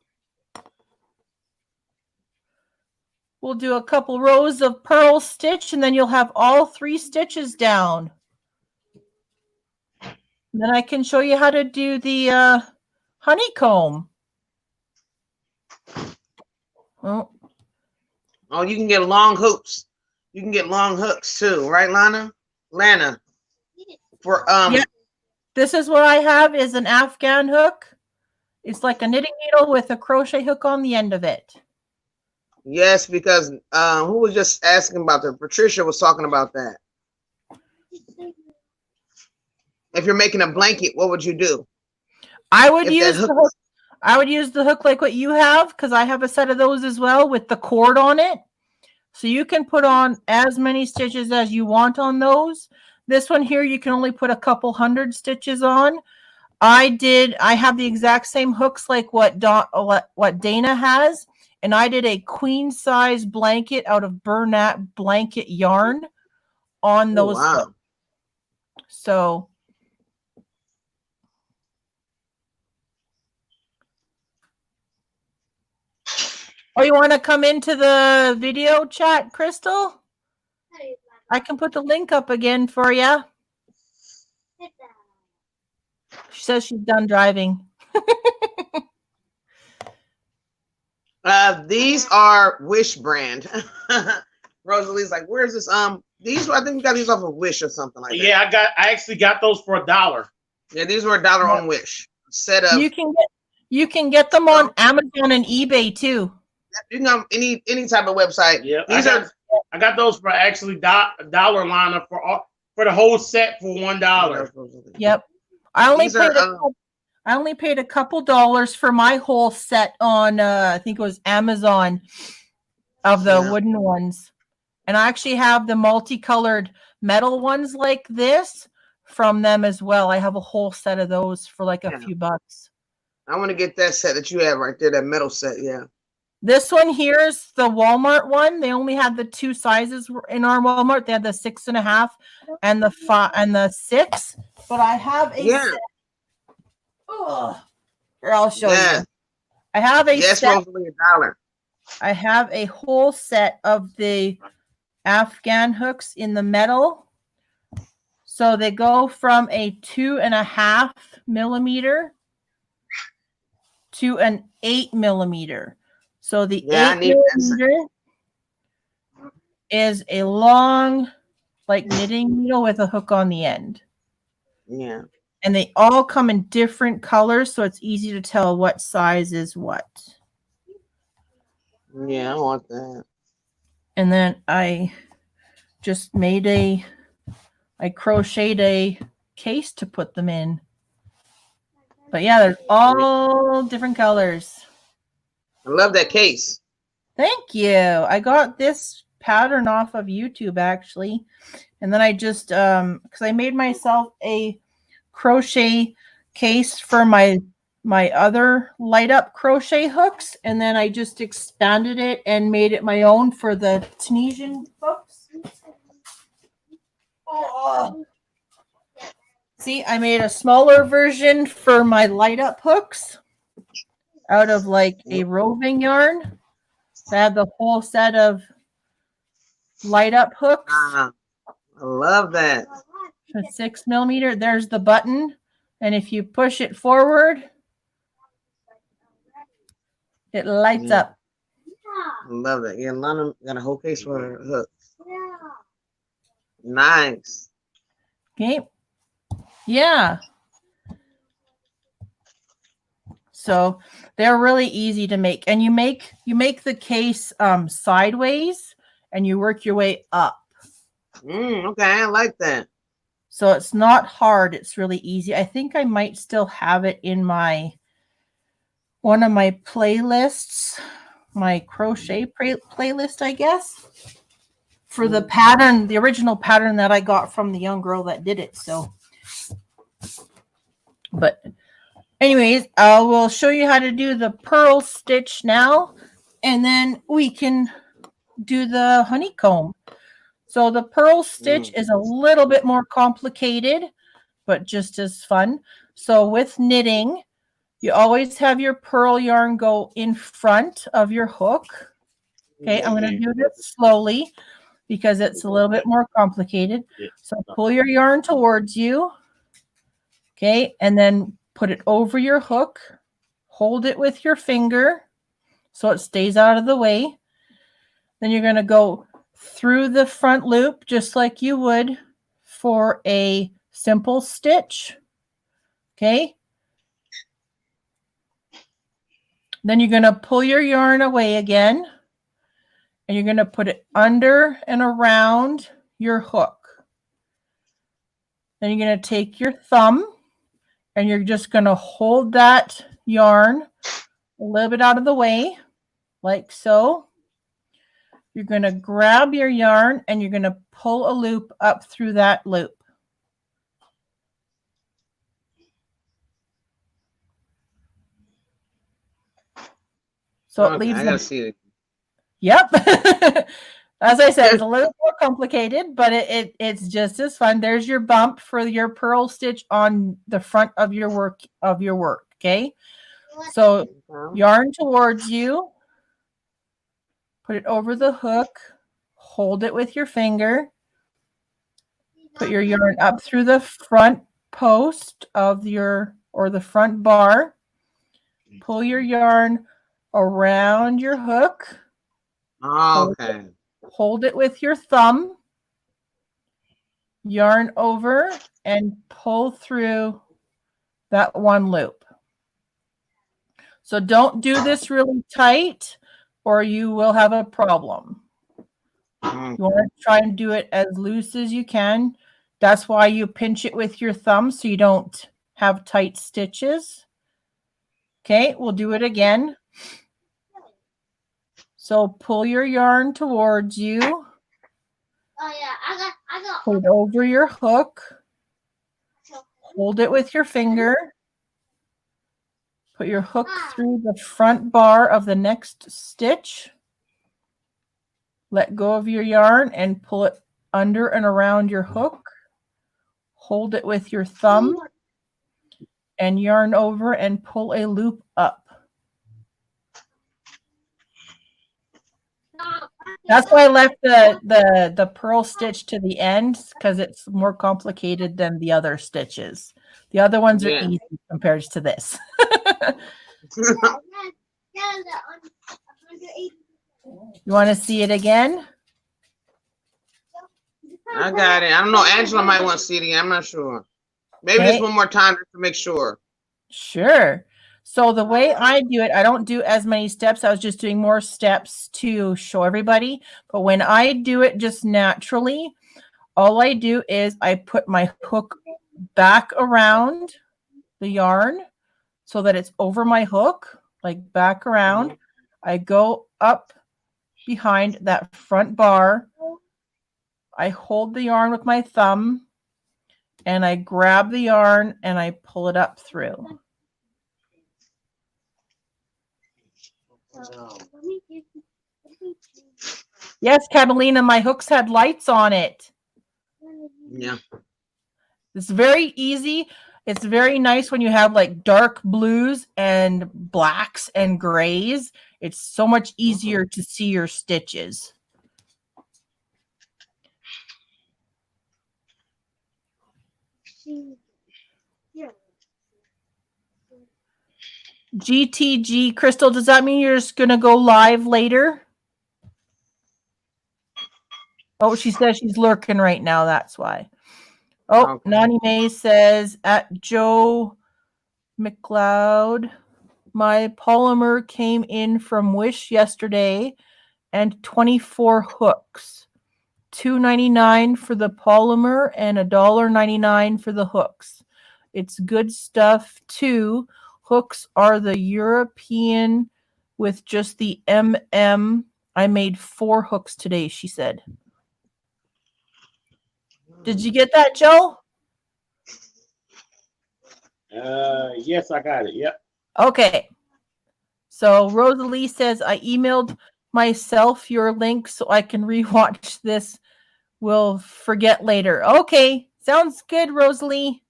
We'll do a couple rows of purl stitch, and then you'll have all 3 stitches down. And then I can show you how to do the honeycomb. Oh, you can get long hoops. You can get long hooks too, right, Lana? For yeah. This is what I have is an Afghan hook. It's like a knitting needle with a crochet hook on the end of it. Yes, because who was just asking about that? Patricia was talking about that. If you're making a blanket, what would you do? I would use the hook. I would use the hook like what you have, because I have a set of those as well with the cord on it. So you can put on as many stitches as you want on those. This one here, you can only put a couple hundred stitches on. I have the exact same hooks like what Dana has, and I did a queen size blanket out of Bernat blanket yarn on those hooks. So you want to come into the video chat, Crystal? I can put the link up again for you. She says she's done driving. These are Wish brand. Rosalie's like, where's this? These I think we got these off of Wish or something like that. Yeah, I actually got those for $1. Yeah, these were $1 on Wish. Set up. You can get them on Amazon and eBay too. You can go any type of website. Yeah, I got those for actually $1, Lana, for the whole set for $1. Yep. I only paid a couple dollars for my whole set on I think it was Amazon of the wooden ones. And I actually have the multicolored metal ones like this from them as well. I have a whole set of those for like a few bucks. I want to get that set that you have right there, that metal set, yeah. This one here is the Walmart one. They only had the 2 sizes in our Walmart. They had the 6.5 and the 5 and the 6. But I have a set. Oh, here, I'll show you. I have a Yes, set. Rosalie, $1. I have a whole set of the Afghan hooks in the metal. So they go from a 2.5 millimeter to an 8 millimeter. So the Yeah, I 8 need that. millimeter is a long, like knitting needle with a hook on the end. Yeah. And they all come in different colors, so it's easy to tell what size is what. Yeah, I want that. And then I just I crocheted a case to put them in. But yeah, there's all different colors. I love that case. Thank you. I got this pattern off of YouTube actually. And then I just because I made myself a crochet case for my other light up crochet hooks, and then I just expanded it and made it my own for the Tunisian hooks. Oh. See, I made a smaller version for my light up hooks out of like a roving yarn. So I have the whole set of light up hooks. I love that. 6 millimeter. There's the button. And if you push it forward, it lights up. I love that. Yeah, Lana got a whole case for her hook. Nice. Okay. Yeah. So they're really easy to make. And you make the case sideways and you work your way up. Okay, I like that. So it's not hard. It's really easy. I think I might still have it in one of my playlists, my crochet playlist, I guess, for the pattern, the original pattern that I got from the young girl that did it. So, but anyways, I will show you how to do the purl stitch now, and then we can do the honeycomb. So the purl stitch is a little bit more complicated, but just as fun. So with knitting, you always have your purl yarn go in front of your hook. Okay, I'm going to do this slowly because it's a little bit more complicated. So pull your yarn towards you. Okay, and then put it over your hook. Hold it with your finger so it stays out of the way. Then you're going to go through the front loop just like you would for a simple stitch. Okay. Then you're going to pull your yarn away again, and you're going to put it under and around your hook. Then you're going to take your thumb and you're just going to hold that yarn a little bit out of the way, like so. You're going to grab your yarn and you're going to pull a loop up through that loop. So it leaves. I gotta see it. Yep. As I said, it's a little more complicated, but it's just as fun. There's your bump for your purl stitch on the front of your work. Okay. So yarn towards you. Put it over the hook. Hold it with your finger. Put your yarn up through the front post of the front bar. Pull your yarn around your hook. Okay. Hold it with your thumb. Yarn over and pull through that one loop. So don't do this really tight or you will have a problem. You want to try and do it as loose as you can. That's why you pinch it with your thumb so you don't have tight stitches. Okay, we'll do it again. So pull your yarn towards you. Oh yeah, I got. Put it over your hook. Hold it with your finger. Put your hook through the front bar of the next stitch. Let go of your yarn and pull it under and around your hook. Hold it with your thumb and yarn over and pull a loop up. That's why I left the pearl stitch to the end because it's more complicated than the other stitches. The other ones are easy compared to this. You want to see it again? I got it. I don't know. Angela might want to see it again. I'm not sure. Maybe just one more time just to make sure. Sure. So the way I do it, I don't do as many steps. I was just doing more steps to show everybody. But when I do it just naturally, all I do is I put my hook back around the yarn so that it's over my hook, like back around. I go up behind that front bar. I hold the yarn with my thumb and I grab the yarn and I pull it up through. Yes, Catalina, my hooks had lights on it. Yeah. It's very easy. It's very nice when you have like dark blues and blacks and grays. It's so much easier to see your stitches. GTG, Crystal, does that mean you're just going to go live later? Oh, she says she's lurking right now. That's why. Oh, okay. Nani May says, at Joe McLeod, my polymer came in from Wish yesterday and 24 hooks. $2.99 for the polymer and $1.99 for the hooks. It's good stuff too. Hooks are the European with just the MM. I made 4 hooks today, she said. Did you get that, Joe? Yes, I got it. Yep. Okay. So Rosalie says, I emailed myself your link so I can rewatch this. We'll forget later. Okay. Sounds good, Rosalie.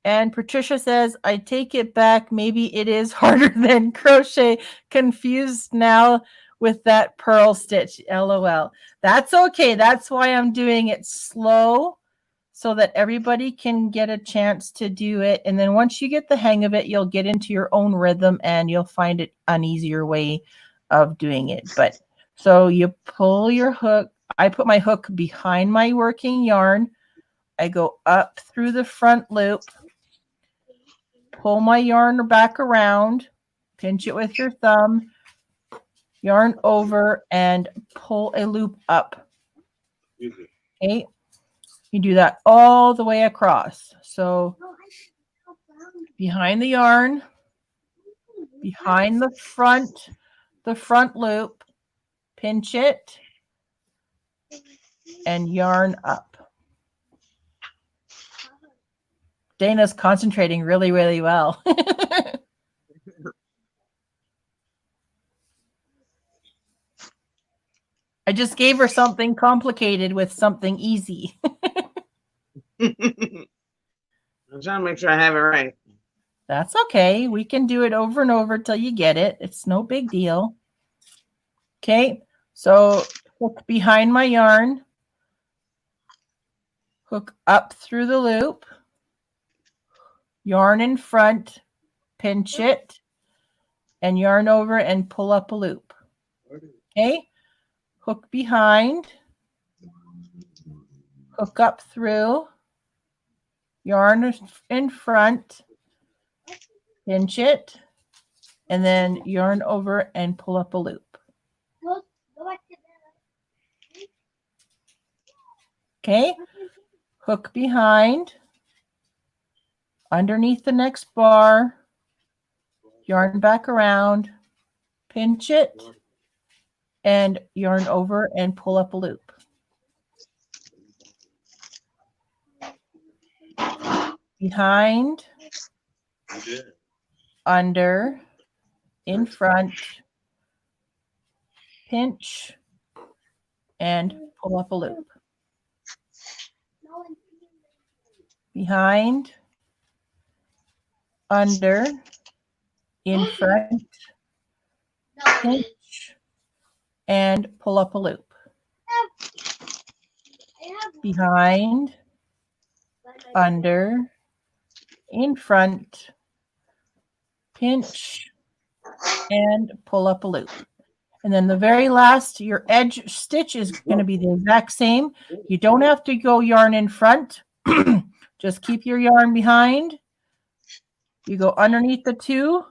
And Patricia says, I take it back. Maybe it is harder than crochet. Confused now with that pearl stitch. LOL. That's okay. That's why I'm doing it slow so that everybody can get a chance to do it. And then once you get the hang of it, you'll get into your own rhythm and you'll find it an easier way of doing it. But so you pull your hook. I put my hook behind my working yarn. I go up through the front loop. Pull my yarn back around, pinch it with your thumb, yarn over, and pull a loop up. Okay, you do that all the way across. So behind the yarn, behind the front loop, pinch it, and yarn up. Dana's concentrating really, really well. I just gave her something complicated with something easy. I'm trying to make sure I have it right. That's okay. We can do it over and over till you get it. It's no big deal. Okay, so hook behind my yarn, hook up through the loop, yarn in front, pinch it, and yarn over and pull up a loop. Okay, hook behind, hook up through, yarn in front, pinch it, and then yarn over and pull up a loop. Okay, hook behind, underneath the next bar, yarn back around, pinch it, and yarn over and pull up a loop. Behind, under, in front, pinch, and pull up a loop. Behind, under, in front, pinch, and pull up a loop. Behind, under, in front, pinch, and pull up a loop. And then the very last, your edge stitch is going to be the exact same. You don't have to go yarn in front. Just keep your yarn behind. You go underneath the two,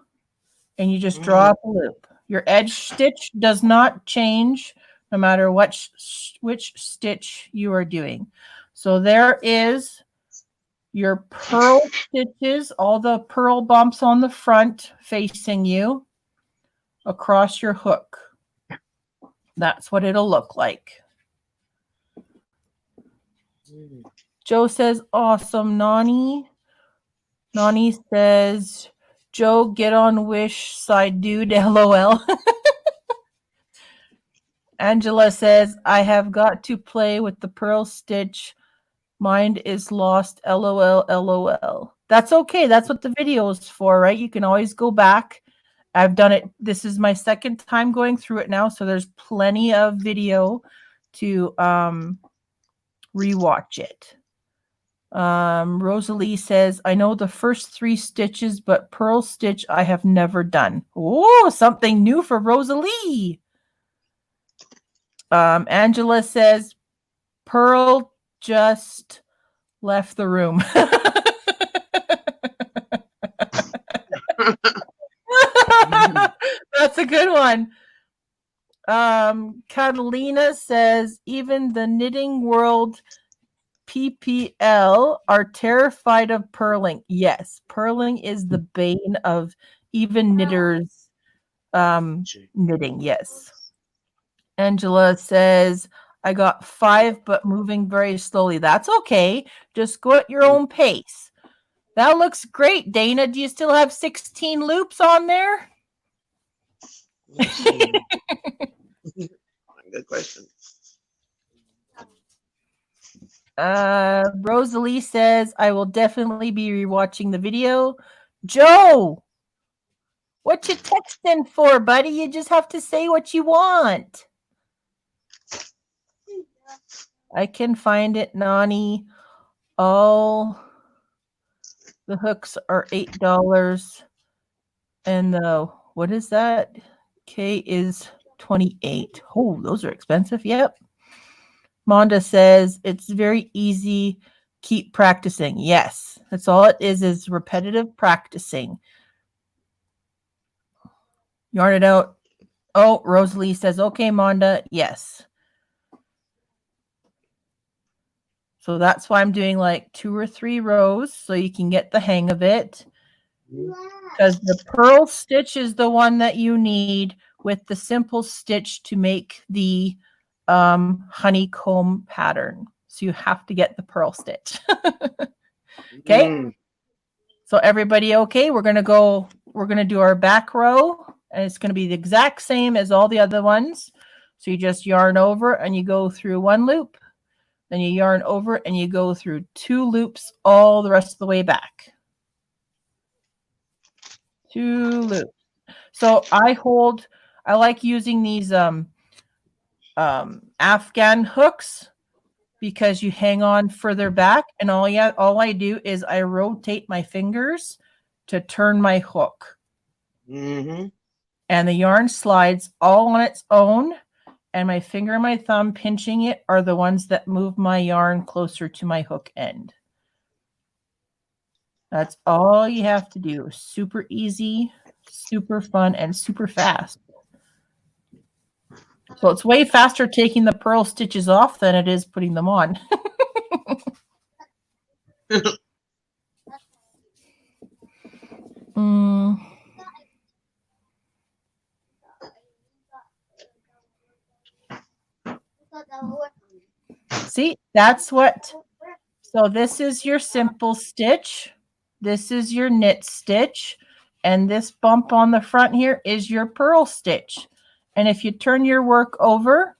and you just draw up a loop. Your edge stitch does not change no matter which stitch you are doing. So there is your purl stitches, all the purl bumps on the front facing you across your hook. That's what it'll look like. Joe says, awesome, Nani. Nani says, Joe, get on Wish, side dude, LOL. Angela says, I have got to play with the purl stitch. Mind is lost, LOL, LOL. That's okay. That's what the video is for, right? You can always go back. I've done it. This is my second time going through it now, so there's plenty of video to rewatch it. Rosalie says, I know the first 3 stitches, but purl stitch I have never done. Oh, something new for Rosalie. Angela says, Pearl just left the room. That's a good one. Catalina says, even the knitting world PPL are terrified of purling. Yes, purling is the bane of even knitters knitting. Yes. Angela says, I got 5, but moving very slowly. That's okay. Just go at your own pace. That looks great, Dana. Do you still have 16 loops on there? Good question. Rosalie says, I will definitely be rewatching the video. Joe, what you texting for, buddy? You just have to say what you want. I can find it, Nani. All the hooks are $8. And the, what is that? K is 28. Oh, those are expensive. Yep. Monda says, it's very easy. Keep practicing. Yes. That's all it is repetitive practicing. Yarn it out. Oh, Rosalie says, okay, Monda. Yes. So that's why I'm doing like 2 or 3 rows so you can get the hang of it. Because the purl stitch is the one that you need with the simple stitch to make the honeycomb pattern. So you have to get the purl stitch. Okay. So everybody okay? We're going to do our back row, and it's going to be the exact same as all the other ones. So you just yarn over and you go through 1 loop. Then you yarn over and you go through 2 loops all the rest of the way back. 2 loops. So I like using these Afghan hooks because you hang on further back, and all I do is I rotate my fingers to turn my hook. And the yarn slides all on its own, and my finger and my thumb pinching it are the ones that move my yarn closer to my hook end. That's all you have to do. Super easy, super fun, and super fast. So it's way faster taking the purl stitches off than it is putting them on. See, that's what. So this is your simple stitch. This is your knit stitch. And this bump on the front here is your purl stitch. And if you turn your work over,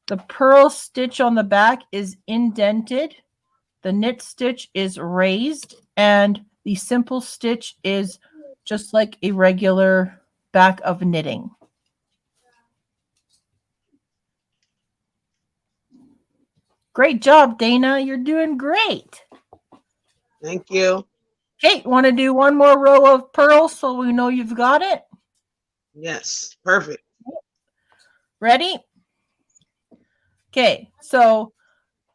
the purl stitch on the back is indented. The knit stitch is raised. And the simple stitch is just like a regular back of knitting. Great job, Dana. You're doing great. Thank you. Kate, want to do one more row of pearls so we know you've got it? Yes, perfect. Ready? Okay, so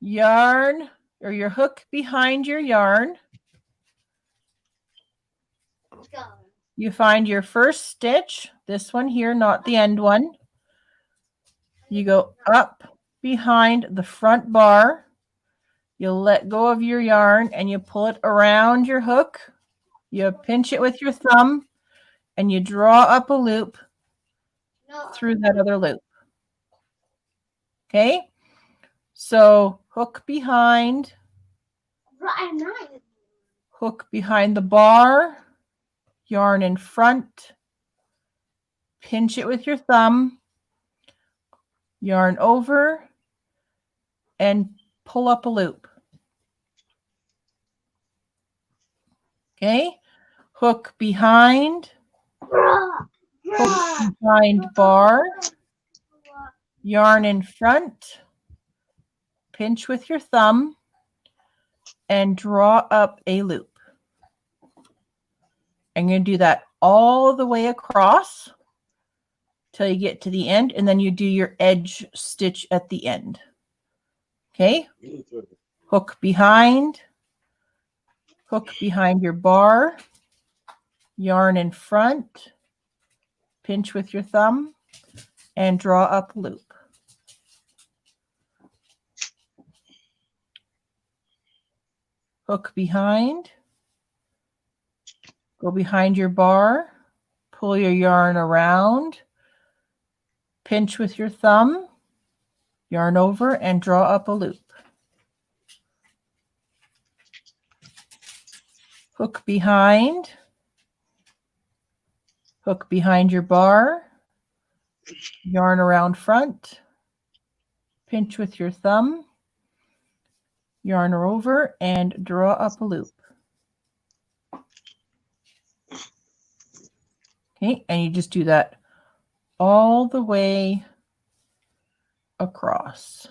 yarn or your hook behind your yarn. You find your first stitch, this one here, not the end one. You go up behind the front bar. You'll let go of your yarn and you pull it around your hook. You pinch it with your thumb and you draw up a loop through that other loop. Okay? So hook behind the bar, yarn in front, pinch it with your thumb, yarn over, and pull up a loop. Okay? Hook behind bar, yarn in front, pinch with your thumb, and draw up a loop. I'm going to do that all the way across till you get to the end, and then you do your edge stitch at the end. Okay? Hook behind your bar, yarn in front, pinch with your thumb, and draw up a loop. Hook behind, go behind your bar, pull your yarn around, pinch with your thumb, yarn over, and draw up a loop. Hook behind your bar, yarn around front, pinch with your thumb, yarn over, and draw up a loop. Okay, and you just do that all the way across.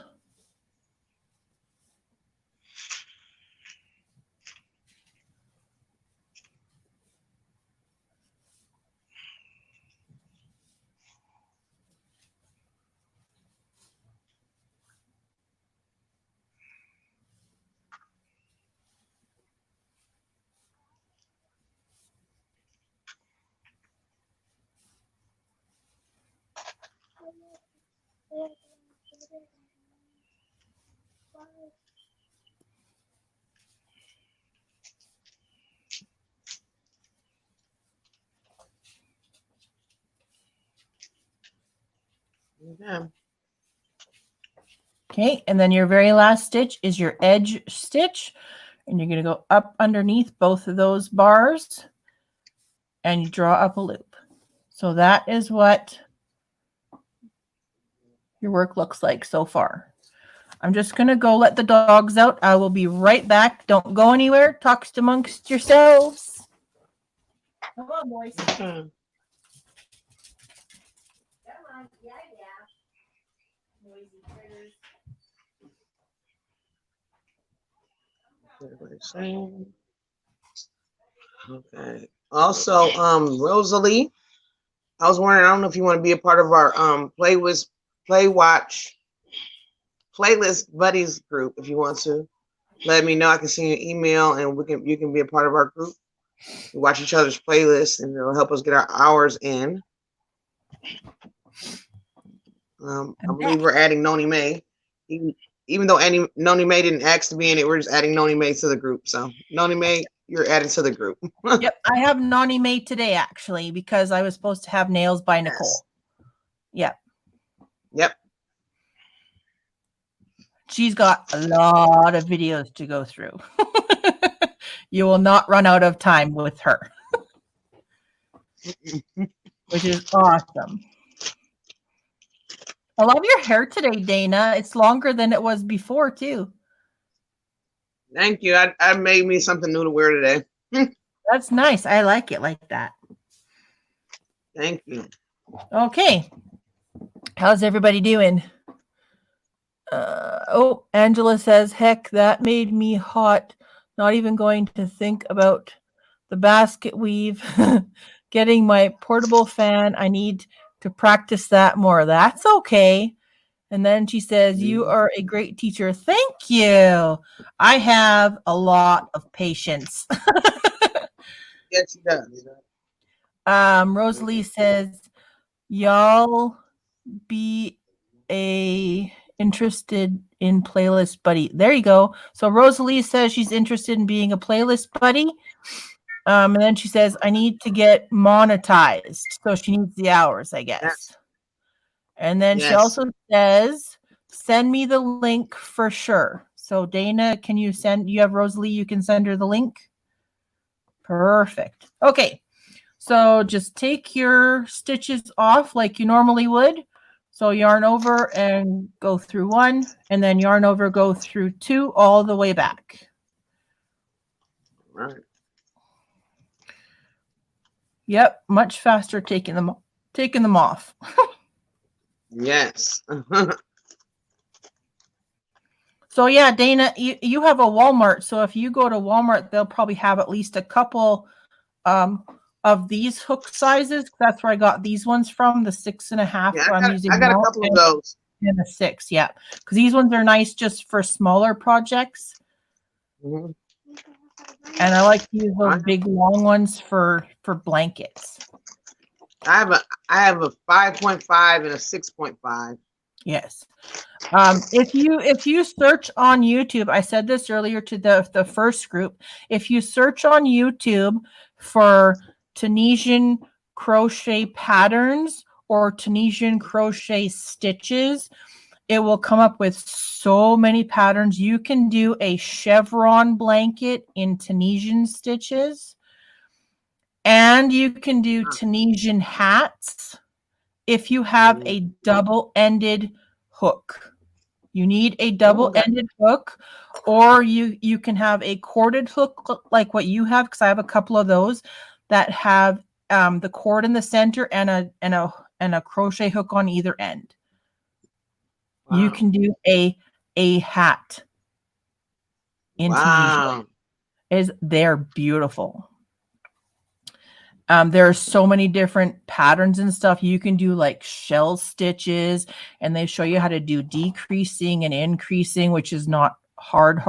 Yeah. Okay, and then your very last stitch is your edge stitch, and you're going to go up underneath both of those bars and you draw up a loop. So that is what your work looks like so far. I'm just going to go let the dogs out. I will be right back. Don't go anywhere. Talk amongst yourselves. Come on, boys. Hmm. Come on. Yeah. Noisy critters. Okay. Also, Rosalie, I was wondering, I don't know if you want to be a part of our playlist buddies group. If you want to, let me know. I can send you an email, and you can be a part of our group. We watch each other's playlists, and it'll help us get our hours in. I believe we're adding Noni May, even though Noni May didn't ask to be in it. We're just adding Noni May to the group. So Noni May, you're added to the group. Yep, I have Noni May today actually because I was supposed to have nails by Nicole. Yep. She's got a lot of videos to go through. You will not run out of time with her, which is awesome. I love your hair today, Dana. It's longer than it was before, too. Thank you. I made me something new to wear today. That's nice. I like it like that. Thank you. Okay. How's everybody doing? Oh, Angela says, heck, that made me hot. Not even going to think about the basket weave. Getting my portable fan. I need to practice that more. That's okay. And then she says, you are a great teacher. Thank you. I have a lot of patience. Yes, she does. Rosalie says, y'all be interested in playlist buddy. There you go. So Rosalie says she's interested in being a playlist buddy. And then she says, I need to get monetized. So she needs the hours, I guess. Yes. And then she also says, send me the link for sure. So Dana, can you have Rosalie, you can send her the link? Perfect. Okay. So just take your stitches off like you normally would. So yarn over and go through 1, and then yarn over, go through 2, all the way back. Right. Yep, much faster taking them off. Yes. So yeah, Dana, you have a Walmart. So if you go to Walmart, they'll probably have at least a couple of these hook sizes. That's where I got these ones from, the 6.5. Yeah, I'm using. I got a couple of those. And a 6, yeah, because these ones are nice just for smaller projects. Mm-hmm. And I like to use those big long ones for blankets. I have a 5.5 and a 6.5. Yes. If you search on YouTube, I said this earlier to the first group. If you search on YouTube for Tunisian crochet patterns or Tunisian crochet stitches, it will come up with so many patterns. You can do a chevron blanket in Tunisian stitches, and you can do Tunisian hats if you have a double-ended hook. You need a double-ended hook, or you can have a corded hook like what you have, because I have a couple of those that have the cord in the center and a crochet hook on either end. Wow. You can do a hat in Tunisia. They're beautiful. There are so many different patterns and stuff. You can do like shell stitches, and they show you how to do decreasing and increasing, which is not hard.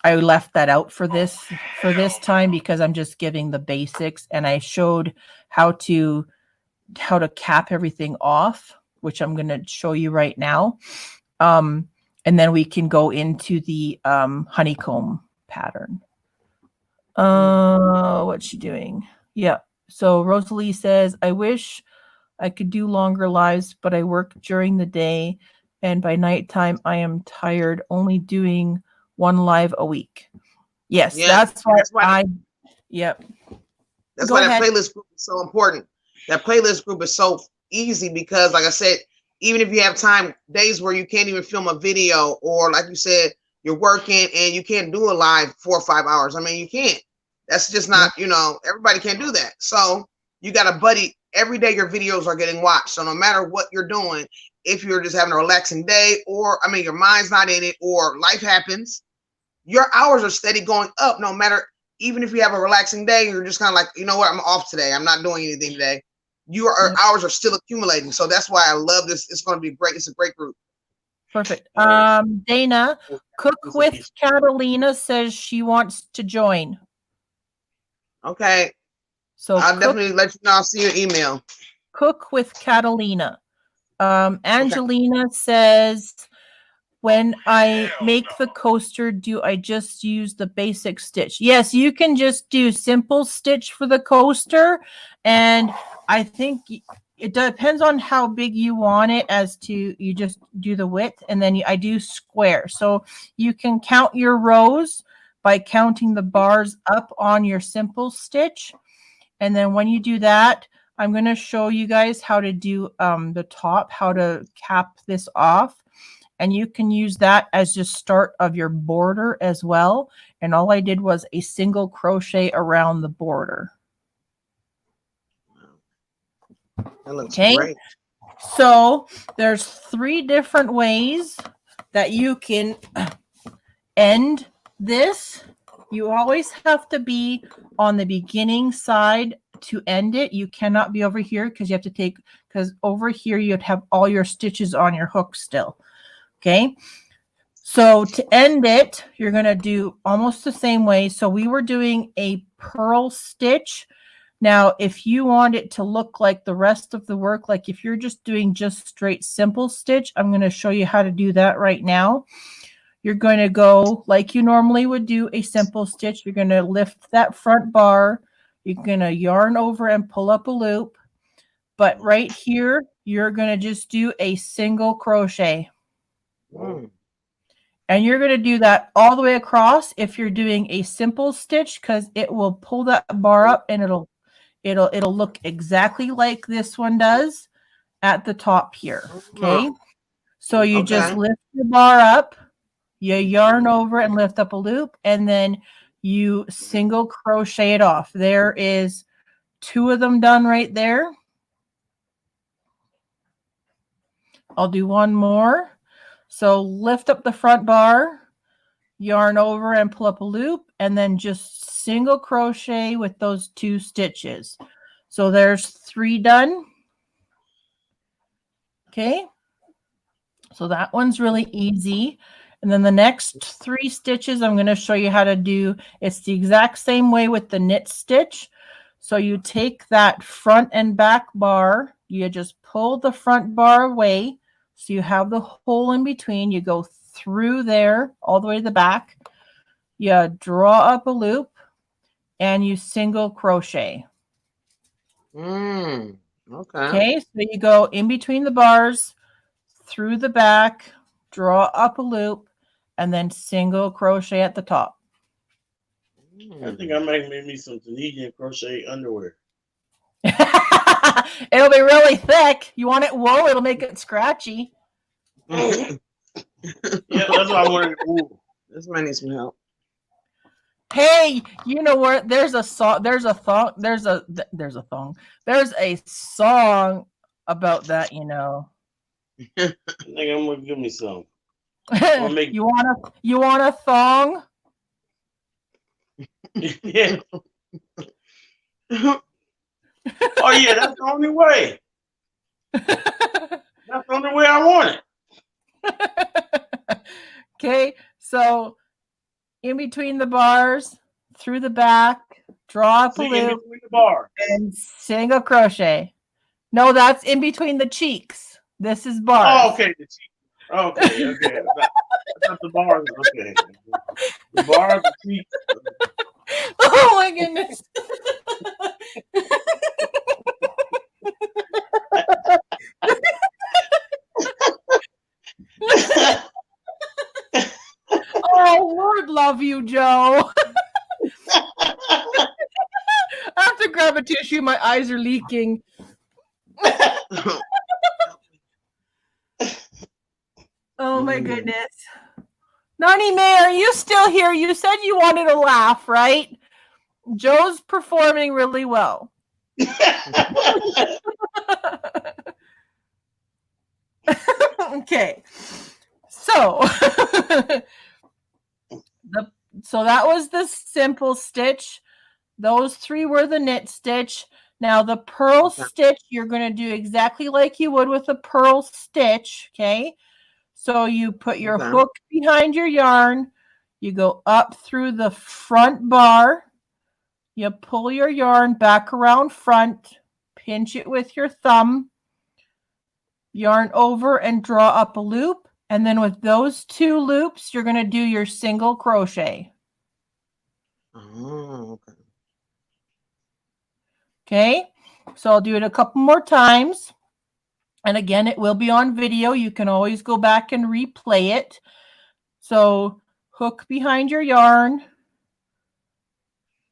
I left that out for this time because I'm just giving the basics, and I showed how to cap everything off, which I'm going to show you right now. And then we can go into the honeycomb pattern. What's she doing? Yeah. So Rosalie says, I wish I could do longer lives, but I work during the day, and by nighttime I am tired, only doing 1 live a week. Yes, that's why yep. That's why that playlist group is so important. That playlist group is so easy because, like I said, even if you have days where you can't even film a video, or like you said, you're working and you can't do a live 4 or 5 hours. I mean, you can't. That's just not, everybody can't do that. So you got a buddy. Every day your videos are getting watched. So no matter what you're doing, if you're just having a relaxing day, or, your mind's not in it, or life happens, your hours are steady going up. No matter, even if you have a relaxing day, you're just kind of like, you know what, I'm off today. I'm not doing anything today. Your hours are still accumulating. So that's why I love this. It's going to be great. It's a great group. Perfect. Dana, Cook with Catalina says she wants to join. Okay. So I'll definitely let you know. I'll see your email. Cook with Catalina. Angelina says, when I make the coaster, do I just use the basic stitch? Yes, you can just do simple stitch for the coaster. And I think it depends on how big you want it, as to you just do the width, and then I do square. So you can count your rows by counting the bars up on your simple stitch. And then when you do that, I'm going to show you guys how to do the top, how to cap this off. And you can use that as just start of your border as well. And all I did was a single crochet around the border. That looks great. So there's 3 different ways that you can end this. You always have to be on the beginning side to end it. You cannot be over here because you have to take, because over here you'd have all your stitches on your hook still. Okay. So to end it, you're going to do almost the same way. So we were doing a purl stitch. Now, if you want it to look like the rest of the work, like if you're just doing just straight simple stitch, I'm going to show you how to do that right now. You're going to go like you normally would do a simple stitch. You're going to lift that front bar. You're going to yarn over and pull up a loop. But right here, you're going to just do a single crochet. And you're going to do that all the way across if you're doing a simple stitch, because it will pull that bar up and it'll look exactly like this one does at the top here. Okay. So you just lift the bar up, you yarn over and lift up a loop, and then you single crochet it off. There is 2 of them done right there. I'll do one more. So lift up the front bar, yarn over and pull up a loop, and then just single crochet with those 2 stitches. So there's 3 done. Okay. So that one's really easy. And then the next 3 stitches I'm going to show you how to do. It's the exact same way with the knit stitch. So you take that front and back bar, you just pull the front bar away. So you have the hole in between. You go through there all the way to the back. You draw up a loop and you single crochet. Okay. Okay, so you go in between the bars, through the back, draw up a loop, and then single crochet at the top. I think I might make me some Tunisian crochet underwear. It'll be really thick. You want it wool? It'll make it scratchy. Yeah, that's why I wanted wool. This might need some help. Hey, you know what? There's a song. There's a song about that. You know. I think I'm gonna give me some. You want a thong? Yeah. Oh yeah, that's the only way. That's the only way I want it. Okay, so in between the bars, through the back, draw up a loop, and single crochet. No, that's in between the cheeks. This is bars. Oh, okay, the cheeks. Okay. I thought the bars. Okay, the bars, the cheeks. Oh my goodness. Oh, Lord love you, Joe. I have to grab a tissue. My eyes are leaking. Oh my goodness. Nani May, are you still here? You said you wanted to laugh, right? Joe's performing really well. Okay. So so that was the simple stitch. Those 3 were the knit stitch. Now the purl stitch, you're going to do exactly like you would with a purl stitch, okay? So you put your hook behind your yarn, you go up through the front bar, you pull your yarn back around front, pinch it with your thumb, yarn over and draw up a loop, and then with those 2 loops, you're going to do your single crochet. Oh, okay. Okay, so I'll do it a couple more times. And again, it will be on video. You can always go back and replay it. So hook behind your yarn,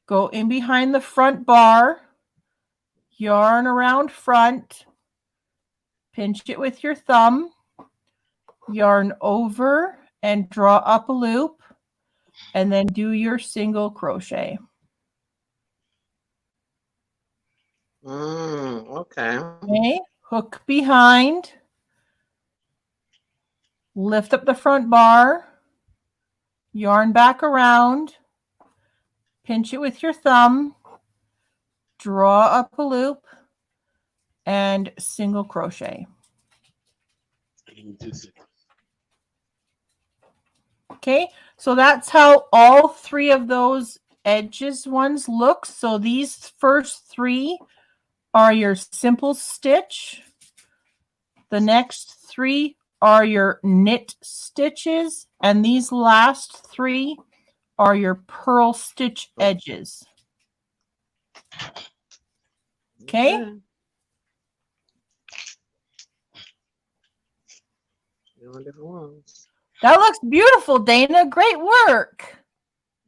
go in behind the front bar, yarn around front, pinch it with your thumb, yarn over and draw up a loop, and then do your single crochet. Okay. Okay. hook behind, lift up the front bar, yarn back around, pinch it with your thumb, draw up a loop, and single crochet. Okay, so that's how all three of those edges ones look. So these first three are your simple stitch. The next three are your knit stitches, and these last three are your purl stitch edges. Okay? Different ones. That looks beautiful, Dana. Great work.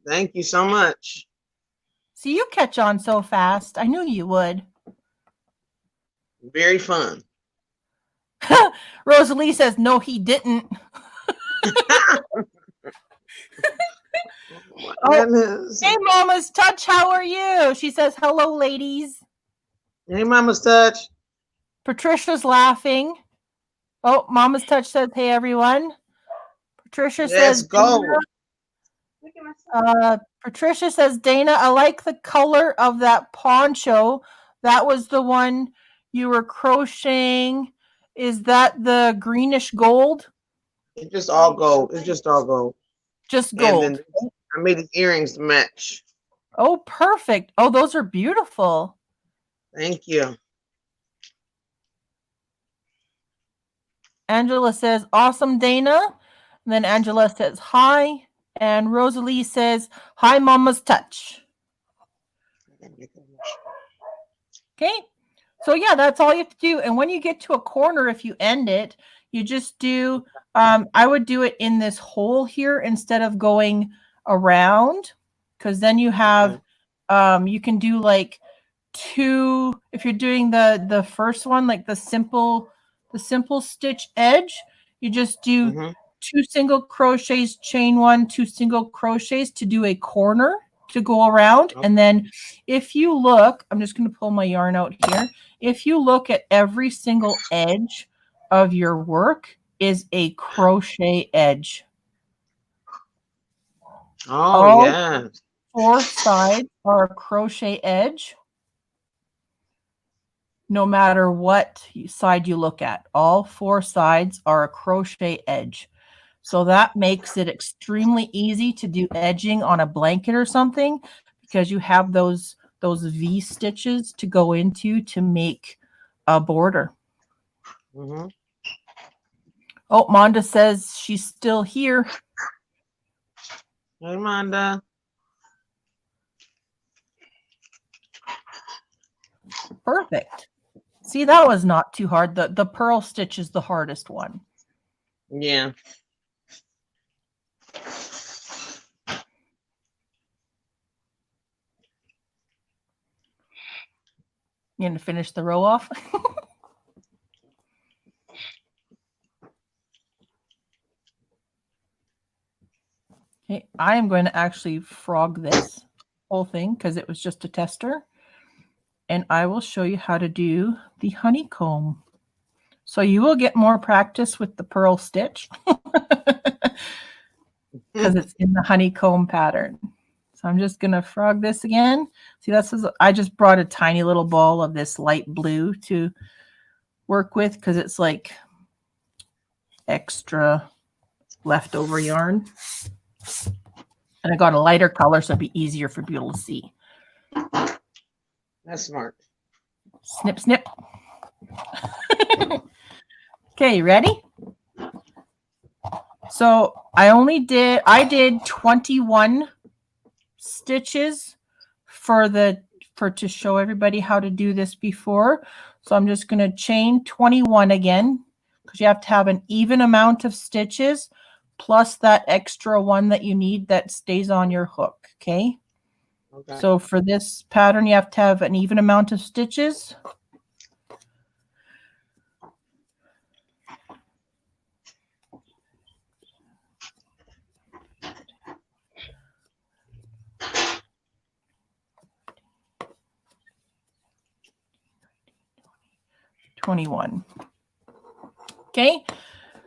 Thank you so much. See, you catch on so fast. I knew you would. Very fun. Rosalie says, no, he didn't. Hey, Mama's Touch, how are you? She says, hello, ladies. Hey, Mama's Touch. Patricia's laughing. Oh, Mama's Touch says, hey, everyone. Patricia says, go. Patricia says, Dana, I like the color of that poncho. That was the one you were crocheting. Is that the greenish gold? It's just all gold. It's just all gold. Just gold. And then I made the earrings to match. Oh, perfect. Oh, those are beautiful. Thank you. Angela says, awesome, Dana. And then Angela says, hi. And Rosalie says, hi, Mama's Touch. Okay. So yeah, that's all you have to do. And when you get to a corner, if you end it, you just do, I would do it in this hole here instead of going around, because then you have, you can do like two, if you're doing the first one, like the simple stitch edge, you just do 2 single crochets, chain 1, 2 single crochets to do a corner to go around. And then if you look, I'm just going to pull my yarn out here. If you look at every single edge of your work is a crochet edge. Oh, yeah. 4 sides are a crochet edge. No matter what side you look at, all 4 sides are a crochet edge. So that makes it extremely easy to do edging on a blanket or something, because you have those V stitches to go into to make a border. Oh, Monda says she's still here. Hey, Monda. Perfect. See, that was not too hard. The purl stitch is the hardest one. Yeah. You gonna finish the row off? Okay, I am going to actually frog this whole thing because it was just a tester. And I will show you how to do the honeycomb. So you will get more practice with the purl stitch because it's in the honeycomb pattern. So I'm just going to frog this again. See, I just brought a tiny little ball of this light blue to work with because it's like extra leftover yarn. And I got a lighter color so it'd be easier for people to see. That's smart. Snip, snip. Okay, ready? So I did 21 stitches to show everybody how to do this before. So I'm just going to chain 21 again, because you have to have an even amount of stitches plus that extra one that you need that stays on your hook. Okay. So for this pattern, you have to have an even amount of stitches. 21. Okay,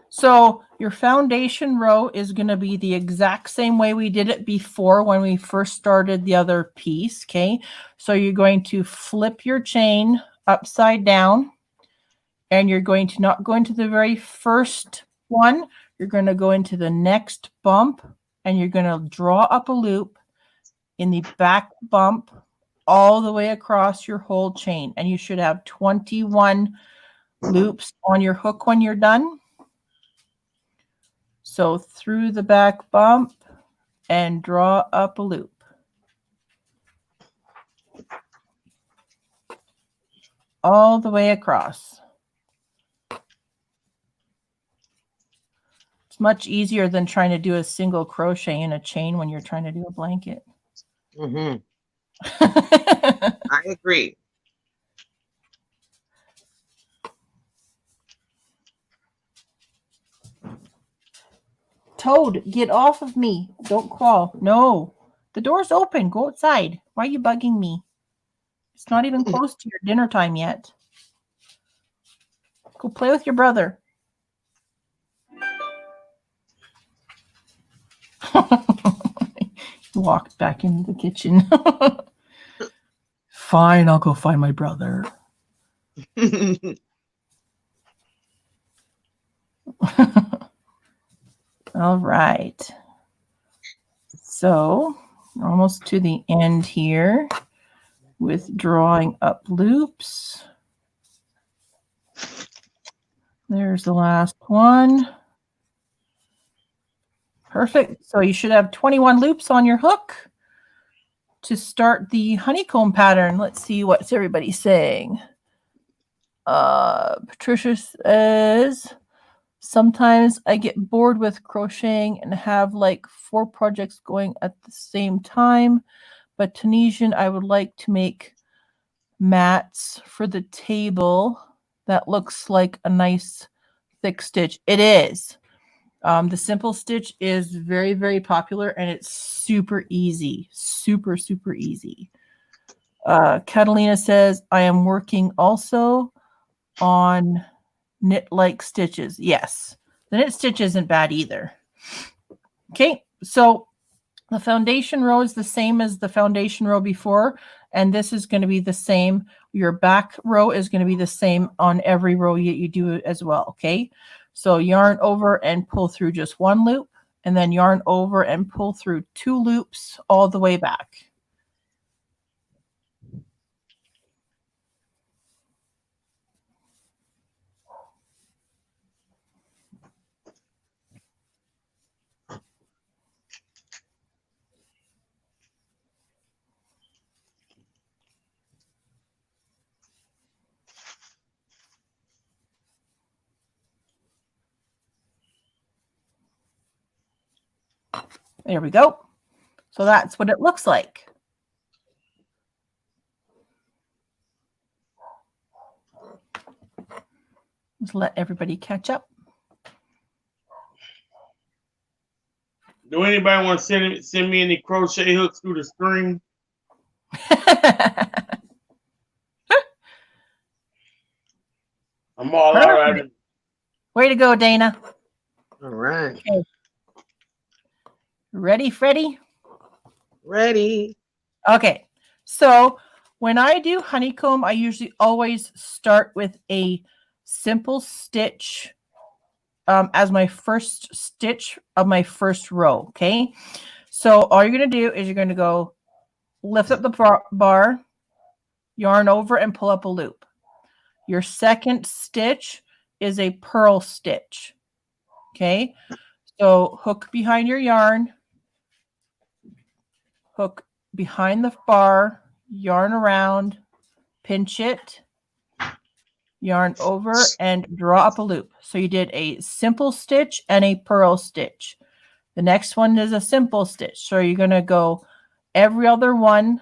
so your foundation row is going to be the exact same way we did it before when we first started the other piece. Okay, so you're going to flip your chain upside down, and you're going to not go into the very first one. You're going to go into the next bump, and you're going to draw up a loop in the back bump all the way across your whole chain. And you should have 21 loops on your hook when you're done. So through the back bump and draw up a loop. All the way across. It's much easier than trying to do a single crochet in a chain when you're trying to do a blanket. Mm-hmm. I agree. Toad, get off of me. Don't crawl. No. The door's open. Go outside. Why are you bugging me? It's not even close to your dinner time yet. Go play with your brother. He walked back into the kitchen. Fine, I'll go find my brother. All right. So we're almost to the end here with drawing up loops. There's the last one. Perfect. So you should have 21 loops on your hook to start the honeycomb pattern. Let's see what's everybody saying. Patricia says, sometimes I get bored with crocheting and have like 4 projects going at the same time. But Tunisian, I would like to make mats for the table that looks like a nice thick stitch. It is. The simple stitch is very, very popular, and it's super easy. Super, super easy. Catalina says, I am working also on knit-like stitches. Yes, the knit stitch isn't bad either. Okay, so the foundation row is the same as the foundation row before, and this is going to be the same. Your back row is going to be the same on every row you do as well, okay? So yarn over and pull through just 1 loop, and then yarn over and pull through 2 loops all the way back. There we go. So that's what it looks like. Just let everybody catch up. Do anybody want to send me any crochet hooks through the screen? I'm all out. Way to go, Dana. All right. Okay. Ready, Freddie? Ready. Okay. So when I do honeycomb, I usually always start with a simple stitch as my first stitch of my first row. Okay. So all you're going to do is you're going to go lift up the bar, yarn over and pull up a loop. Your second stitch is a purl stitch. Okay. So hook behind your yarn, hook behind the bar, yarn around, pinch it, yarn over, and draw up a loop. So you did a simple stitch and a purl stitch. The next one is a simple stitch. So you're going to go, every other one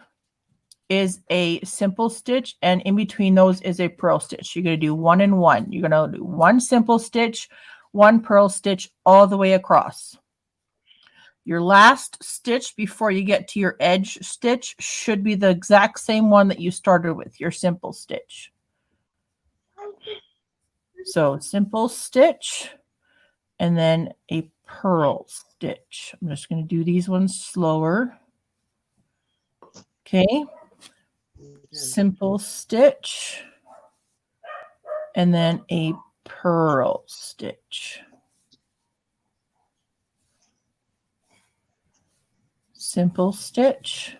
is a simple stitch, and in between those is a purl stitch. You're going to do 1 and 1. You're going to do 1 simple stitch, 1 purl stitch all the way across. Your last stitch before you get to your edge stitch should be the exact same one that you started with, your simple stitch. So simple stitch and then a purl stitch. I'm just going to do these ones slower. Okay. Simple stitch and then a purl stitch. Simple stitch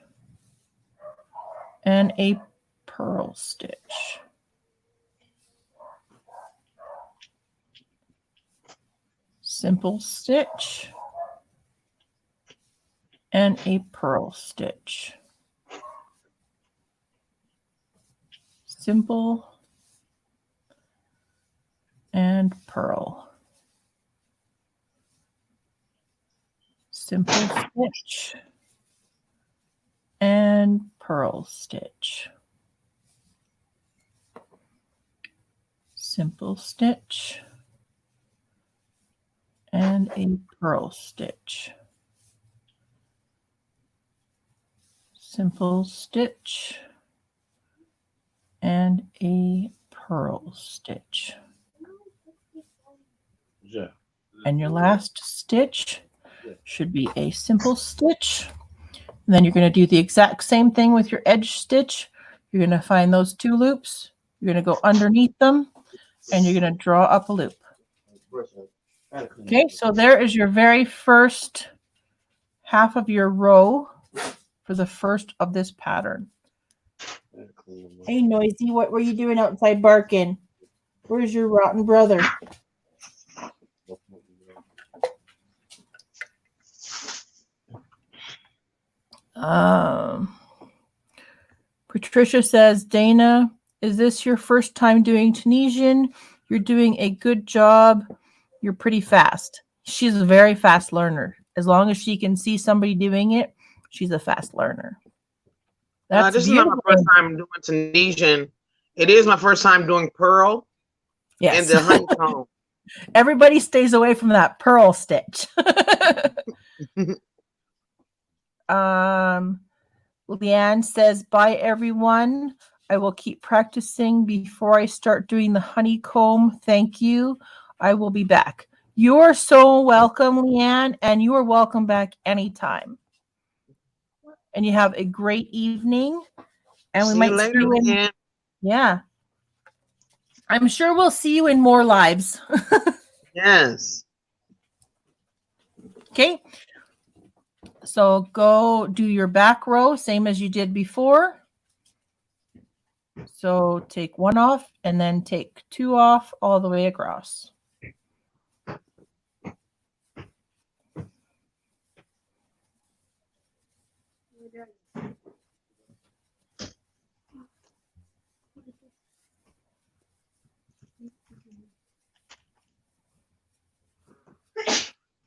and a purl stitch. Simple stitch and a purl stitch. Simple and purl. Simple stitch and purl stitch. Simple stitch and a purl stitch. Simple stitch and a purl stitch. Yeah. And your last stitch should be a simple stitch. And then you're going to do the exact same thing with your edge stitch. You're going to find those 2 loops. You're going to go underneath them and you're going to draw up a loop. Okay, so there is your very first half of your row for the first of this pattern. Hey, Noisy, what were you doing outside barking? Where's your rotten brother? Patricia says, Dana, is this your first time doing Tunisian? You're doing a good job. You're pretty fast. She's a very fast learner. As long as she can see somebody doing it, she's a fast learner. That's this is not my first time doing Tunisian. It is my first time doing purl. Yes. And the honeycomb. Everybody stays away from that purl stitch. Leanne says, bye everyone. I will keep practicing before I start doing the honeycomb. Thank you. I will be back. You're so welcome, Leanne, and you are welcome back anytime. And you have a great evening. And we might see you in, yeah. I'm sure we'll see you in more lives. Yes. Okay. So go do your back row, same as you did before. So take 1 off and then take 2 off all the way across.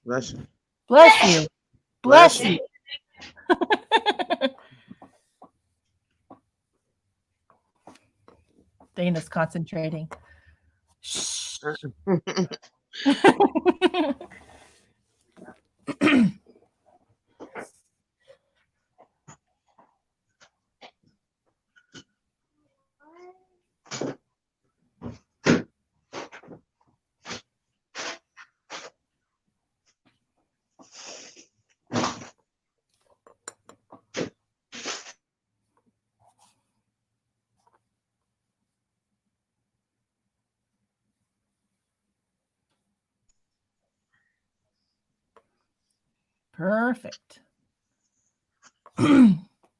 Bless you. Bless you. Bless you. Dana's concentrating. Shh. Perfect.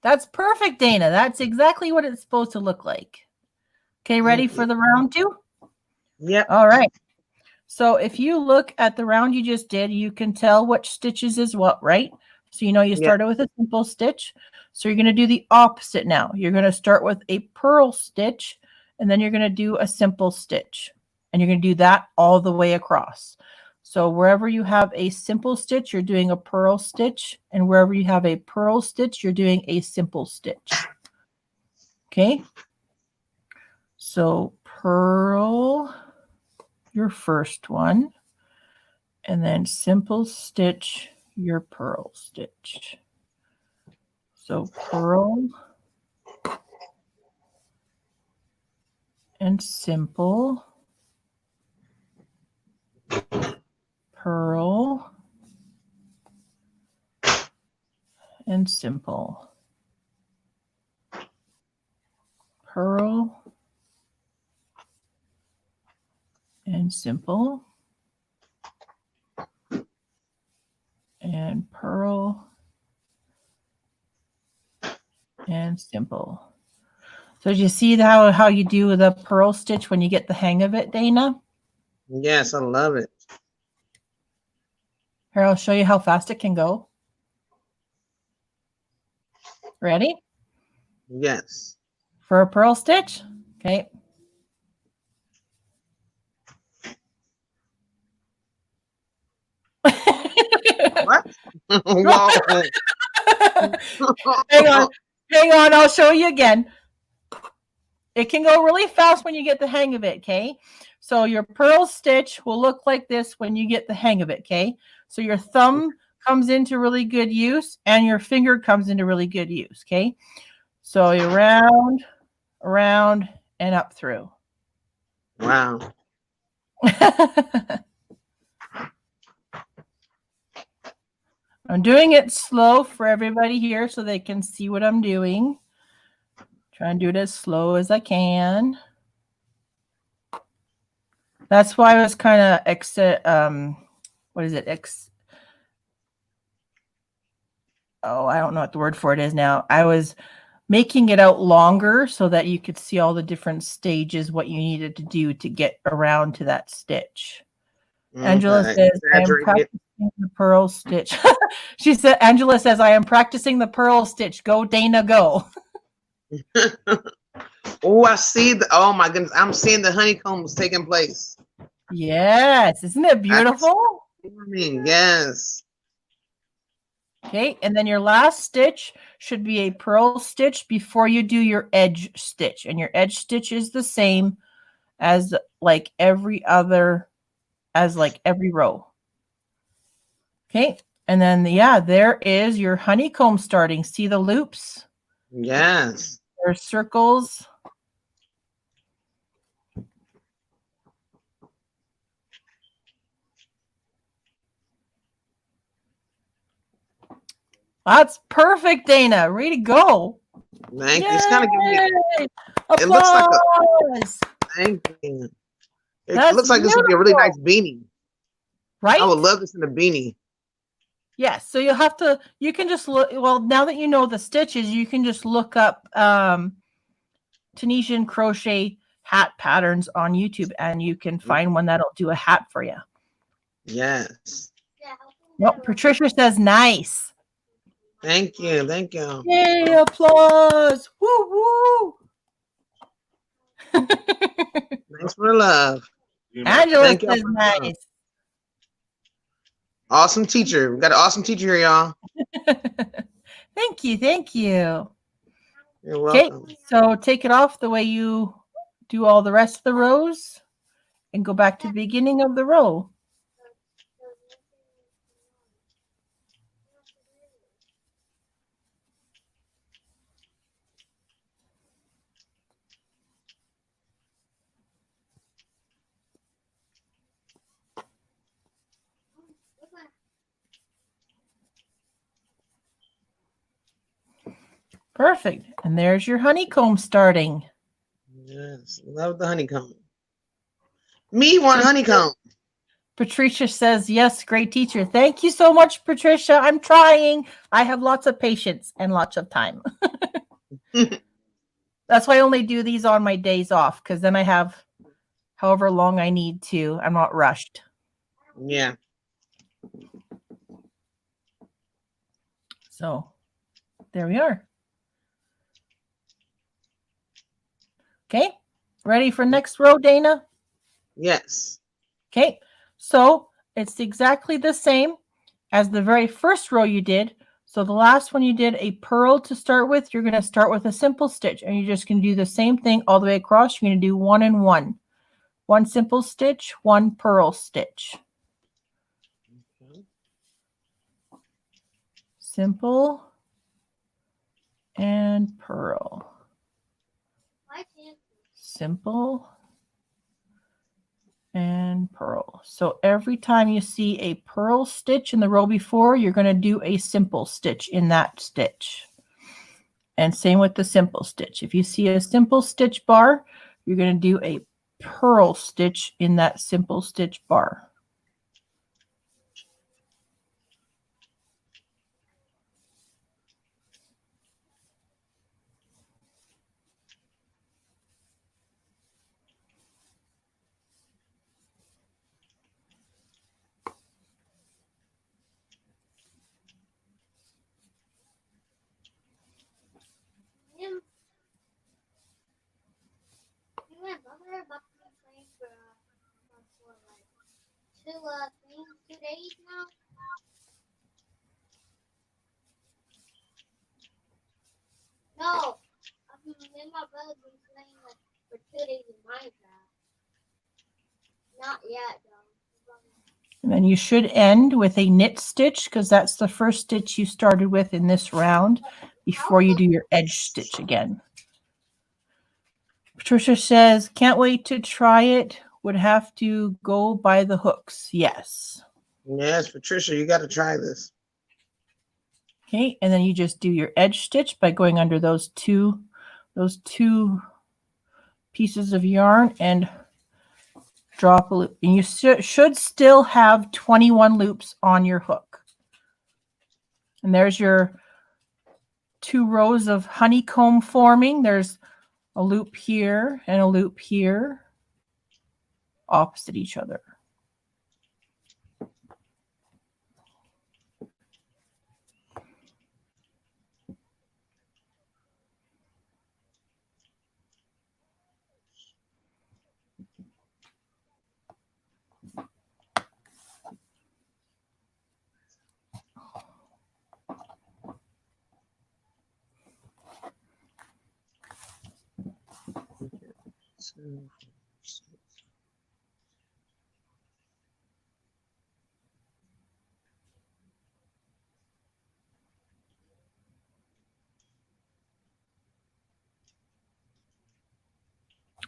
That's perfect, Dana. That's exactly what it's supposed to look like. Okay, ready for the round 2? Yep. All right. So if you look at the round you just did, you can tell which stitches is what, right? So you know you started with a simple stitch. So you're going to do the opposite now. You're going to start with a purl stitch, and then you're going to do a simple stitch. And you're going to do that all the way across. So wherever you have a simple stitch, you're doing a purl stitch. And wherever you have a purl stitch, you're doing a simple stitch. Okay. So purl your first one, and then simple stitch your purl stitch. So purl and simple purl, and simple. Purl and simple. And purl and simple. So do you see how you do the purl stitch when you get the hang of it, Dana? Yes, I love it. Here, I'll show you how fast it can go. Ready? Yes. For a purl stitch? Okay. What? Whoa. Hang on, I'll show you again. It can go really fast when you get the hang of it, okay? So your purl stitch will look like this when you get the hang of it, okay? So your thumb comes into really good use and your finger comes into really good use, okay? So you're round, around, and up through. Wow. I'm doing it slow for everybody here so they can see what I'm doing. Try and do it as slow as I can. That's why I was kind of what is it? I don't know what the word for it is now. I was making it out longer so that you could see all the different stages, what you needed to do to get around to that stitch. Angela says, I am practicing the purl stitch. She said, Angela says, I am practicing the purl stitch. Go, Dana, go. Oh, I see oh my goodness. I'm seeing the honeycombs taking place. Yes. Isn't it beautiful? Yes. Okay. And then your last stitch should be a purl stitch before you do your edge stitch. And your edge stitch is the same as like every row. Okay. And then, there is your honeycomb starting. See the loops? Yes. There's circles. That's perfect, Dana. Way to go. Thank you. It's kind of giving me, applause. It looks like thank you. It looks like this would be a really nice beanie. Right? I would love this in a beanie. Yes. So you can just look, well, now that you know the stitches, you can just look up Tunisian crochet hat patterns on YouTube and you can find one that'll do a hat for you. Yes. Well, Patricia says nice. Thank you. Thank you. Yay, applause. Woo woo. Thanks for the love. Angela says nice. Awesome teacher. We got an awesome teacher here, y'all. Thank you. Thank you. You're welcome. Okay, so take it off the way you do all the rest of the rows and go back to the beginning of the row. Perfect. And there's your honeycomb starting. Yes, love the honeycomb. Me want honeycomb. Patricia says, yes, great teacher. Thank you so much, Patricia. I'm trying. I have lots of patience and lots of time. That's why I only do these on my days off, because then I have however long I need to. I'm not rushed. Yeah. So there we are. Okay, ready for next row, Dana? Yes. Okay, so it's exactly the same as the very first row you did. So the last one you did a purl to start with, you're going to start with a simple stitch and you're just going to do the same thing all the way across. You're going to do 1 and 1. 1 simple stitch, 1 purl stitch. Simple and purl. Simple and purl. So every time you see a purl stitch in the row before, you're going to do a simple stitch in that stitch. And same with the simple stitch. If you see a simple stitch bar, you're going to do a purl stitch in that simple stitch bar. For 2 days now. No, me and my brother been playing like for 2 days in Minecraft. Not yet though. And then you should end with a knit stitch because that's the first stitch you started with in this round before you do your edge stitch again. Patricia says, can't wait to try it. Would have to go by the hooks. Yes. Yes, Patricia, you got to try this. Okay, and then you just do your edge stitch by going under those two pieces of yarn and drop a loop. And you should still have 21 loops on your hook. And there's your 2 rows of honeycomb forming. There's a loop here and a loop here opposite each other.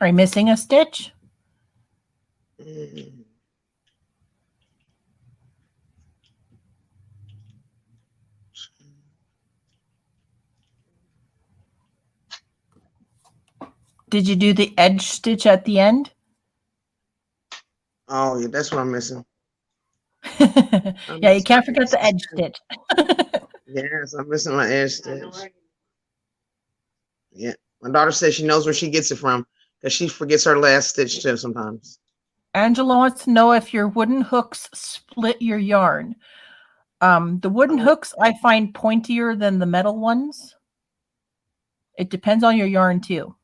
Are you missing a stitch? Did you do the edge stitch at the end? Oh, yeah, that's what I'm missing. Yeah, you can't forget the edge stitch. Yes, I'm missing my edge stitch. Yeah, my daughter says she knows where she gets it from because she forgets her last stitch too sometimes. Angela wants to know if your wooden hooks split your yarn. The wooden hooks I find pointier than the metal ones. It depends on your yarn too.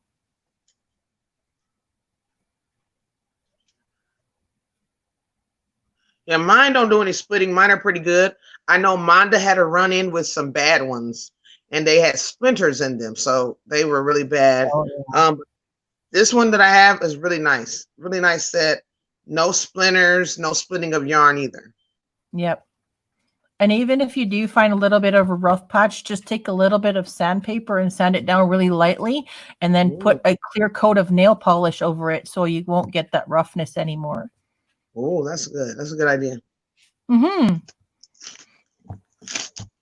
Yeah, mine don't do any splitting. Mine are pretty good. I know Monda had a run in with some bad ones, and they had splinters in them, so they were really bad. Oh, yeah. This one that I have is really nice set. No splinters, no splitting of yarn either. Yep. And even if you do find a little bit of a rough patch, just take a little bit of sandpaper and sand it down really lightly, and then put a clear coat of nail polish over it so you won't get that roughness anymore. Oh, that's good. That's a good idea. Mm-hmm.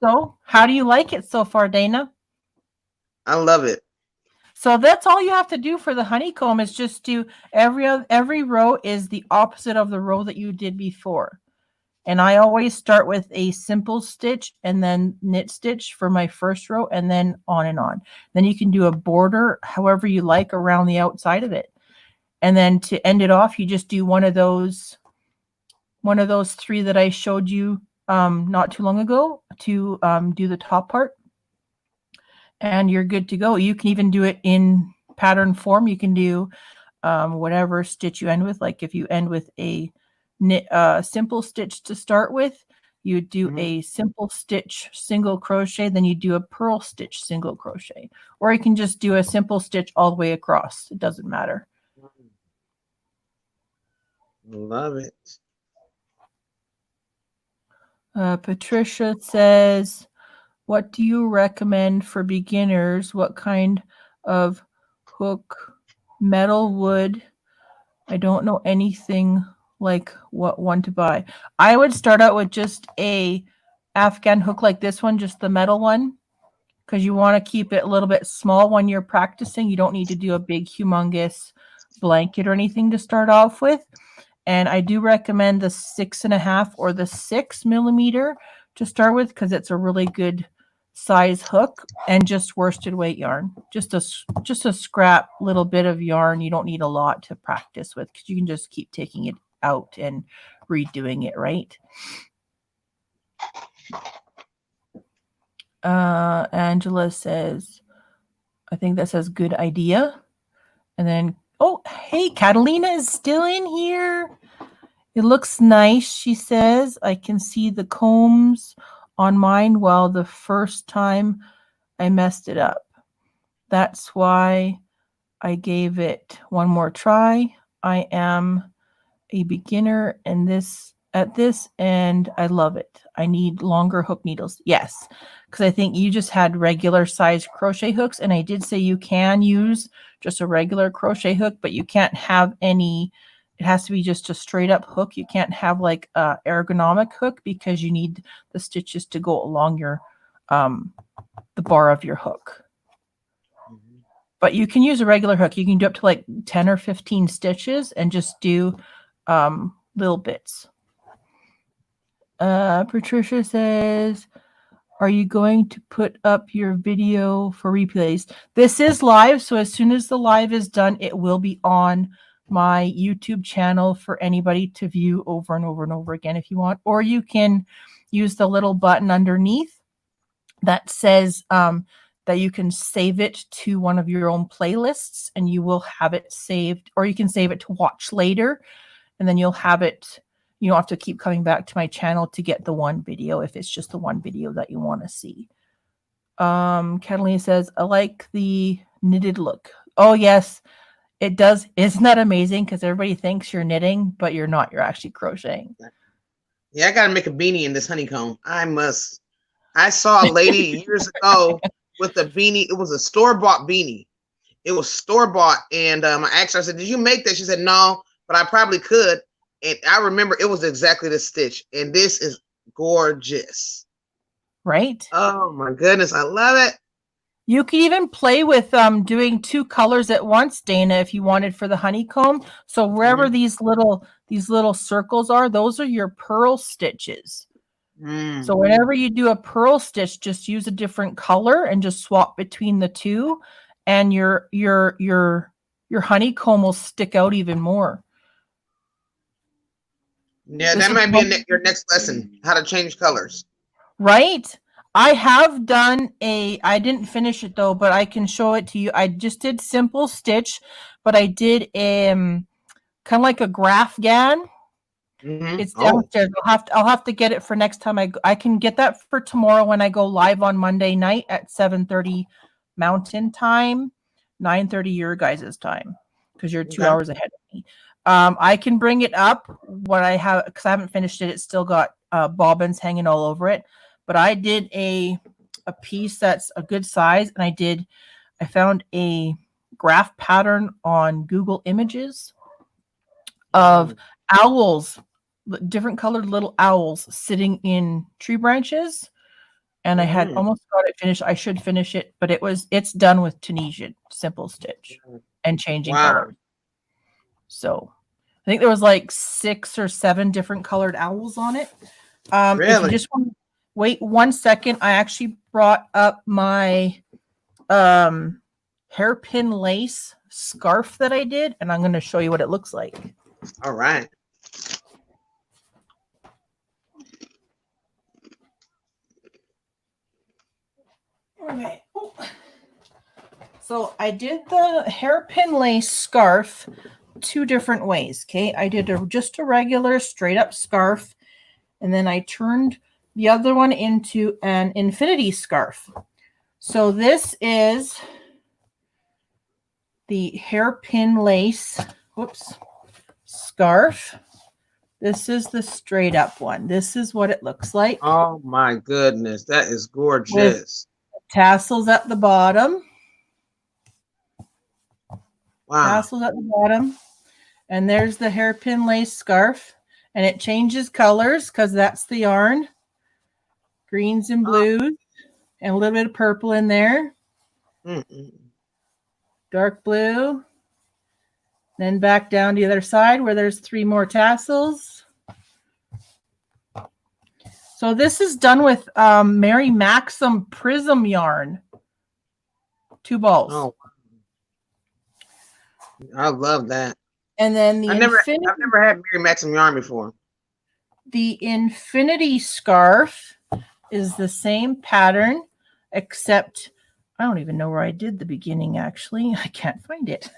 So how do you like it so far, Dana? I love it. So that's all you have to do for the honeycomb is just do every row is the opposite of the row that you did before. And I always start with a simple stitch and then knit stitch for my first row and then on and on. Then you can do a border however you like around the outside of it. And then to end it off, you just do one of those 3 that I showed you not too long ago to do the top part. And you're good to go. You can even do it in pattern form. You can do whatever stitch you end with. Like if you end with a simple stitch to start with, you do a simple stitch single crochet, then you do a purl stitch single crochet. Or you can just do a simple stitch all the way across. It doesn't matter. Love it. Patricia says, what do you recommend for beginners? What kind of hook, metal, wood, I don't know anything like what one to buy. I would start out with just a Afghan hook like this one, just the metal one, because you want to keep it a little bit small when you're practicing. You don't need to do a big, humongous blanket or anything to start off with. And I do recommend the 6.5 or the 6 millimeter to start with because it's a really good size hook, and just worsted weight yarn. Just a scrap little bit of yarn. You don't need a lot to practice with because you can just keep taking it out and redoing it, right? Angela says, I think that says good idea. And then, oh, hey, Catalina is still in here. It looks nice, she says. I can see the combs on mine. Well, the first time I messed it up. That's why I gave it one more try. I am a beginner at this, and I love it. I need longer hook needles. Yes, because I think you just had regular size crochet hooks, and I did say you can use just a regular crochet hook, but you can't have any. It has to be just a straight up hook. You can't have like a ergonomic hook because you need the stitches to go along your the bar of your hook. But you can use a regular hook. You can do up to like 10 or 15 stitches and just do little bits. Patricia says, are you going to put up your video for replays? This is live, so as soon as the live is done, it will be on my YouTube channel for anybody to view over and over and over again if you want. Or you can use the little button underneath that says that you can save it to one of your own playlists, and you will have it saved, or you can save it to watch later, and then you'll have it. You don't have to keep coming back to my channel to get the one video if it's just the one video that you want to see. Catalina says, I like the knitted look. Oh, yes, it does. Isn't that amazing? Because everybody thinks you're knitting, but you're not. You're actually crocheting. Yeah, I got to make a beanie in this honeycomb. I must. I saw a lady years ago with a beanie. It was a store-bought beanie. It was store-bought. And I asked her, I said, did you make that? She said, no, but I probably could. And I remember it was exactly the stitch. And this is gorgeous. Right? Oh, my goodness. I love it. You could even play with doing 2 colors at once, Dana, if you wanted for the honeycomb. So wherever these little circles are, those are your purl stitches. So whenever you do a purl stitch, just use a different color and just swap between the 2, and your honeycomb will stick out even more. Yeah, that might be your next lesson, how to change colors. Right? I have done I didn't finish it though, but I can show it to you. I just did simple stitch, but I did kind of like a Afghan. It's downstairs. I'll have to get it for next time I can get that for tomorrow when I go live on Monday night at 7:30 Mountain Time, 9:30 your guys' time, because you're 2 hours ahead of me. I can bring it up what I have, because I haven't finished it. It's still got bobbins hanging all over it. But I did a piece that's a good size, and I found a graph pattern on Google Images of owls, different colored little owls sitting in tree branches. And I had almost got it finished. I should finish it, but it's done with Tunisian simple stitch and changing colors. So I think there was like 6 or 7 different colored owls on it. Really? If you just want to wait 1 second, I actually brought up my hairpin lace scarf that I did, and I'm going to show you what it looks like. All right. Okay. So I did the hairpin lace scarf 2 different ways. Okay, I did just a regular straight up scarf, and then I turned the other one into an infinity scarf. So this is the hairpin lace scarf. This is the straight up one. This is what it looks like. Oh my goodness, that is gorgeous. With tassels at the bottom. Wow. Tassels at the bottom. And there's the hairpin lace scarf. And it changes colors because that's the yarn. Greens and blues. And a little bit of purple in there. Dark blue. Then back down to the other side where there's 3 more tassels. So this is done with Mary Maxim Prism yarn. 2 balls. Oh, I love that. And then I've never had Mary Maxim yarn before. The infinity scarf is the same pattern, except I don't even know where I did the beginning, actually. I can't find it.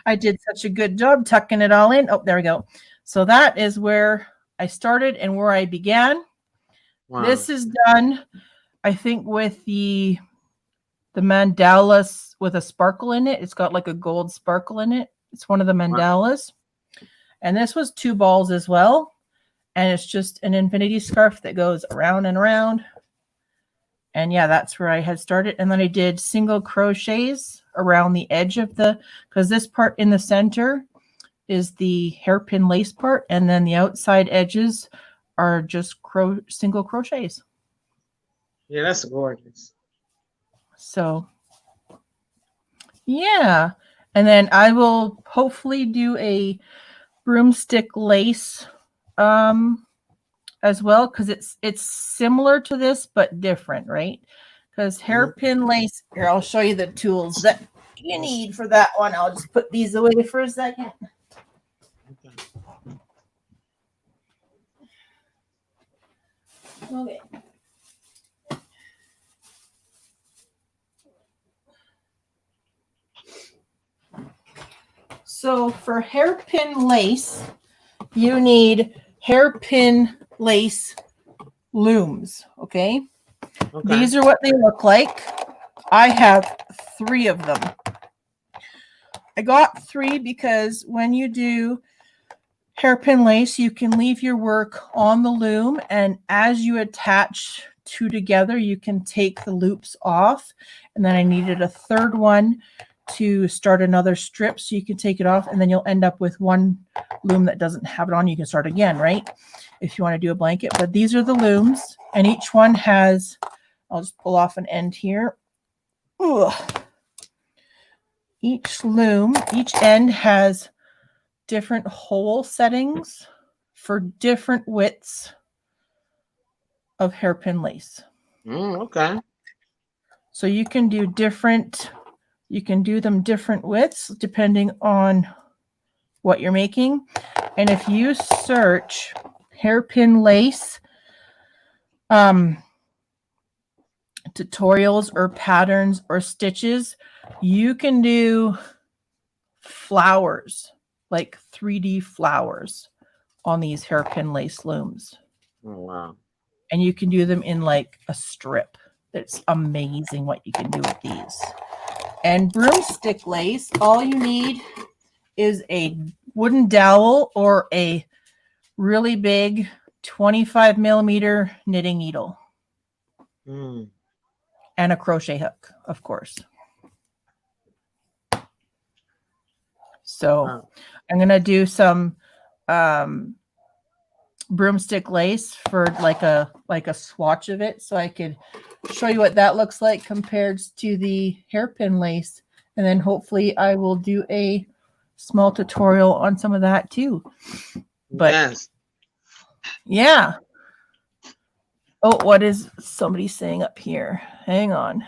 I did such a good job tucking it all in. Oh, there we go. So that is where I started and where I began. Wow. This is done, I think, with the mandalas with a sparkle in it. It's got like a gold sparkle in it. It's one of the mandalas. Wow. And this was 2 balls as well. And it's just an infinity scarf that goes around and around. And yeah, that's where I had started. And then I did single crochets around the edge of because this part in the center is the hairpin lace part. And then the outside edges are just single crochets. Yeah, that's gorgeous. So, yeah. And then I will hopefully do a broomstick lace as well, because it's similar to this but different, right? Because hairpin lace, here, I'll show you the tools that you need for that one. I'll just put these away for a second. Okay. So for hairpin lace, you need hairpin lace looms, okay? These are what they look like. I have 3 of them. I got 3 because when you do hairpin lace, you can leave your work on the loom, and as you attach 2 together, you can take the loops off. And then I needed a 3rd one to start another strip, so you can take it off, and then you'll end up with 1 loom that doesn't have it on. You can start again, right? If you want to do a blanket. But these are the looms, and each one has, I'll just pull off an end here. Ugh. Each loom, each end has different hole settings for different widths of hairpin lace. Okay. So you can do them different widths depending on what you're making. And if you search hairpin lace tutorials or patterns or stitches, you can do flowers, like 3D flowers on these hairpin lace looms. Oh, wow. And you can do them in like a strip. It's amazing what you can do with these. And broomstick lace, all you need is a wooden dowel or a really big 25 millimeter knitting needle. And a crochet hook, of course. So I'm going to do some broomstick lace for like a swatch of it, so I could show you what that looks like compared to the hairpin lace. And then hopefully I will do a small tutorial on some of that too. But yes. Yeah. Oh, what is somebody saying up here? Hang on.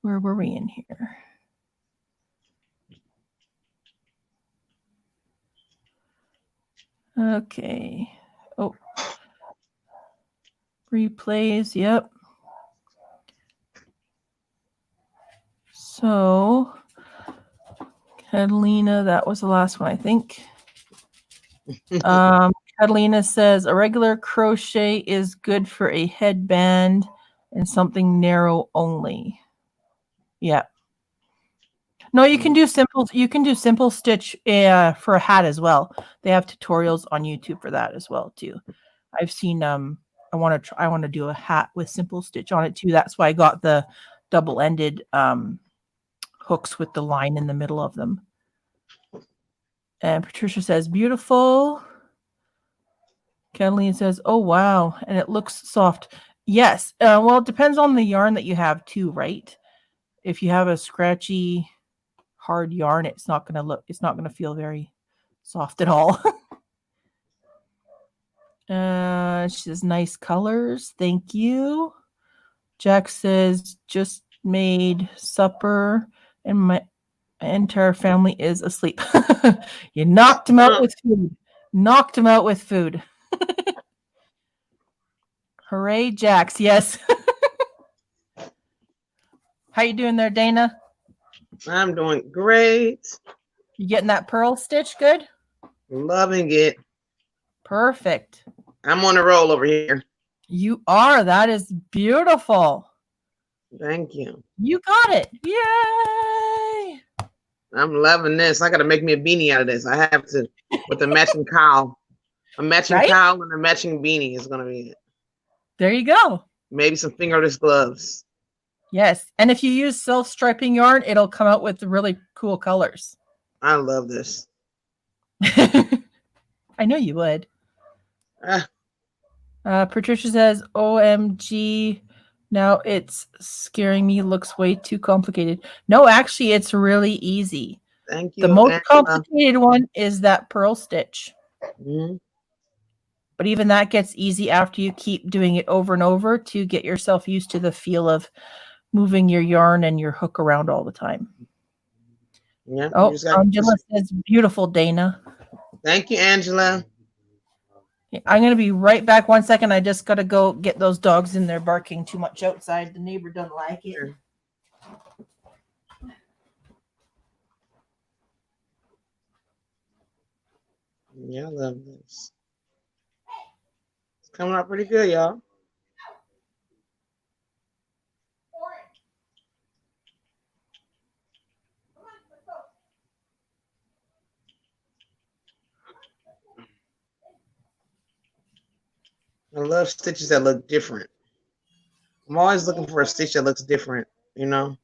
Where were we in here? Okay. Oh. Replays. Yep. So, Catalina, that was the last one, I think. Catalina says a regular crochet is good for a headband and something narrow only. Yeah. No, you can do simple. You can do simple stitch for a hat as well. They have tutorials on YouTube for that as well too. I've seen. I want to do a hat with simple stitch on it too. That's why I got the double-ended hooks with the line in the middle of them. And Patricia says, beautiful. Kathleen says, oh, wow. And it looks soft. Yes. Well, it depends on the yarn that you have too, right? If you have a scratchy, hard yarn, it's not going to feel very soft at all. She says, nice colors. Thank you. Jack says, just made supper and my entire family is asleep. You knocked him out with food. Knocked him out with food. Hooray, Jax. Yes. How you doing there, Dana? I'm doing great. You getting that purl stitch good? Loving it. Perfect. I'm on the roll over here. You are. That is beautiful. Thank you. You got it. Yay. I'm loving this. I got to make me a beanie out of this. I have to, with the matching cowl. A matching cowl and a matching beanie is going to be it. There you go. Maybe some fingerless gloves. Yes. And if you use self-striping yarn, it'll come out with really cool colors. I love this. I know you would. Patricia says, OMG, now it's scaring me. Looks way too complicated. No, actually, it's really easy. Thank you. The most complicated one is that purl stitch. Mm-hmm. But even that gets easy after you keep doing it over and over to get yourself used to the feel of moving your yarn and your hook around all the time. Yeah. Oh, Angela says, beautiful, Dana. Thank you, Angela. I'm going to be right back. 1 second. I just got to go get those dogs in there barking too much outside. The neighbor doesn't like it. Sure. Yeah, I love this. It's coming out pretty good, y'all. I love stitches that look different. I'm always looking for a stitch that looks different, you know?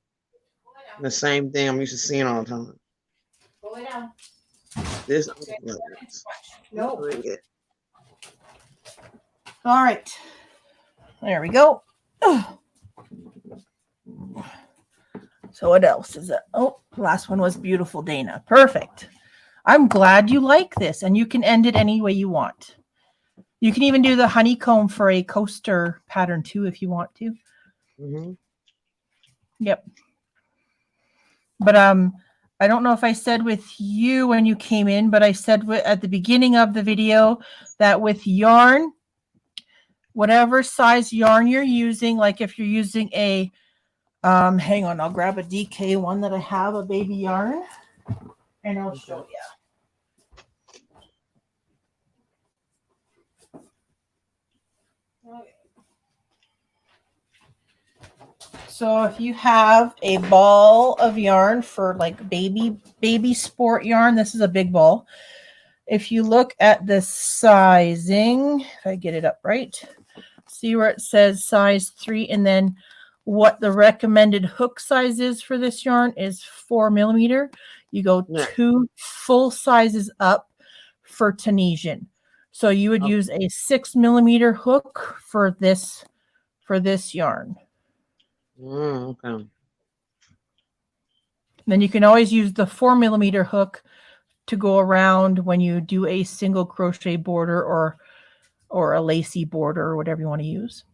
The same thing I'm used to seeing all the time. Pull it down. This, no. All right. There we go. So what else is it? Oh, last one was beautiful, Dana. Perfect. I'm glad you like this, and you can end it any way you want. You can even do the honeycomb for a coaster pattern too if you want to. Mm-hmm. Yep. But I don't know if I said with you when you came in, but I said at the beginning of the video that with yarn, whatever size yarn you're using, like if you're using a, hang on, I'll grab a DK one that I have, a baby yarn, and I'll show you. So if you have a ball of yarn for like baby sport yarn, this is a big ball. If you look at the sizing, if I get it up right, see where it says size 3, and then what the recommended hook size is for this yarn is 4 millimeter. You go 2 full sizes up for Tunisian. So you would use a 6 millimeter hook for this yarn. Okay. Then you can always use the 4 millimeter hook to go around when you do a single crochet border or a lacy border or whatever you want to use.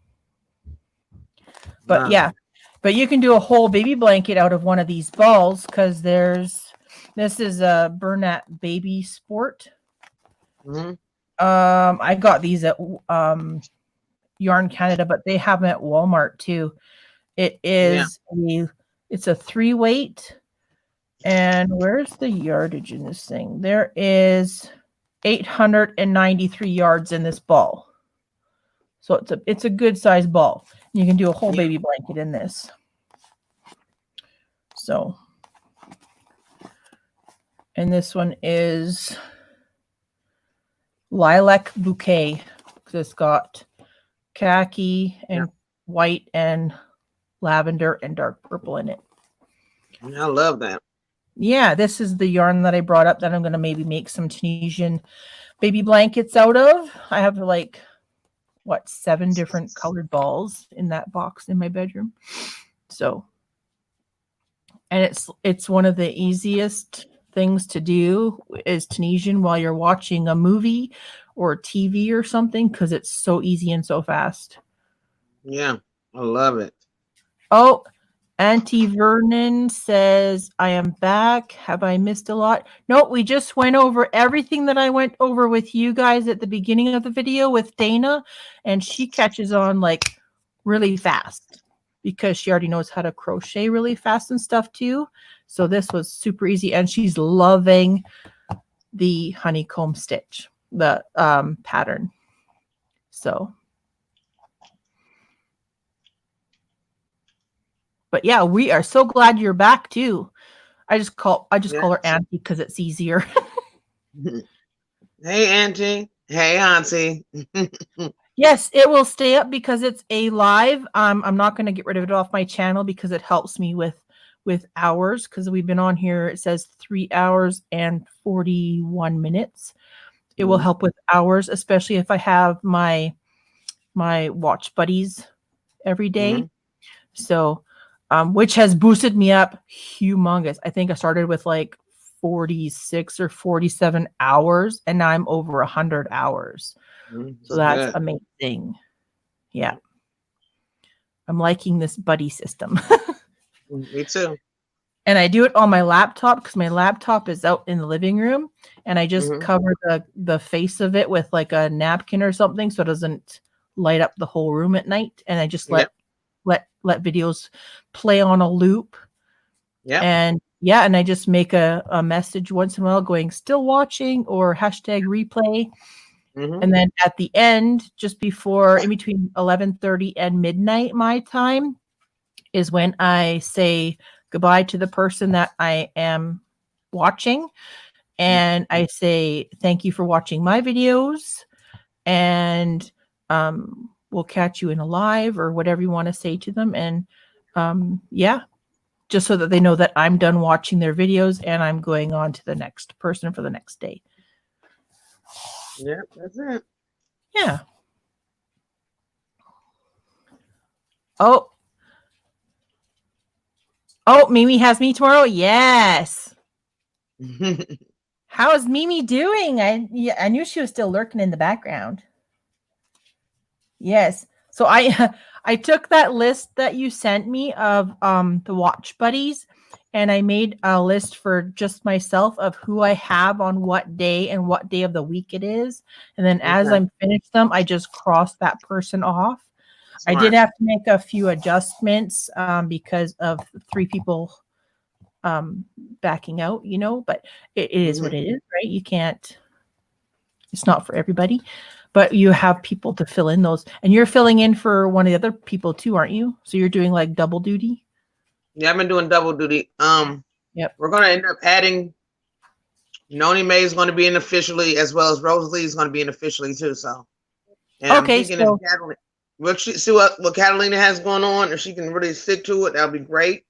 But yeah, but you can do a whole baby blanket out of one of these balls because this is a Bernat Baby Sport. Mm-hmm. I got these at Yarn Canada, but they have them at Walmart too. It is it's a 3 weight. And where's the yardage in this thing? There is 893 yards in this ball. So it's a good size ball. You can do a whole baby blanket in this. So, and this one is Lilac Bouquet. It's got khaki and white and lavender and dark purple in it. I love that. Yeah, this is the yarn that I brought up that I'm going to maybe make some Tunisian baby blankets out of. I have like, what, 7 different colored balls in that box in my bedroom. So, and it's one of the easiest things to do is Tunisian while you're watching a movie or TV or something, because it's so easy and so fast. Yeah, I love it. Oh, Auntie Vernon says, I am back. Have I missed a lot? No, we just went over everything that I went over with you guys at the beginning of the video with Dana, and she catches on like really fast because she already knows how to crochet really fast and stuff too. So this was super easy, and she's loving the honeycomb stitch, the pattern. So, but yeah, we are so glad you're back too. I just call her Auntie because it's easier. Hey, Auntie. Hey, Auntie. Yes, it will stay up because it's a live. I'm not going to get rid of it off my channel because it helps me with hours, because we've been on here. It says 3 hours and 41 minutes. It will help with hours, especially if I have my watch buddies every day. So, which has boosted me up humongous. I think I started with like 46 or 47 hours, and now I'm over 100 hours. So that's amazing. Yeah. I'm liking this buddy system. Me too. And I do it on my laptop because my laptop is out in the living room, and I just cover the face of it with like a napkin or something so it doesn't light up the whole room at night. And I just let videos play on a loop. Yeah. And and I just make a message once in a while going still watching or hashtag replay. And then at the end, just before, in between 11:30 and midnight my time, is when I say goodbye to the person that I am watching. And I say, thank you for watching my videos. And we'll catch you in a live or whatever you want to say to them. And just so that they know that I'm done watching their videos and I'm going on to the next person for the next day. Yeah, that's it. Yeah. Oh, Mimi has me tomorrow. Yes. How is Mimi doing? I knew she was still lurking in the background. Yes. So I took that list that you sent me of the watch buddies, and I made a list for just myself of who I have on what day and what day of the week it is. And then as I'm finished them, I just cross that person off. Smart. I did have to make a few adjustments because of 3 people backing out, but it is what it is, right? You can't, it's not for everybody, but you have people to fill in those, and you're filling in for one of the other people too, aren't you? So you're doing like double duty. Yeah, I've been doing double duty. We're going to end up adding Noni May is going to be in officially, as well as Rosalie is going to be in officially too. So, and I'm thinking if Catalina, we'll see what Catalina has going on. If she can really stick to it, that'll be great.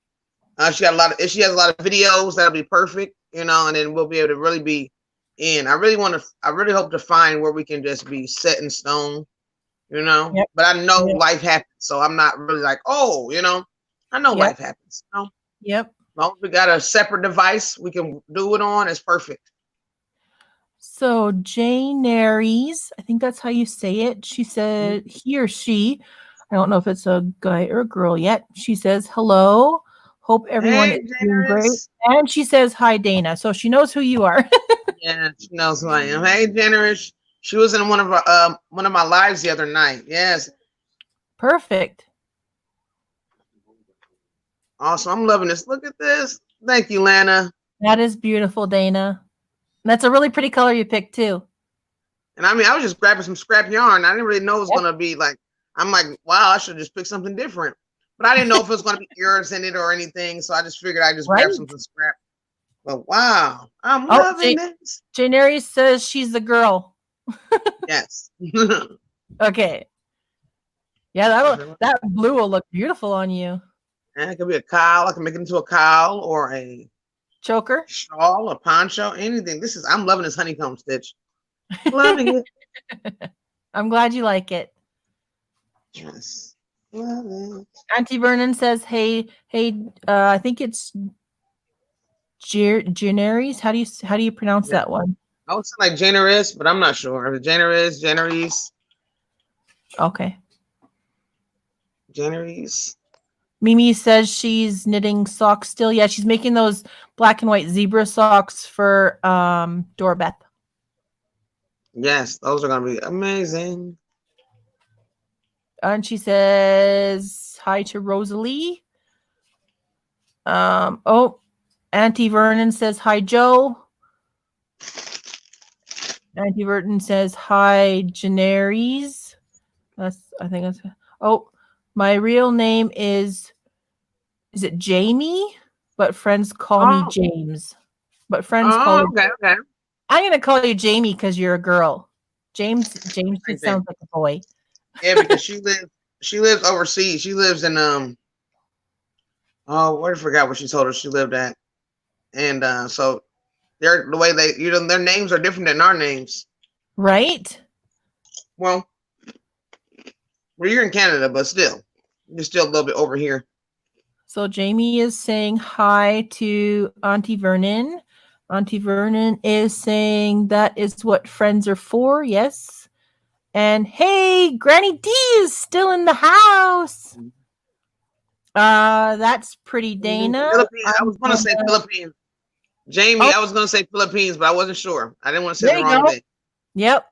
She has a lot of videos, that'll be perfect, and then we'll be able to really be in. I really hope to find where we can just be set in stone, but I know life happens. So I'm not really like, I know life happens. Yep. As long as we got a separate device we can do it on, it's perfect. So Jane Aries, I think that's how you say it. She said he or she, I don't know if it's a guy or a girl yet. She says, hello. Hope everyone is doing great. And she says, hi, Dana. So she knows who you are. Yeah, she knows who I am. Hey, Generous. She was in one of my lives the other night. Yes. Perfect. Awesome. I'm loving this. Look at this. Thank you, Lana. That is beautiful, Dana. That's a really pretty color you picked too. And I was just grabbing some scrap yarn. I didn't really know it was going to be like, I'm like, wow, I should just pick something different. But I didn't know if it was going to be ears in it or anything. So I just figured I'd just grab something scrap. But wow, I'm loving this. Janeri says she's the girl. Yes. Okay. Yeah, that blue will look beautiful on you. And it could be a cowl. I can make it into a cowl or a Choker. Shawl, a poncho, anything. I'm loving this honeycomb stitch. Loving it. I'm glad you like it. Yes. Love it. Auntie Vernon says, hey, I think it's Generis. How do you pronounce that one? I would say like generous, but I'm not sure. Generis. Okay. Generis. Mimi says she's knitting socks still. Yeah, she's making those black and white zebra socks for Dorbeth. Yes, those are gonna be amazing. And she says hi to Rosalie. Auntie Vernon says hi, Joe. Auntie Vernon says hi, Generis. I think that's. Oh, my real name is it Jamie? But friends call me James. But friends call me. Okay. I'm gonna call you Jamie because you're a girl. James just sounds like a boy. Yeah, because she lives overseas. She lives in I forgot what she told us she lived at. And so their names are different than our names. Right? Well, you're in Canada, but still. You're still a little bit over here. So Jamie is saying hi to Auntie Vernon. Auntie Vernon is saying that is what friends are for. Yes. And hey, Granny D is still in the house. That's pretty Dana. I was going to say Philippines. Jamie, I was going to say Philippines, but I wasn't sure. I didn't want to say the wrong thing. Yep.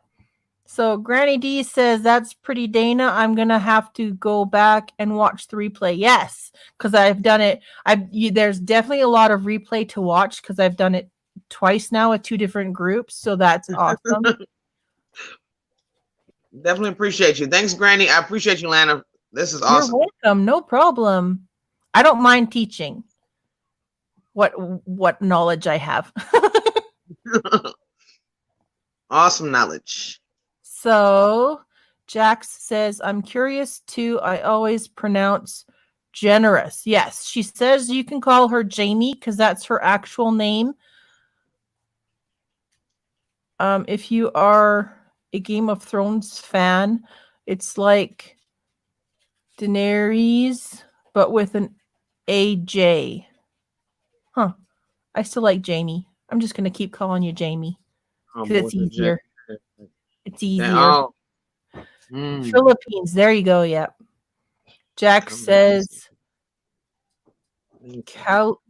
So Granny D says that's pretty Dana. I'm gonna have to go back and watch the replay. Yes, because I've done it. There's definitely a lot of replay to watch because I've done it twice now with 2 different groups. So that's awesome. Definitely appreciate you. Thanks, Granny. I appreciate you, Lana. This is awesome. You're welcome. No problem. I don't mind teaching what knowledge I have. Awesome knowledge. So Jax says, I'm curious too. I always pronounce generous. Yes, she says you can call her Jamie because that's her actual name. If you are a Game of Thrones fan, it's like Daenerys, but with an AJ. Huh. I still like Jamie. I'm just going to keep calling you Jamie because it's easier. It's easier. Philippines. There you go. Yep. Jack says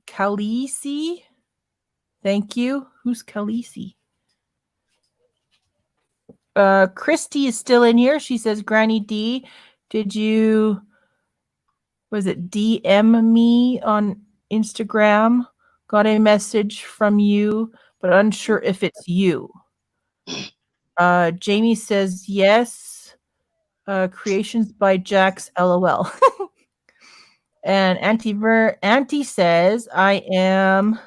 Khaleesi. Thank you. Who's Khaleesi? Christy is still in here. She says, Granny D, did you DM me on Instagram? Got a message from you, but unsure if it's you. Jamie says yes. Creations by Jax, LOL. And Auntie says, I am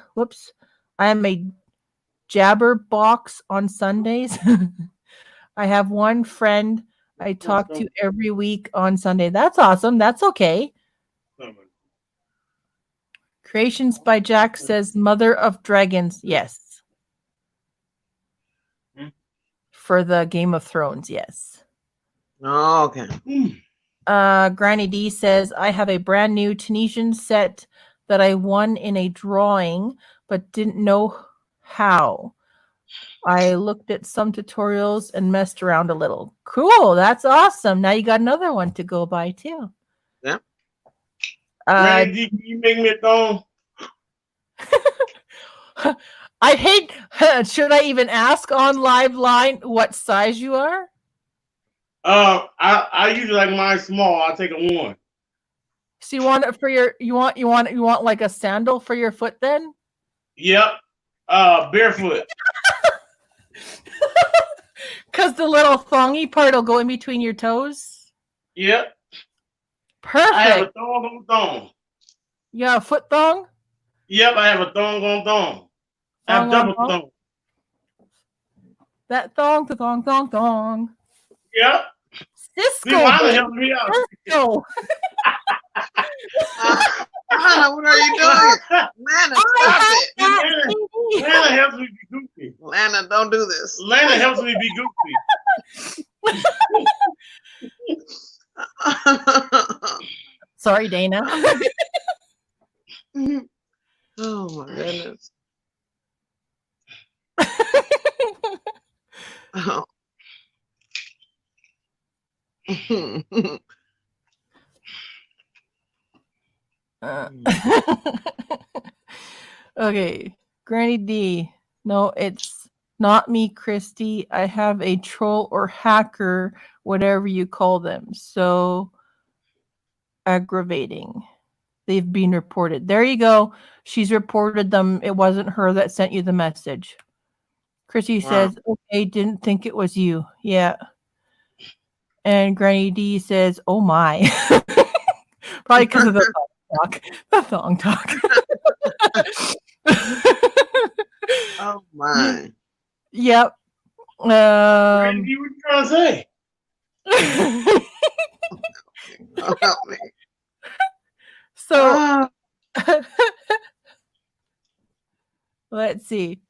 a jabber box on Sundays. I have one friend I talk to every week on Sunday. That's awesome. That's okay. Creations by Jack says Mother of Dragons. Yes. For the Game of Thrones. Yes. Oh, okay. Granny D says, I have a brand new Tunisian set that I won in a drawing, but didn't know how. I looked at some tutorials and messed around a little. Cool. That's awesome. Now you got another one to go by too. Yeah. Granny D, can you make me a thong? I hate, should I even ask on live line what size you are? I usually like mine small. I'll take a 1. So you want it for you want like a sandal for your foot then? Yep. Barefoot. Because the little thongy part will go in between your toes? Yep. Perfect. I have a thong on thong. You got a foot thong? Yep, I have a thong on thong. I have double thong. That thong. Yep. Cisco. See, Lana helped me out. Cisco. Lana, what are you doing? Lana, stop it. Lana helps me be goofy. Lana, don't do this. Lana helps me be goofy. Sorry, Dana. Oh my goodness. Oh. Okay, Granny D. No, it's not me, Christy. I have a troll or hacker, whatever you call them. So aggravating. They've been reported. There you go. She's reported them. It wasn't her that sent you the message. Christy says, okay, didn't think it was you. Yeah. And Granny D says, oh my. Probably because of the thong talk. The thong talk. Oh my. Yep. Granny D, what you trying to say? Oh, help me. So let's see.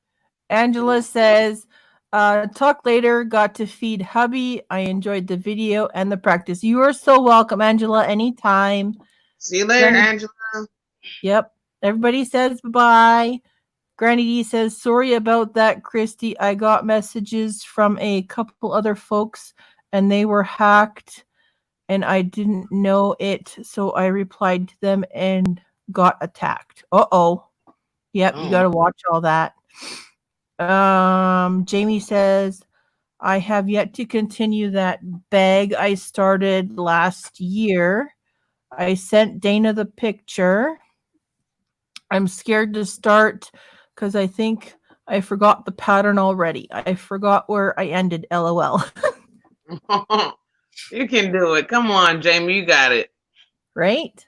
Angela says, talk later, got to feed hubby. I enjoyed the video and the practice. You are so welcome, Angela, anytime. See you later, Angela. Yep. Everybody says bye. Granny D says, sorry about that, Christy. I got messages from a couple other folks and they were hacked and I didn't know it. So I replied to them and got attacked. Uh-oh. Yep, you got to watch all that. Jamie says, I have yet to continue that bag I started last year. I sent Dana the picture. I'm scared to start because I think I forgot the pattern already. I forgot where I ended, LOL. You can do it. Come on, Jamie, you got it. Right?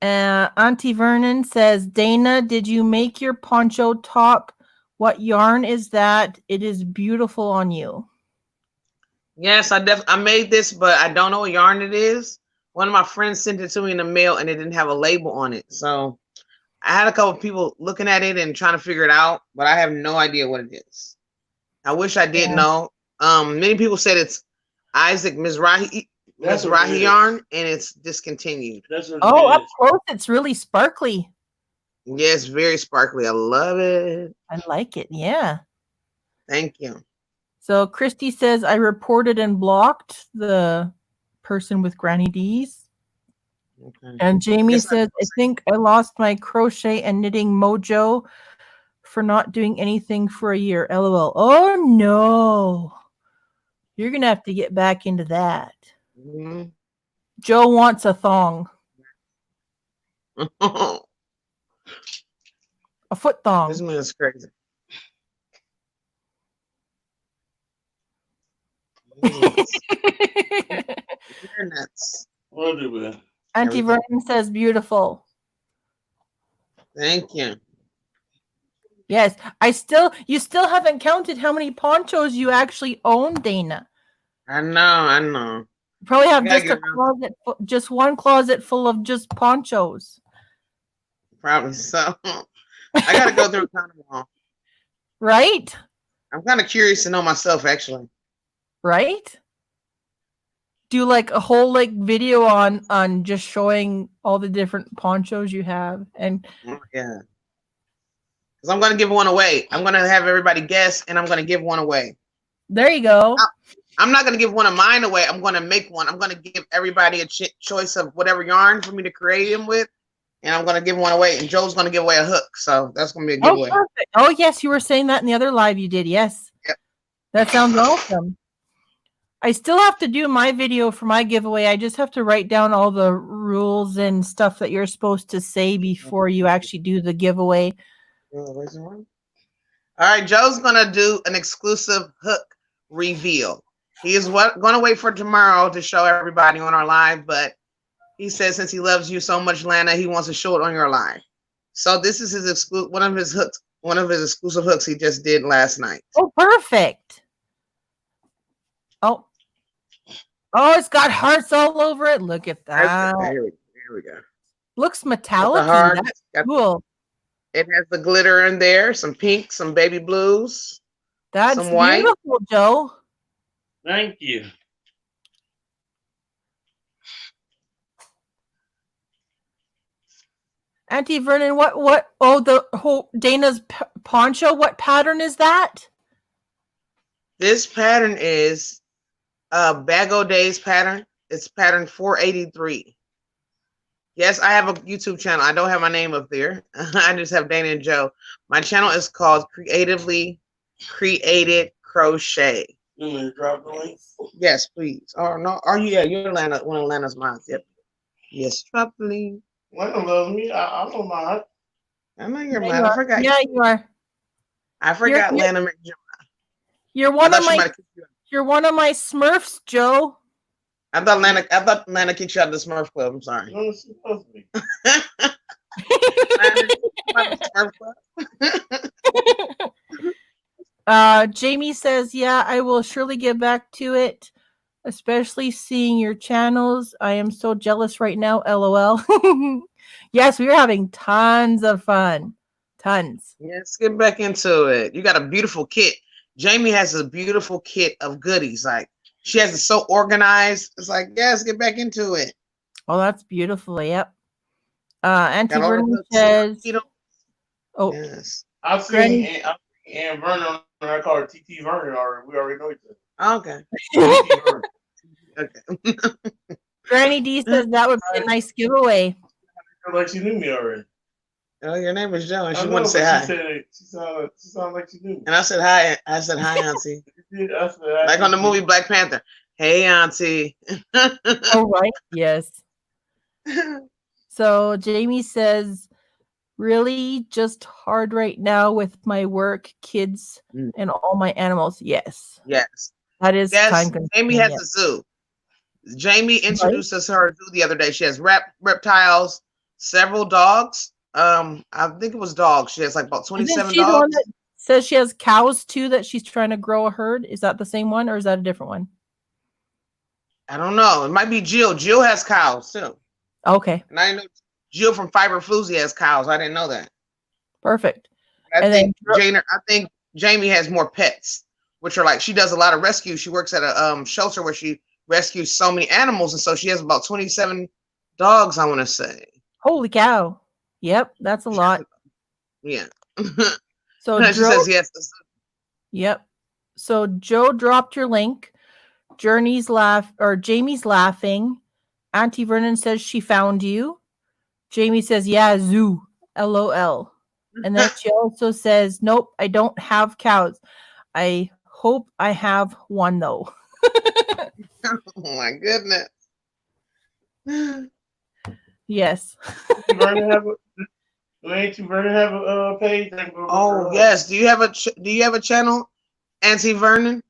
Auntie Vernon says, Dana, did you make your poncho top? What yarn is that? It is beautiful on you. Yes, I made this, but I don't know what yarn it is. One of my friends sent it to me in the mail and it didn't have a label on it. So I had a couple of people looking at it and trying to figure it out, but I have no idea what it is. I wish I did know. Many people said it's Isaac Mizrahi yarn and it's discontinued. Oh, up close, it's really sparkly. Yes, very sparkly. I love it. I like it. Yeah. Thank you. So Christy says, I reported and blocked the person with Granny D's. Okay. And Jamie says, I think I lost my crochet and knitting mojo for not doing anything for a year. LOL. Oh, no. You're going to have to get back into that. Mm-hmm. Joe wants a thong. A foot thong. This man is crazy. You're nuts. Auntie Vernon says beautiful. Thank you. Yes, you still haven't counted how many ponchos you actually own, Dana. I know. You probably have just one closet full of just ponchos. Probably so. I gotta go through kind of all. Right? I'm kind of curious to know myself, actually. Right? Do like a whole video on just showing all the different ponchos you have, and yeah. Because I'm gonna give one away. I'm gonna have everybody guess, and I'm gonna give one away. There you go. I'm not gonna give one of mine away. I'm gonna make one. I'm gonna give everybody a choice of whatever yarn for me to create them with. And I'm going to give one away. And Joe's going to give away a hook. So that's going to be a giveaway. Oh, perfect. Oh, yes. You were saying that in the other live you did. Yes. Yep. That sounds awesome. I still have to do my video for my giveaway. I just have to write down all the rules and stuff that you're supposed to say before you actually do the giveaway. All right. Joe's going to do an exclusive hook reveal. He is going to wait for tomorrow to show everybody on our live, but he says since he loves you so much, Lana, he wants to show it on your live. So this is his one of his exclusive hooks he just did last night. Oh, perfect. Oh, it's got hearts all over it. Look at that. Here we go. Looks Got metallic. the heart. That's cool. It has the glitter in there, some pink, some baby blues, That's some white. beautiful, Joe. Thank you. Auntie Vernon, what? Oh, the whole Dana's poncho. What pattern is that? This pattern is a Bago Days pattern. It's pattern 483. Yes, I have a YouTube channel. I don't have my name up there. I just have Dana and Joe. My channel is called Creatively Created Crochet. You want me to drop the link? Yes, please. Oh no. Oh yeah, you're Atlanta, one of Atlanta's moms. Yep. Yes, drop the link. Lana loves me. I don't mind. I know you're Yeah, mad. I forgot. Yeah, you are. I forgot You're- Lana. You're I one thought of she my. might have kicked you out. You're one of my Smurfs, Joe. I thought Lana kicked you out of the Smurf Club. I'm sorry. No, it's supposed to be. Smurf Club. Jamie says, "Yeah, I will surely get back to it, especially seeing your channels. I am so jealous right now. LOL." Yes, we were having tons of fun. Tons. Let's get back into it. You got a beautiful kit. Jamie has a beautiful kit of goodies. Like she has it so organized. It's like, yeah, let's get back into it. Oh, that's beautiful. Yep. Auntie Got all the Vernon hooks, says, you know. "Oh, Yes. I've Granny- seen Ann Vernon. I call her TT Vernon already. We already know each other. Okay. TT Vernon. Okay. Granny D says that would be a nice giveaway." Like she knew me already. Oh, your name is Joe, and I she know, wanted to say but hi. She said it. She sounded like she knew me. And I said hi. I said hi, Auntie. I said, Like on the movie Black Panther. Hey, Auntie. Oh, right. Yes. So Jamie says, "Really just hard right now with my work, kids, Mm. and all my animals." Yes. Yes. That is Yes. time consuming. Jamie has yes. a zoo. Jamie introduced us to her zoo the other day. She has reptiles, several dogs. I think it was dogs. She has like about Isn't 27 she the one dogs. that says she has cows too that she's trying to grow a herd? Is that the same one or is that a different one? I don't know. It might be Jill. Jill has cows too. Okay. And I know Jill from Fiber Floozy has cows. I didn't know that. Perfect. I And think then Jamie has more pets, which are like she does a lot of rescue. She works at a shelter where she rescues so many animals, and so she has about 27 dogs, I want to say. Holy cow. Yep, that's a lot. Yeah. So She says yes. Yep. So Joe dropped your link. Jamie's laughing. Auntie Vernon says she found you. Jamie says, "Yeah, zoo. LOL." And then she also says, "Nope, I don't have cows. I hope I have one though." Oh my goodness. Yes. Vernon have a page? Oh yes. Do you have a channel, Auntie Vernon?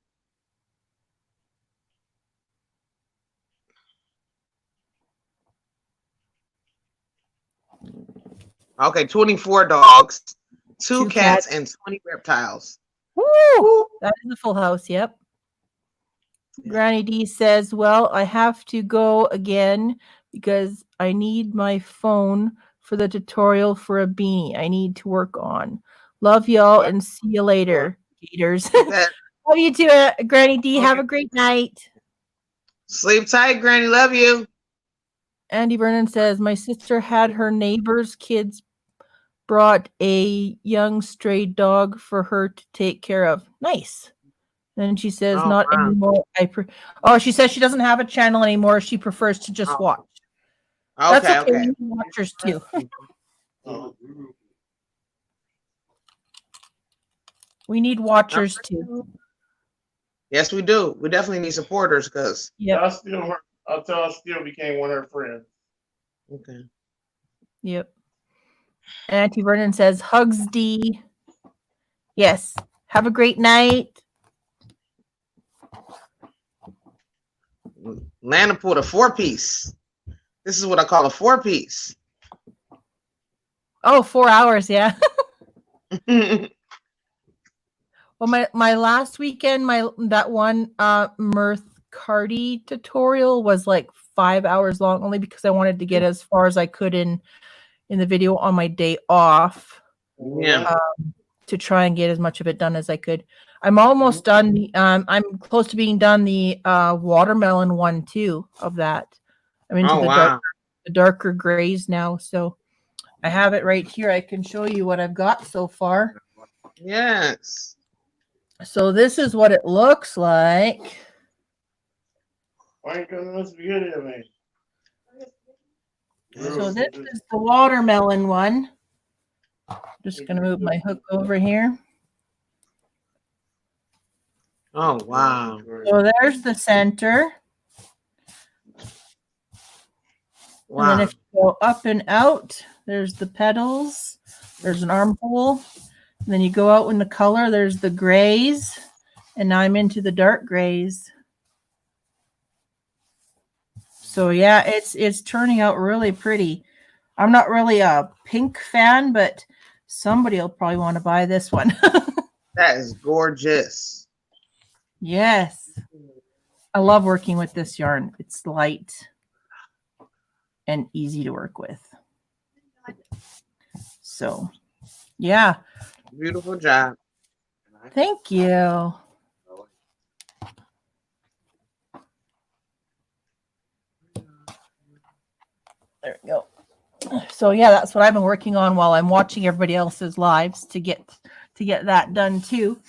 Okay, 24 dogs, two cats, and 20 reptiles. Woo! That is a full house. Yep. Yeah. Granny D says, "Well, I have to go again because I need my phone for the tutorial for a beanie I need to work on. Love y'all and see you later, Gators." Love you too, Granny D. Have a great night. Sleep tight, Granny. Love you. Andy Vernon says, "My sister had her neighbor's kids brought a young stray dog for her to take care of." Nice. Then she says, Oh, "Not wow. anymore. She says she doesn't have a channel anymore. She prefers to just watch." That's okay. We need watchers too. We need watchers too. Yes, we do. We definitely need supporters because. Yep. I'll tell her I still became one of her friends. Okay. Yep. Auntie Vernon says, "Hugs, D." Yes. Have a great night. Lana pulled a 4-piece. This is what I call a 4-piece. Oh, 4 hours. Yeah. Well, my last weekend, that one Mirth Cardi tutorial was like 5 hours long, only because I wanted to get as far as I could in the video on my day off. Yeah. To try and get as much of it done as I could. I'm almost done. I'm close to being done the watermelon one too of that. I'm into the darker grays now, so I have it right here. I can show you what I've got so far. Yes. So this is what it looks like. So this is the watermelon one. Just gonna move my hook over here. Oh wow. So there's the center. Wow. And then if you go up and out, there's the petals. There's an armhole. And then you go out in the color, there's the grays. And now I'm into the dark grays. So yeah, it's turning out really pretty. I'm not really a pink fan, but somebody will probably want to buy this one. That is gorgeous. Yes. I love working with this yarn. It's light and easy to work with. So, yeah. Beautiful job. Thank you. There we go. So yeah, that's what I've been working on while I'm watching everybody else's lives to get that done too.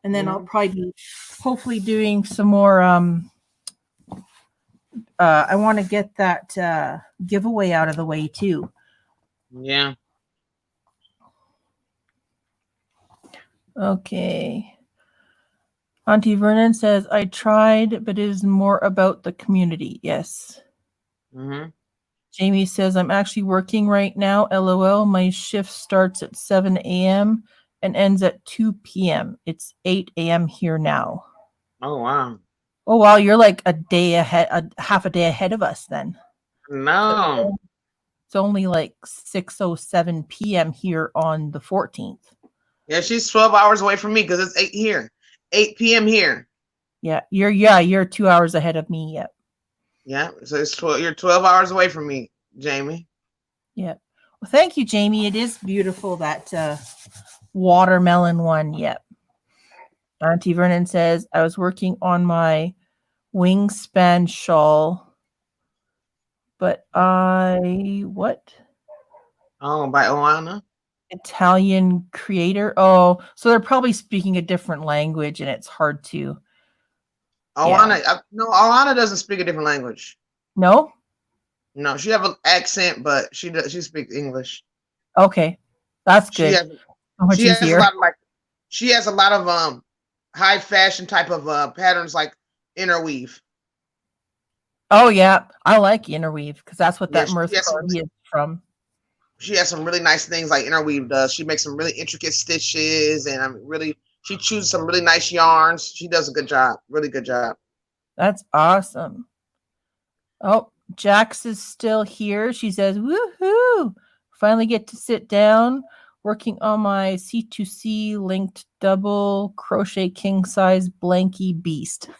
And then I'll probably be hopefully doing some more I want to get that giveaway out of the way too. Yeah. Okay. Auntie Vernon says, I tried, but it is more about the community. Yes. Jamie says, I'm actually working right now. LOL. My shift starts at 7 a.m. and ends at 2 p.m. It's 8 a.m. here now. Oh, wow. Oh, wow. You're like a day ahead, half a day ahead of us then. No. It's only like 6:07 p.m. here on the 14th. Yeah, she's 12 hours away from me because it's 8 here. 8 p.m. here. Yeah, you're 2 hours ahead of me. Yep. Yeah, so it's 12. You're 12 hours away from me, Jamie. Yeah. Well, thank you, Jamie. It is beautiful, that watermelon one. Yep. Auntie Vernon says, I was working on my wingspan shawl, but what? Oh, by Oana? Italian creator. Oh, so they're probably speaking a different language and it's hard to. Oana, no, Oana doesn't speak a different language. No? No, she have an accent, but she speaks English. Okay. That's good. She has a lot of high fashion type of patterns like interweave. Oh yeah, I like interweave because that's what that Mirth Cardi is from. She has some really nice things like interweave does. She makes some really intricate stitches, and she chooses some really nice yarns. She does a good job, really good job. That's awesome. Oh, Jax is still here. She says, woohoo! Finally get to sit down working on my C2C linked double crochet king size blankie beast.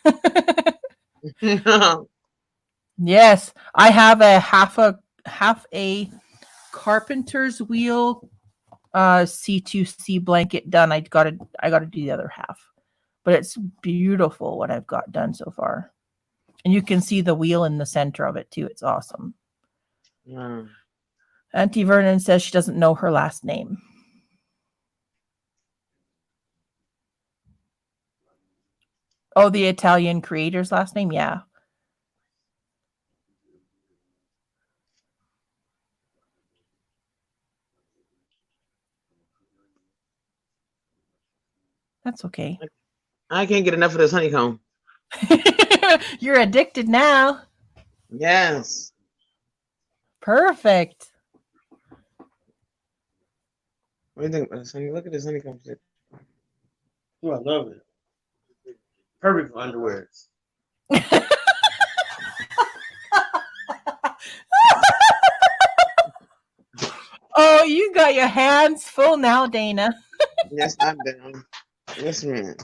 Yes, I have a half a carpenter's wheel C2C blanket done. I gotta do the other half, but it's beautiful what I've got done so far, and you can see the wheel in the center of it too. It's awesome. Auntie Vernon says she doesn't know her last name. Oh, the Italian creator's last name? Yeah. That's okay. I can't get enough of this honeycomb. You're addicted now. Yes. Perfect. What do you think about this, honey? Look at this honeycomb. Oh, I love it. Perfect for underwear. Oh, you got your hands full now, Dana. Yes, I'm down. Yes, man.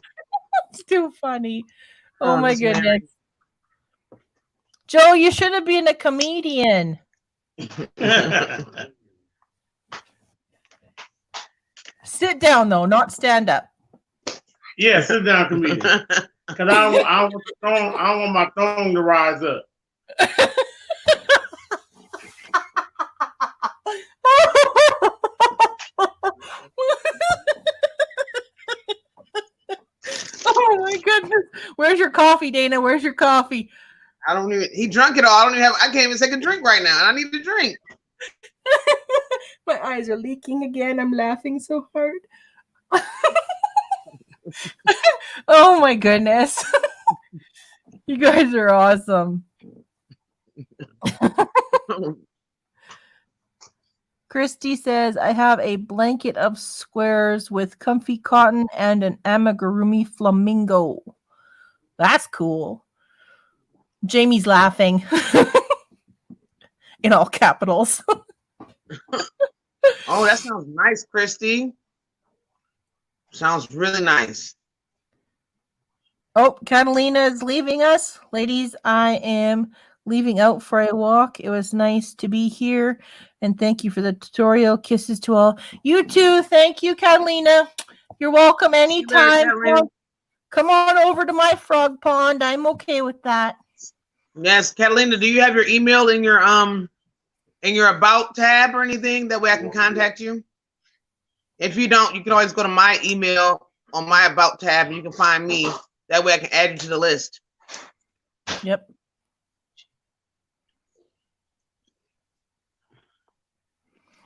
It's too funny. Oh my goodness. Joe, you should have been a comedian. Sit down though, not stand up. Yeah, sit down, comedian. Because I don't want my throne to rise up. Oh my goodness. Where's your coffee, Dana? Where's your coffee? I don't even. He drunk it all. I can't even take a drink right now, and I need a drink. My eyes are leaking again. I'm laughing so hard. Oh my goodness. You guys are awesome. Christy says, I have a blanket of squares with comfy cotton and an amigurumi flamingo. That's cool. Jamie's laughing in all capitals. Oh, that sounds nice, Christy. Sounds really nice. Oh, Catalina is leaving us. Ladies, I am leaving out for a walk. It was nice to be here. And thank you for the tutorial. Kisses to all. You too. Thank you, Catalina. You're welcome anytime. Come on over to my frog pond. I'm okay with that. Yes, Catalina, do you have your email in your about tab or anything? That way I can contact you. If you don't, you can always go to my email on my about tab and you can find me. That way I can add you to the list. Yep.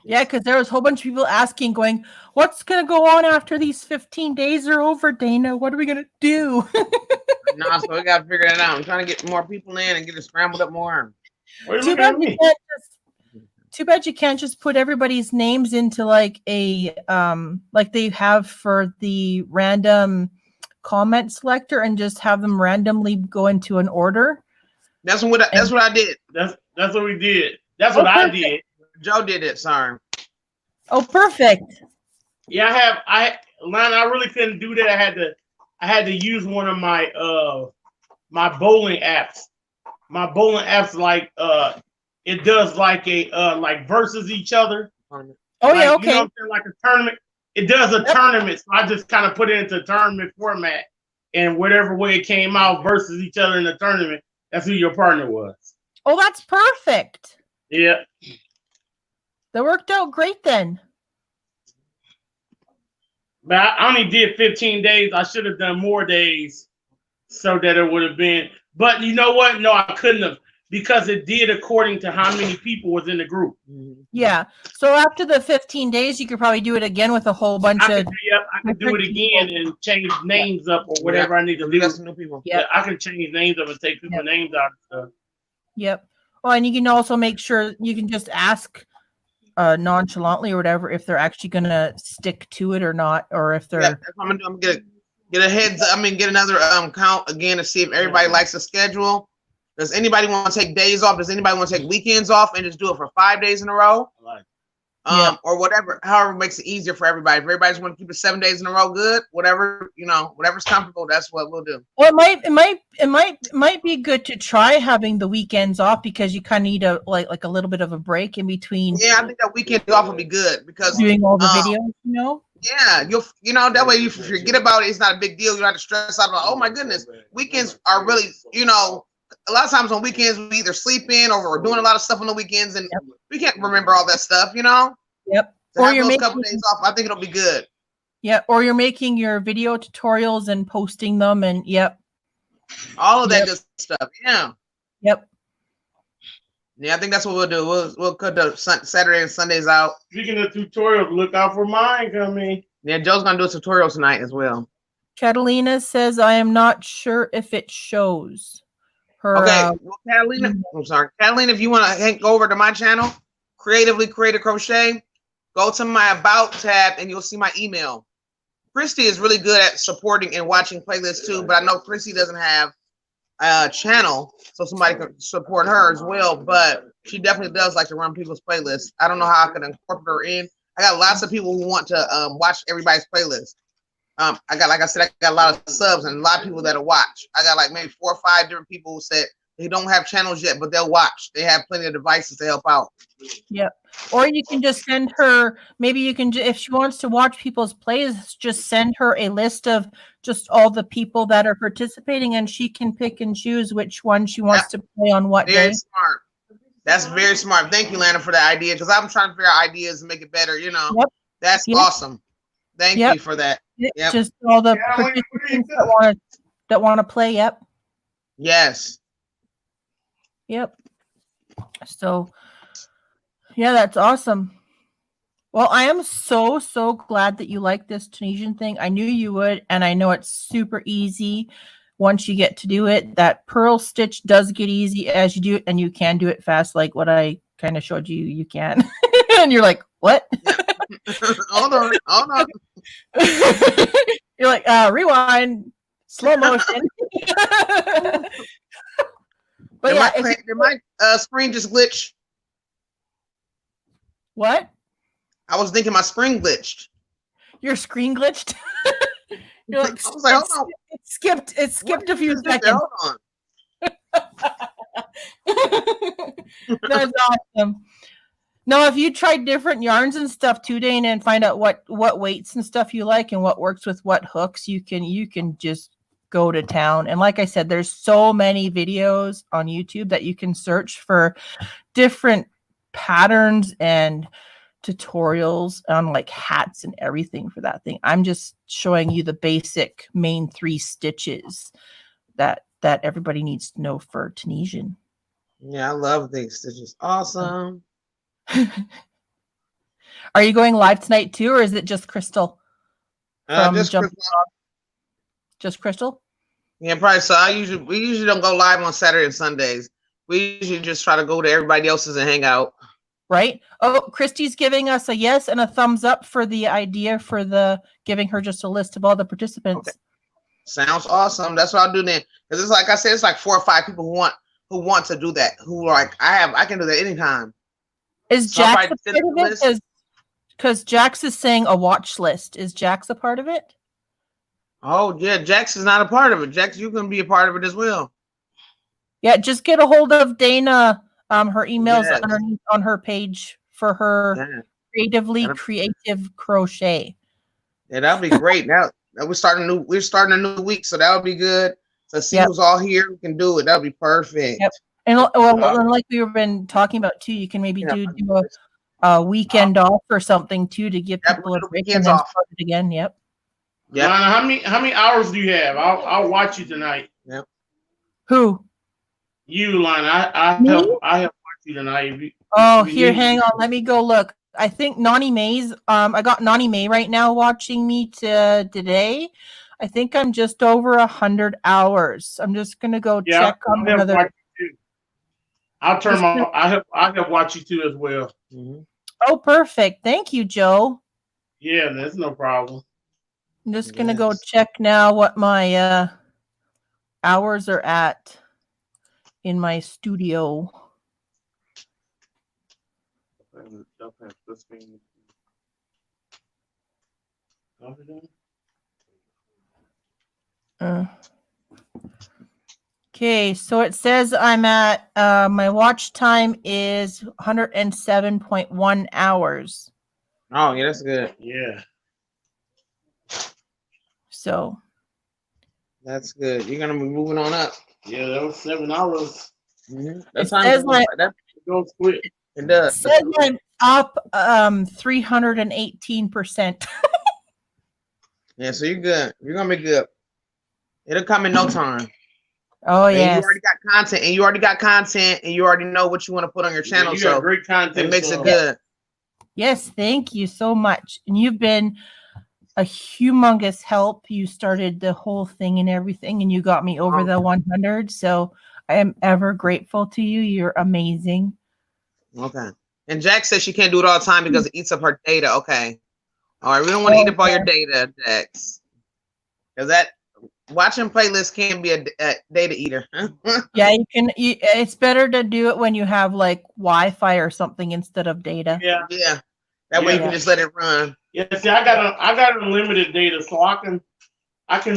Yeah, because there was a whole bunch of people asking, going, what's going to go on after these 15 days are over, Dana? What are we going to do? No, so we got to figure that out. I'm trying to get more people in and get it scrambled up more. Too bad you can't just put everybody's names into like a like they have for the random comment selector and just have them randomly go into an order. That's what I did. That's what we did. That's what I did. Joe did it. Sorry. Oh, perfect. Yeah, I really couldn't do that. I had to use one of my my bowling apps. My bowling apps like it does like a like versus each other. Oh like, yeah, okay. You know what I'm saying? Like a tournament. It does a tournament, so I just kind of put it into tournament format, and whatever way it came out versus each other in the tournament, that's who your partner was. Oh, that's perfect. Yeah. That worked out great then. But I only did 15 days. I should have done more days so that it would have been. But you know what? No, I couldn't have, because it did according to how many people was in the group. Yeah. So after the 15 days, you could probably do it again with a whole bunch of. Yep, I can do it again and change names up or whatever I need to do. Some new people. Yeah, I can change names up and take people's names out and stuff. Yep. Oh, and you can also make sure you can just ask nonchalantly or whatever if they're actually gonna stick to it or not, or if they're. Yeah, that's what I'm gonna do. I'm get a heads. Get another count again to see if everybody likes the schedule. Does anybody want to take days off? Does anybody want to take weekends off and just do it for 5 days in a row? Or whatever, however makes it easier for everybody. If everybody just want to keep it 7 days in a row, good. Whatever, whatever's comfortable, that's what we'll do. Well, it might be good to try having the weekends off, because you kind of need a like a little bit of a break in between. Yeah, I think that weekend off will be good, because doing all the videos, Yeah, that way you forget about it. It's not a big deal. You don't have to stress out about, oh my goodness, weekends are really, a lot of times on weekends we either sleep in or we're doing a lot of stuff on the weekends, and we can't remember all that stuff, Yep. So or you're making a couple days off. I think it'll be good. Yeah, or you're making your video tutorials and posting them, and all of that good stuff. Yeah. Yep. Yeah, I think that's what we'll do. We'll cut the Saturday and Sundays out. Speaking of tutorials, look out for mine coming. Yeah, Joe's gonna do a tutorial tonight as well. Catalina says, I am not sure if it shows her. Okay, well, Catalina, I'm sorry. Catalina, if you want to go over to my channel, Creatively Creative Crochet, go to my About tab and you'll see my email. Christy is really good at supporting and watching playlists too, but I know Christy doesn't have a channel, so somebody can support her as well, but she definitely does like to run people's playlists. I don't know how I can incorporate her in. I got lots of people who want to watch everybody's playlist. I got, like I said, I got a lot of subs and a lot of people that'll watch. I got like maybe 4 or 5 different people who said don't have channels yet, but they'll watch. They have plenty of devices to help out. Yep. Or you can just send her, maybe you can, if she wants to watch people's plays, just send her a list of just all the people that are participating, and she can pick and choose which one she wants to play on what very day. Smart. That's very smart. Thank you, Lana, for that idea, because I'm trying to figure out ideas and make it better. You know, that's awesome. Thank you for that. Yep. Just all the participants that want to play. Yep. Yes. Yep. So, yeah, that's awesome. Well, I am so glad that you like this Tunisian thing. I knew you would, and I know it's super easy once you get to do it. That purl stitch does get easy as you do it, and you can do it fast, like what I kind of showed you. You can, and you're like, "What?" Hold on. You're like, rewind, slow motion. But did my screen just glitch? What? I was thinking my screen glitched. Your screen glitched? You're like, I was like, hold on. It skipped a few seconds. Hold on. That's awesome. No, if you try different yarns and stuff too, Dana, and find out what weights and stuff you like and what works with what hooks, you can just go to town. And like I said, there's so many videos on YouTube that you can search for different patterns and tutorials on like hats and everything for that thing. I'm just showing you the basic main 3 stitches that everybody needs to know for Tunisian. Yeah, I love these stitches. Awesome. Are you going live tonight too, or is it just Crystal? Just Crystal. Just Crystal? Yeah, probably. So we usually don't go live on Saturday and Sundays. We usually just try to go to everybody else's and hang out. Right. Oh, Christy's giving us a yes and a thumbs up for the idea for the giving her just a list of all the participants. Okay. Sounds awesome. That's what I'll do then. Because it's like I said, it's like 4 or 5 people who want to do that. Who are like, I can do that anytime. Is Jax a part of it? Because Jax is saying a watch list. Is Jax a part of it? Oh yeah, Jax is not a part of it. Jax, you can be a part of it as well. Yeah, just get a hold of Dana. Her email's underneath on her page for her creative crochet. Yeah, that'll be great. Now we're starting a new week, so that'll be good. So see who's all here, we can do it. That'll be perfect. Yep. And like we've been talking about too, you can maybe do a weekend off or something too to give people a break and then start it again. Yep. Yeah. Lana, how many hours do you have? I'll watch you tonight. Yep. Who? You, Lana. I have watched you tonight. Hang on. Let me go look. I think Nani May's. I got Nani May right now watching me today. I think I'm just over 100 hours. I'm just gonna go check on another. I'll turn my. I have watched you too as well. Mm-hmm. Oh, perfect. Thank you, Joe. Yeah, that's no problem. I'm just gonna go check now what my hours are at in my studio. Okay, so it says I'm at my watch time is 107.1 hours. Oh yeah, that's good. Yeah. So that's good. You're gonna be moving on up. Yeah, that was 7 hours. Mm-hmm. It says that goes quick. It does. It says I'm up 318%. Yeah, so you're good. You're gonna be good. It'll come in no time. Oh yeah. You already got content, and you already know what you want to put on your channel. You got great content. It makes it good. Yes, thank you so much. And you've been a humongous help. You started the whole thing and everything, and you got me over the 100. So I am ever grateful to you. You're amazing. Okay. And Jack says she can't do it all the time because it eats up her data. Okay. All right. We don't want to eat up all your data, Jax. Because that watching playlists can be a data eater. Yeah, you can. It's better to do it when you have like Wi-Fi or something instead of data. Yeah. Yeah. That way you can just let it run. Yeah. See, I got unlimited data, so I can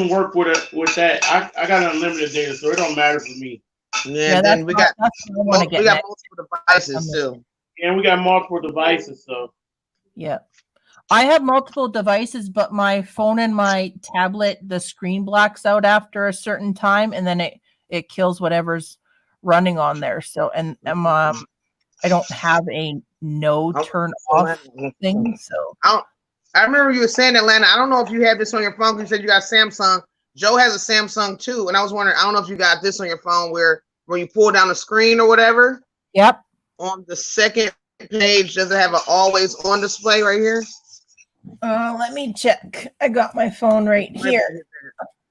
work with that. I got unlimited data, so it don't matter for me. Yeah, then we got multiple devices too. And we got multiple devices, so yeah. I have multiple devices, but my phone and my tablet, the screen blacks out after a certain time, and then it kills whatever's running on there. So I don't have a no turn off thing. So I remember you were saying, Atlanta. I don't know if you have this on your phone. You said you got Samsung. Joe has a Samsung too, and I was wondering. I don't know if you got this on your phone where you pull down the screen or whatever. Yep. On the second page, does it have an always on display right here? Let me check. I got my phone right here.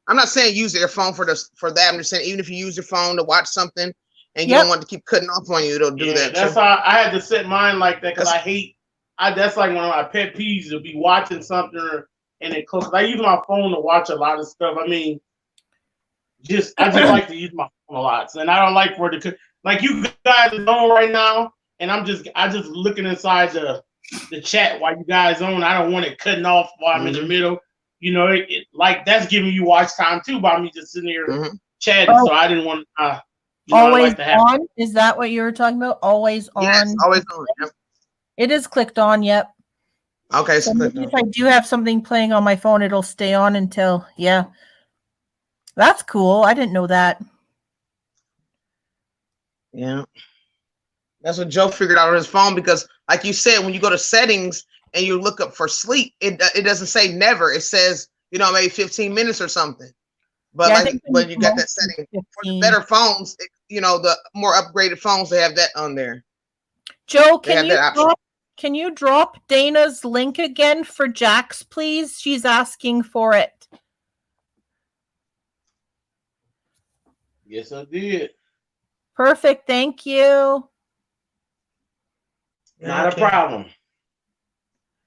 I'm not saying use your phone for that. I'm just saying even if you use your phone to watch something and you don't want to keep cutting off on you, it'll do that. That's how I had to set mine like that because that's like one of my pet peeves to be watching something and it closes. I use my phone to watch a lot of stuff. I mean, I just like to use my phone a lot, and I don't like for it to like you guys are on right now, and I just looking inside the chat while you guys on. I don't want it cutting off while I'm in the middle. You know, it like that's giving you watch time too by me just sitting here chatting. So I didn't want always on. Is that what you were talking about? Always on. Yes, always on. Yep. It is clicked on. Yep. Okay. So maybe if I do have something playing on my phone, it'll stay on until That's cool. I didn't know that. Yeah. That's what Joe figured out on his phone because, like you said, when you go to settings and you look up for sleep, it doesn't say never. It says, maybe 15 minutes or something. But when you got that setting for the better phones, the more upgraded phones, they have that on there. Joe, can you drop Dana's link again for Jax, please? She's asking for it. Yes, I did. Perfect. Thank you. Not a problem.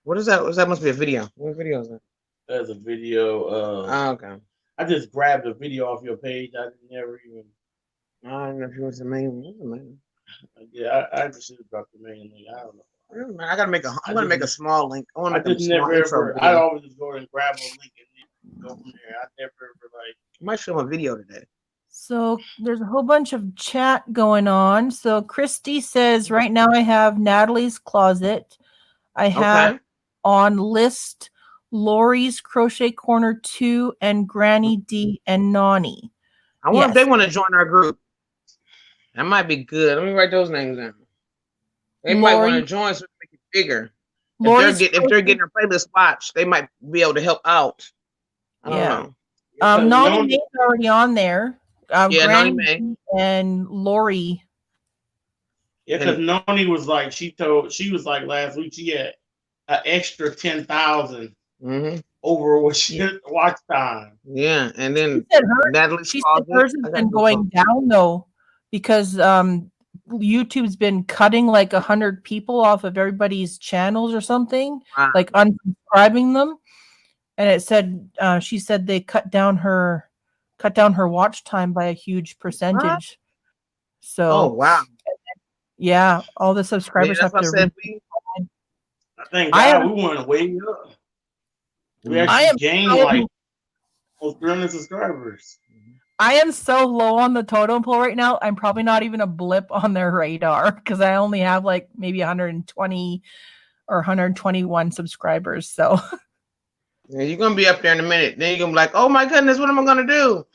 What is that? That must be a video. What video is that? That's a video. Okay. I just grabbed a video off your page. I never even. I don't know if it was the main one. Yeah, I just should have dropped the main link. I don't know. I gotta make a small link. I always just go and grab a link and go from there. I never ever I might show a video today. So there's a whole bunch of chat going on. So Christy says, right now I have Natalie's Closet. I have on list Lori's Crochet Corner 2 and Granny D and Nani. I wonder if they want to join our group. That might be good. Let me write those names down. They might want to join so we make it bigger. If they're getting their playlist watched, they might be able to help out. I don't know. Nani May's already on there. Nani May and Lori. Yeah, because Nani was like, she was like last week she had an extra 10,000 over what she watch time. Yeah, and then she said hers has been going down though, because YouTube's been cutting like 100 people off of everybody's channels or something, like unsubscribing them, and it said she said they cut down her watch time by a huge percentage. So yeah, all the subscribers have to. I think we want way up. We actually gained like almost 300 subscribers. I am so low on the totem pole right now. I'm probably not even a blip on their radar because I only have like maybe 120 or 121 subscribers. So yeah, you're gonna be up there in a minute. Then you're gonna be like, oh my goodness, what am I gonna do?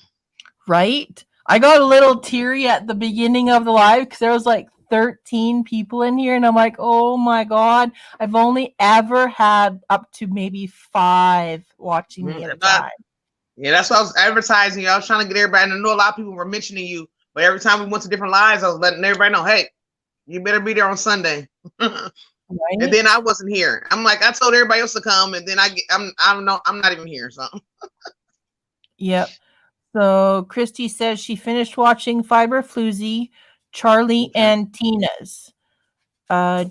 Right? I got a little teary at the beginning of the live because there was like 13 people in here, and I'm like, oh my god, I've only ever had up to maybe 5 watching me at a time. Yeah, that's what I was advertising. I was trying to get everybody. And I know a lot of people were mentioning you, but every time we went to different lives, I was letting everybody know, hey, you better be there on Sunday. And then I wasn't here. I'm like, I told everybody else to come, and then I'm not even here. So yep. So Christy says she finished watching Fiber Floozy, Charlie and Tina's.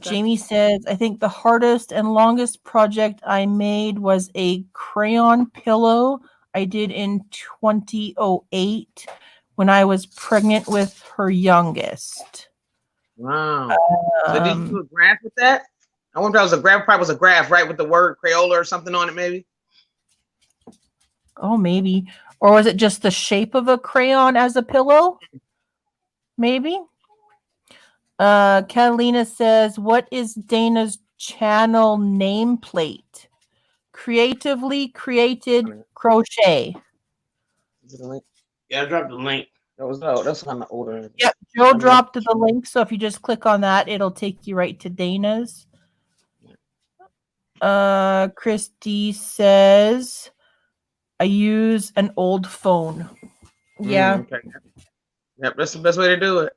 Jamie says, I think the hardest and longest project I made was a crayon pillow I did in 2008 when I was pregnant with her youngest. Wow. So did you do a graph with that? I wonder if that was a graph. Probably was a graph, right? With the word Crayola or something on it, maybe. Oh, maybe. Or was it just the shape of a crayon as a pillow? maybe. Catalina says, what is Dana's channel nameplate? Creatively created crochet. Is it a link? Yeah, I dropped the link. That's kind of older. Yep, Joe dropped the link, so if you just click on that, it'll take you right to Dana's. Christy says, I use an old phone. Yeah. Okay. Yep, that's the best way to do it.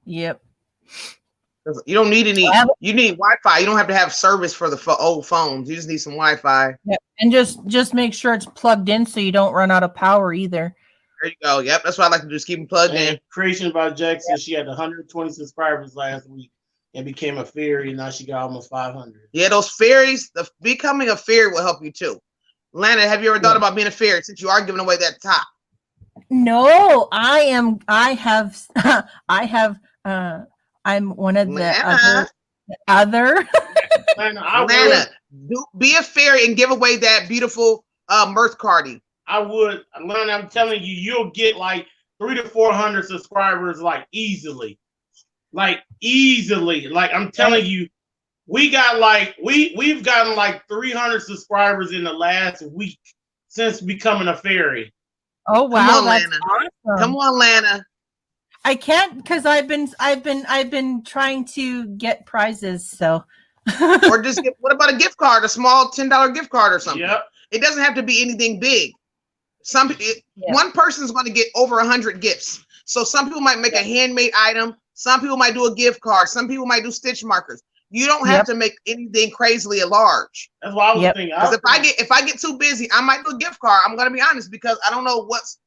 Yep. You don't need any. You need Wi-Fi. You don't have to have service for the old phones. You just need some Wi-Fi. Yep. And just make sure it's plugged in so you don't run out of power either. There you go. Yep, that's what I like to do. Just keep them plugged in. Creation by Jackson. She had 120 subscribers last week and became a fairy. Now she got almost 500. Yeah, those fairies. Becoming a fairy will help you too. Lana, have you ever thought about being a fairy since you are giving away that top? No, I'm one of the other. Lana, be a fairy and give away that beautiful mirth cardie. I would, Lana, I'm telling you, you'll get like 300 to 400 subscribers like easily. Like I'm telling you, we've gotten like 300 subscribers in the last week since becoming a fairy. Oh wow, come on, that's Lana. awesome. Come on, Lana. I can't because I've been trying to get prizes. So, or just what about a gift card, a small $10 gift card or something? Yep. It doesn't have to be anything big. One person's going to get over 100 gifts. So some people might make a handmade item. Some people might do a gift card. Some people might do stitch markers. You don't have to make anything crazily large. That's what I was thinking. Because if I get too busy, I might do a gift card. I'm going to be honest because I don't know what's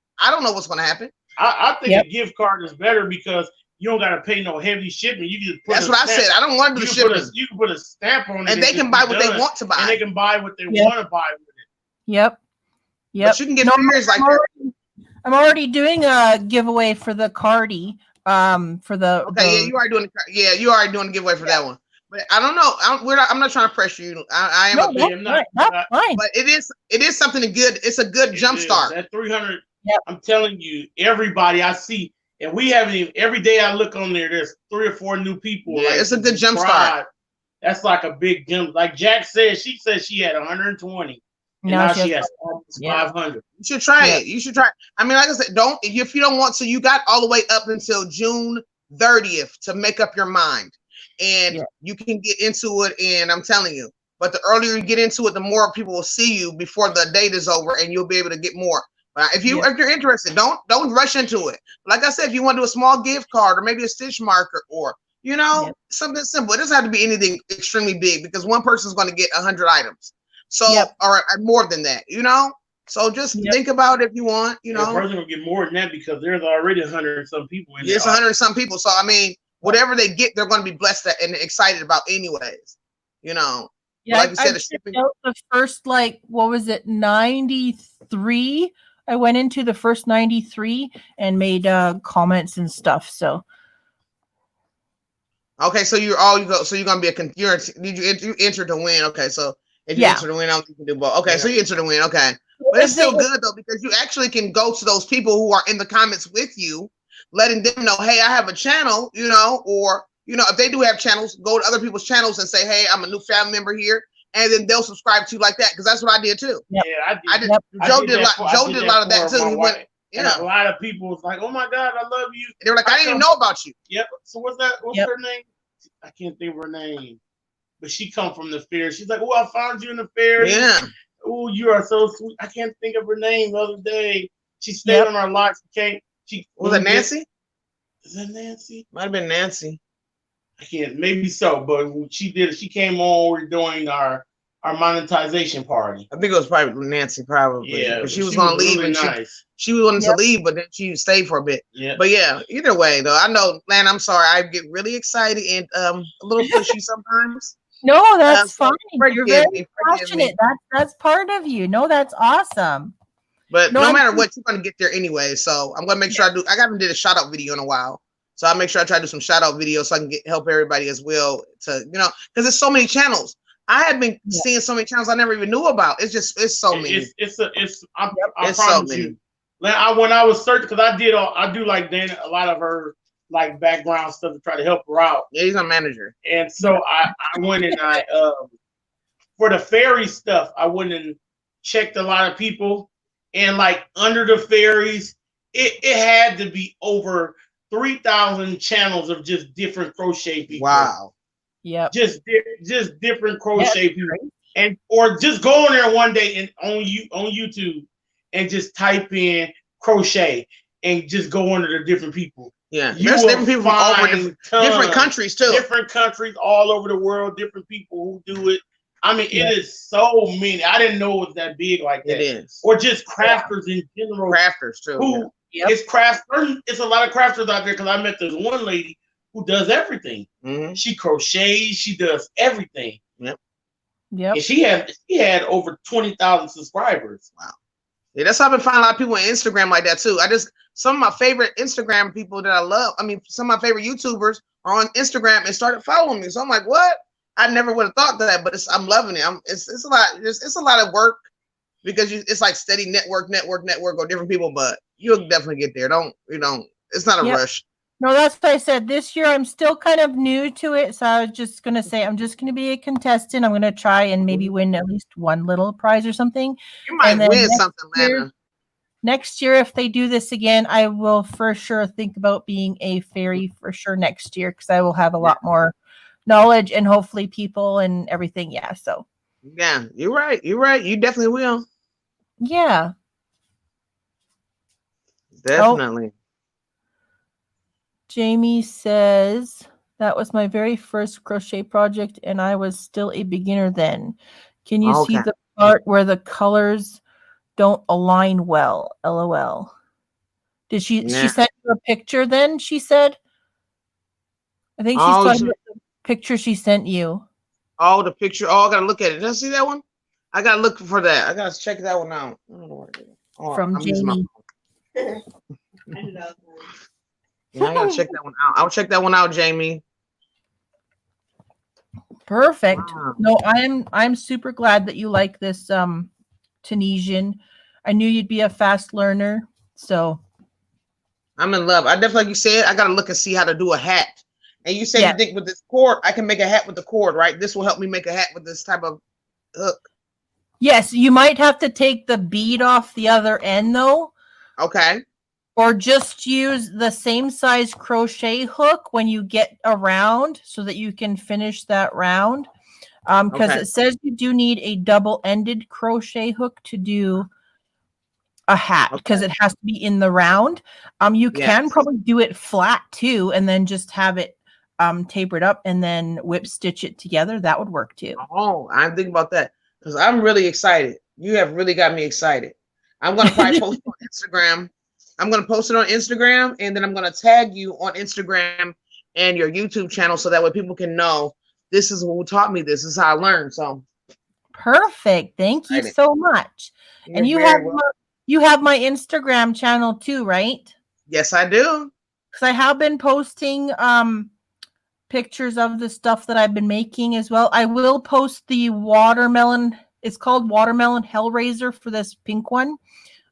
going to happen. I think a gift card is better because you don't got to pay no heavy shipping. You can just put That's what I said. I don't want to do the shipping. You can put a stamp on it, and they can buy what they want to buy. And they can buy what they want to buy with it. Yep. But you can get fairies like that. I'm already doing a giveaway for the cardie. For the you are doing the giveaway for that one. But I don't know. I'm not trying to pressure you. I am fine. But it is something good. It's a good jump start. That 300. I'm telling you, everybody I see, and we haven't even. Every day I look on there, there's 3 or 4 new people. Yeah, it's a good jump start. That's like a big jump. Like Jack said, she said she had 120. And now she has almost 500. You should try it. You should try. I mean, like I said, if you don't want to, you got all the way up until June 30th to make up your mind. And you can get into it, and I'm telling you. But the earlier you get into it, the more people will see you before the date is over, and you'll be able to get more. But if you're interested, don't rush into it. Like I said, if you want to do a small gift card or maybe a stitch marker or something simple, it doesn't have to be anything extremely big because one person's going to get 100 items. So or more than that, So just think about it if you want, The person will get more than that because there's already 100 and some people in there. It's 100 and some people. So I mean, whatever they get, they're going to be blessed and excited about anyways. Yeah, like you said, the first 93. I went into the first 93 and made comments and stuff. So. Okay, so you're gonna be you enter to win. Okay, so if you enter to win, I don't think you can do both. Okay, so you enter to win. Okay, but it's still good though because you actually can go to those people who are in the comments with you, letting them know, hey, I have a channel, or if they do have channels, go to other people's channels and say, hey, I'm a new family member here, and then they'll subscribe to you like that because that's what I did too. Yeah, I did. Joe did a lot of that too. He went. And a lot of people was like, "Oh my God, I love you." They were like, "I didn't even know about you." Yep. So what's her name? I can't think of her name, but she come from the fair. She's like, "Oh, I found you in the fair." Yeah. Oh, you are so sweet. I can't think of her name the other day. She stayed on our lot. Was it Nancy? Is that Nancy? Might have been Nancy. I can't. Maybe so, but she did. She came on. We're doing our monetization party. I think it was probably Nancy, probably. Yeah, but she was gonna leave, really and she was wanting to leave, but then she stayed for a bit. Yeah. But yeah, either way, though, I know, Lan. I'm sorry, I get really excited and a little pushy sometimes. No, that's fine. You're very passionate. That's part of you. No, that's awesome. But no matter what, you're gonna get there anyway. So I'm gonna make sure I do. I haven't did a shout out video in a while. So I'll make sure I try to do some shout out videos so I can help everybody as well to, because there's so many channels. I have been seeing so many channels I never even knew about. It's so many. I promise you. When I was searching, because I do like Dana, a lot of her like background stuff to try to help her out. Yeah, he's a manager. And so I went and I for the fairy stuff, I went and checked a lot of people, and like under the fairies, it had to be over 3,000 channels of just different crochet people. Wow. Yep. Just different crochet people. And or just go on there one day and on YouTube and just type in crochet and just go under the different people. Yeah, You there's will different people from over find different countries too. Different countries all over the world, different people who do it. I mean, Yeah. it is so many. I didn't know it was that big like that. It is. Or just crafters in general. Crafters too. Who Yep. it's crafters. It's a lot of crafters out there because I met this one lady who does everything. Mm-hmm. She crochets. She does everything. Yep. And she had over 20,000 subscribers. Wow. Yeah, that's how I've been finding a lot of people on Instagram like that too. Some of my favorite Instagram people that I love, I mean, some of my favorite YouTubers are on Instagram and started following me. So I'm like, what? I never would have thought that, but I'm loving it. It's a lot of work because it's like steady network or different people, but you'll definitely get there. It's not a Yep. rush. No, that's what I said. This year, I'm still kind of new to it. So I was just going to say, I'm just going to be a contestant. I'm going to try and maybe win at least one little prize or something. You might And then win next something, Lana. Next year, if they do this again, I will for sure think about being a fairy for sure next year because I will have a lot more knowledge and hopefully people and everything. Yeah. So. Yeah, you're right. You're right. You definitely will. Yeah. Definitely. Jamie says, that was my very first crochet project and I was still a beginner then. Can you see Okay. the part where the colors don't align well? LOL. Did she sent you a picture then, she said? I think she's talking about the picture she sent you. Oh, the picture. Oh, I gotta look at it. Did I see that one? I gotta look for that. I gotta check that one out. I don't know where it is. Oh, From I'm using my Jamie. phone. Yeah, I gotta check that one out. I'll check that one out, Jamie. Perfect. Wow. No, I'm super glad that you like this Tunisian. I knew you'd be a fast learner, so I'm in love. I definitely, like you said, I gotta look and see how to do a hat. And you say Yeah. you think with this cord, I can make a hat with the cord, right? This will help me make a hat with this type of hook. yes, you might have to take the bead off the other end though. Okay. Or just use the same size crochet hook when you get around so that you can finish that round. Because Okay. it says you do need a double-ended crochet hook to do a hat because it has to be in the round. You can Yes. probably do it flat too and then just have it tapered up and then whip stitch it together. That would work too. Oh, I'm thinking about that because I'm really excited. You have really got me excited. I'm gonna probably post it on Instagram. I'm gonna post it on Instagram and then I'm gonna tag you on Instagram and your YouTube channel so that way people can know this is who taught me this. This is how I learned. So Perfect. Thank you so much. And you have my Instagram channel too, right? Yes, I do. Because I have been posting pictures of the stuff that I've been making as well. I will post the watermelon. It's called Watermelon Hellraiser for this pink one.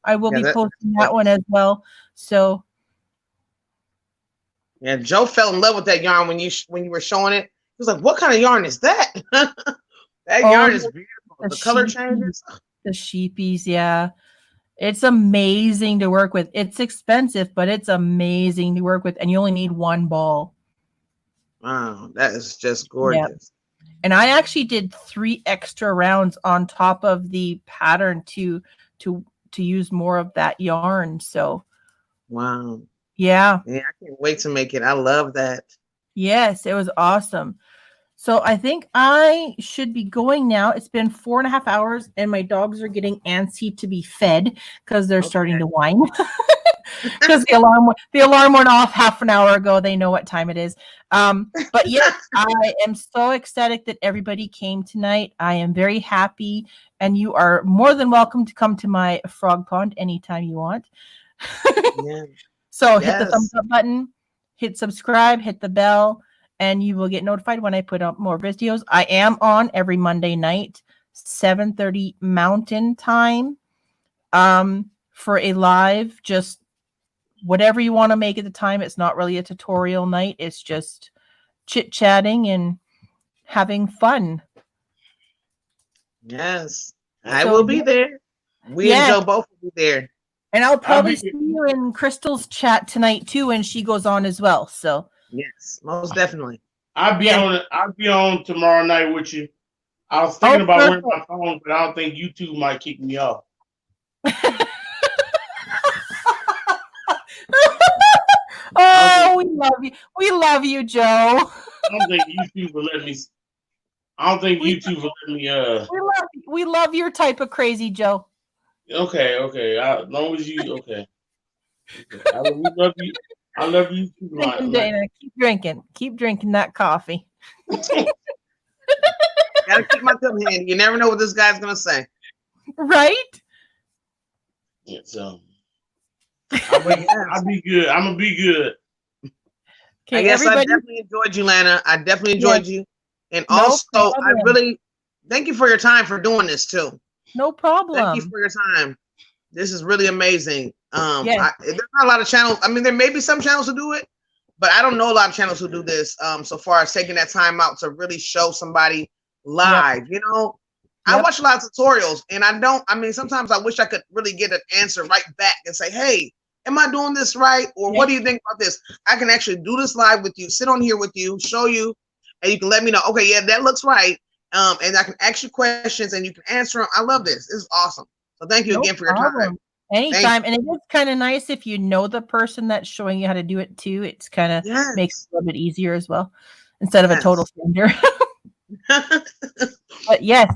I will be posting that one as well. So yeah, Joe fell in love with that yarn when you were showing it. He was like, "What kind of yarn is that?" That yarn is beautiful. The color changes. The sheepies, yeah. It's amazing to work with. It's expensive, but it's amazing to work with, and you only need one ball. Wow, that is just gorgeous. Yeah. And I actually did 3 extra rounds on top of the pattern to use more of that yarn. So wow. Yeah, I can't wait to make it. I love that. Yes, it was awesome. So I think I should be going now. It's been 4.5 hours and my dogs are getting antsy to be fed because they're starting to whine. Because the alarm went off half an hour ago. They know what time it is. But yes, I am so ecstatic that everybody came tonight. I am very happy, and you are more than welcome to come to my frog pond anytime you want. Yeah. So hit the thumbs up button, hit subscribe, hit the bell, and you will get notified when I put up more videos. I am on every Monday night, 7:30 Mountain Time, for a live, just whatever you want to make at the time. It's not really a tutorial night. It's just chit-chatting and having fun. Yes, I will be there. We and Joe both will be there. And I'll probably see you in Crystal's chat tonight too when she goes on as well. So yes, most definitely. I'll be on tomorrow night with you. I was thinking about wearing my phone, but I don't think YouTube might kick me off. Oh, we love you. We love you, Joe. I don't think YouTube will let me. I don't think YouTube will let me. We love your type of crazy, Joe. Okay. As long as you okay. We love you. I love you too, Dana, keep drinking that coffee. Gotta keep my cup handy. You never know what this guy's gonna say. Right? Yeah, so I'll be good. I'm gonna be good. Okay, I guess I definitely enjoyed you, Lana. I definitely enjoyed you. And also, I really thank you for your time for doing this too. No problem. Thank you for your time. This is really amazing. There's not a lot of channels. I mean, there may be some channels who do it, but I don't know a lot of channels who do this. So far as taking that time out to really show somebody live, you know, I watch a lot of tutorials and sometimes I wish I could really get an answer right back and say, hey, am I doing this right? Or what do you think about this? I can actually do this live with you, sit on here with you, show you, and you can let me know, okay, yeah, that looks right. And I can ask you questions and you can answer them. I love this. This is awesome. So thank you again for your time. Anytime. And it is kind of nice if you know the person that's showing you how to do it too. It's kind of makes it a little bit easier as well instead of a total stranger. But yes.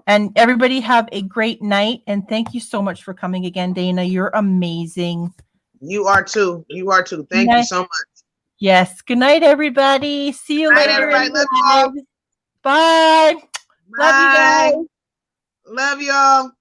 And everybody have a great night. And thank you so much for coming again, Dana. You're amazing. You are too. Thank you so much. Yes. Good night, everybody. See you later. Everybody. Love you all. Bye. Love you guys. Love y'all.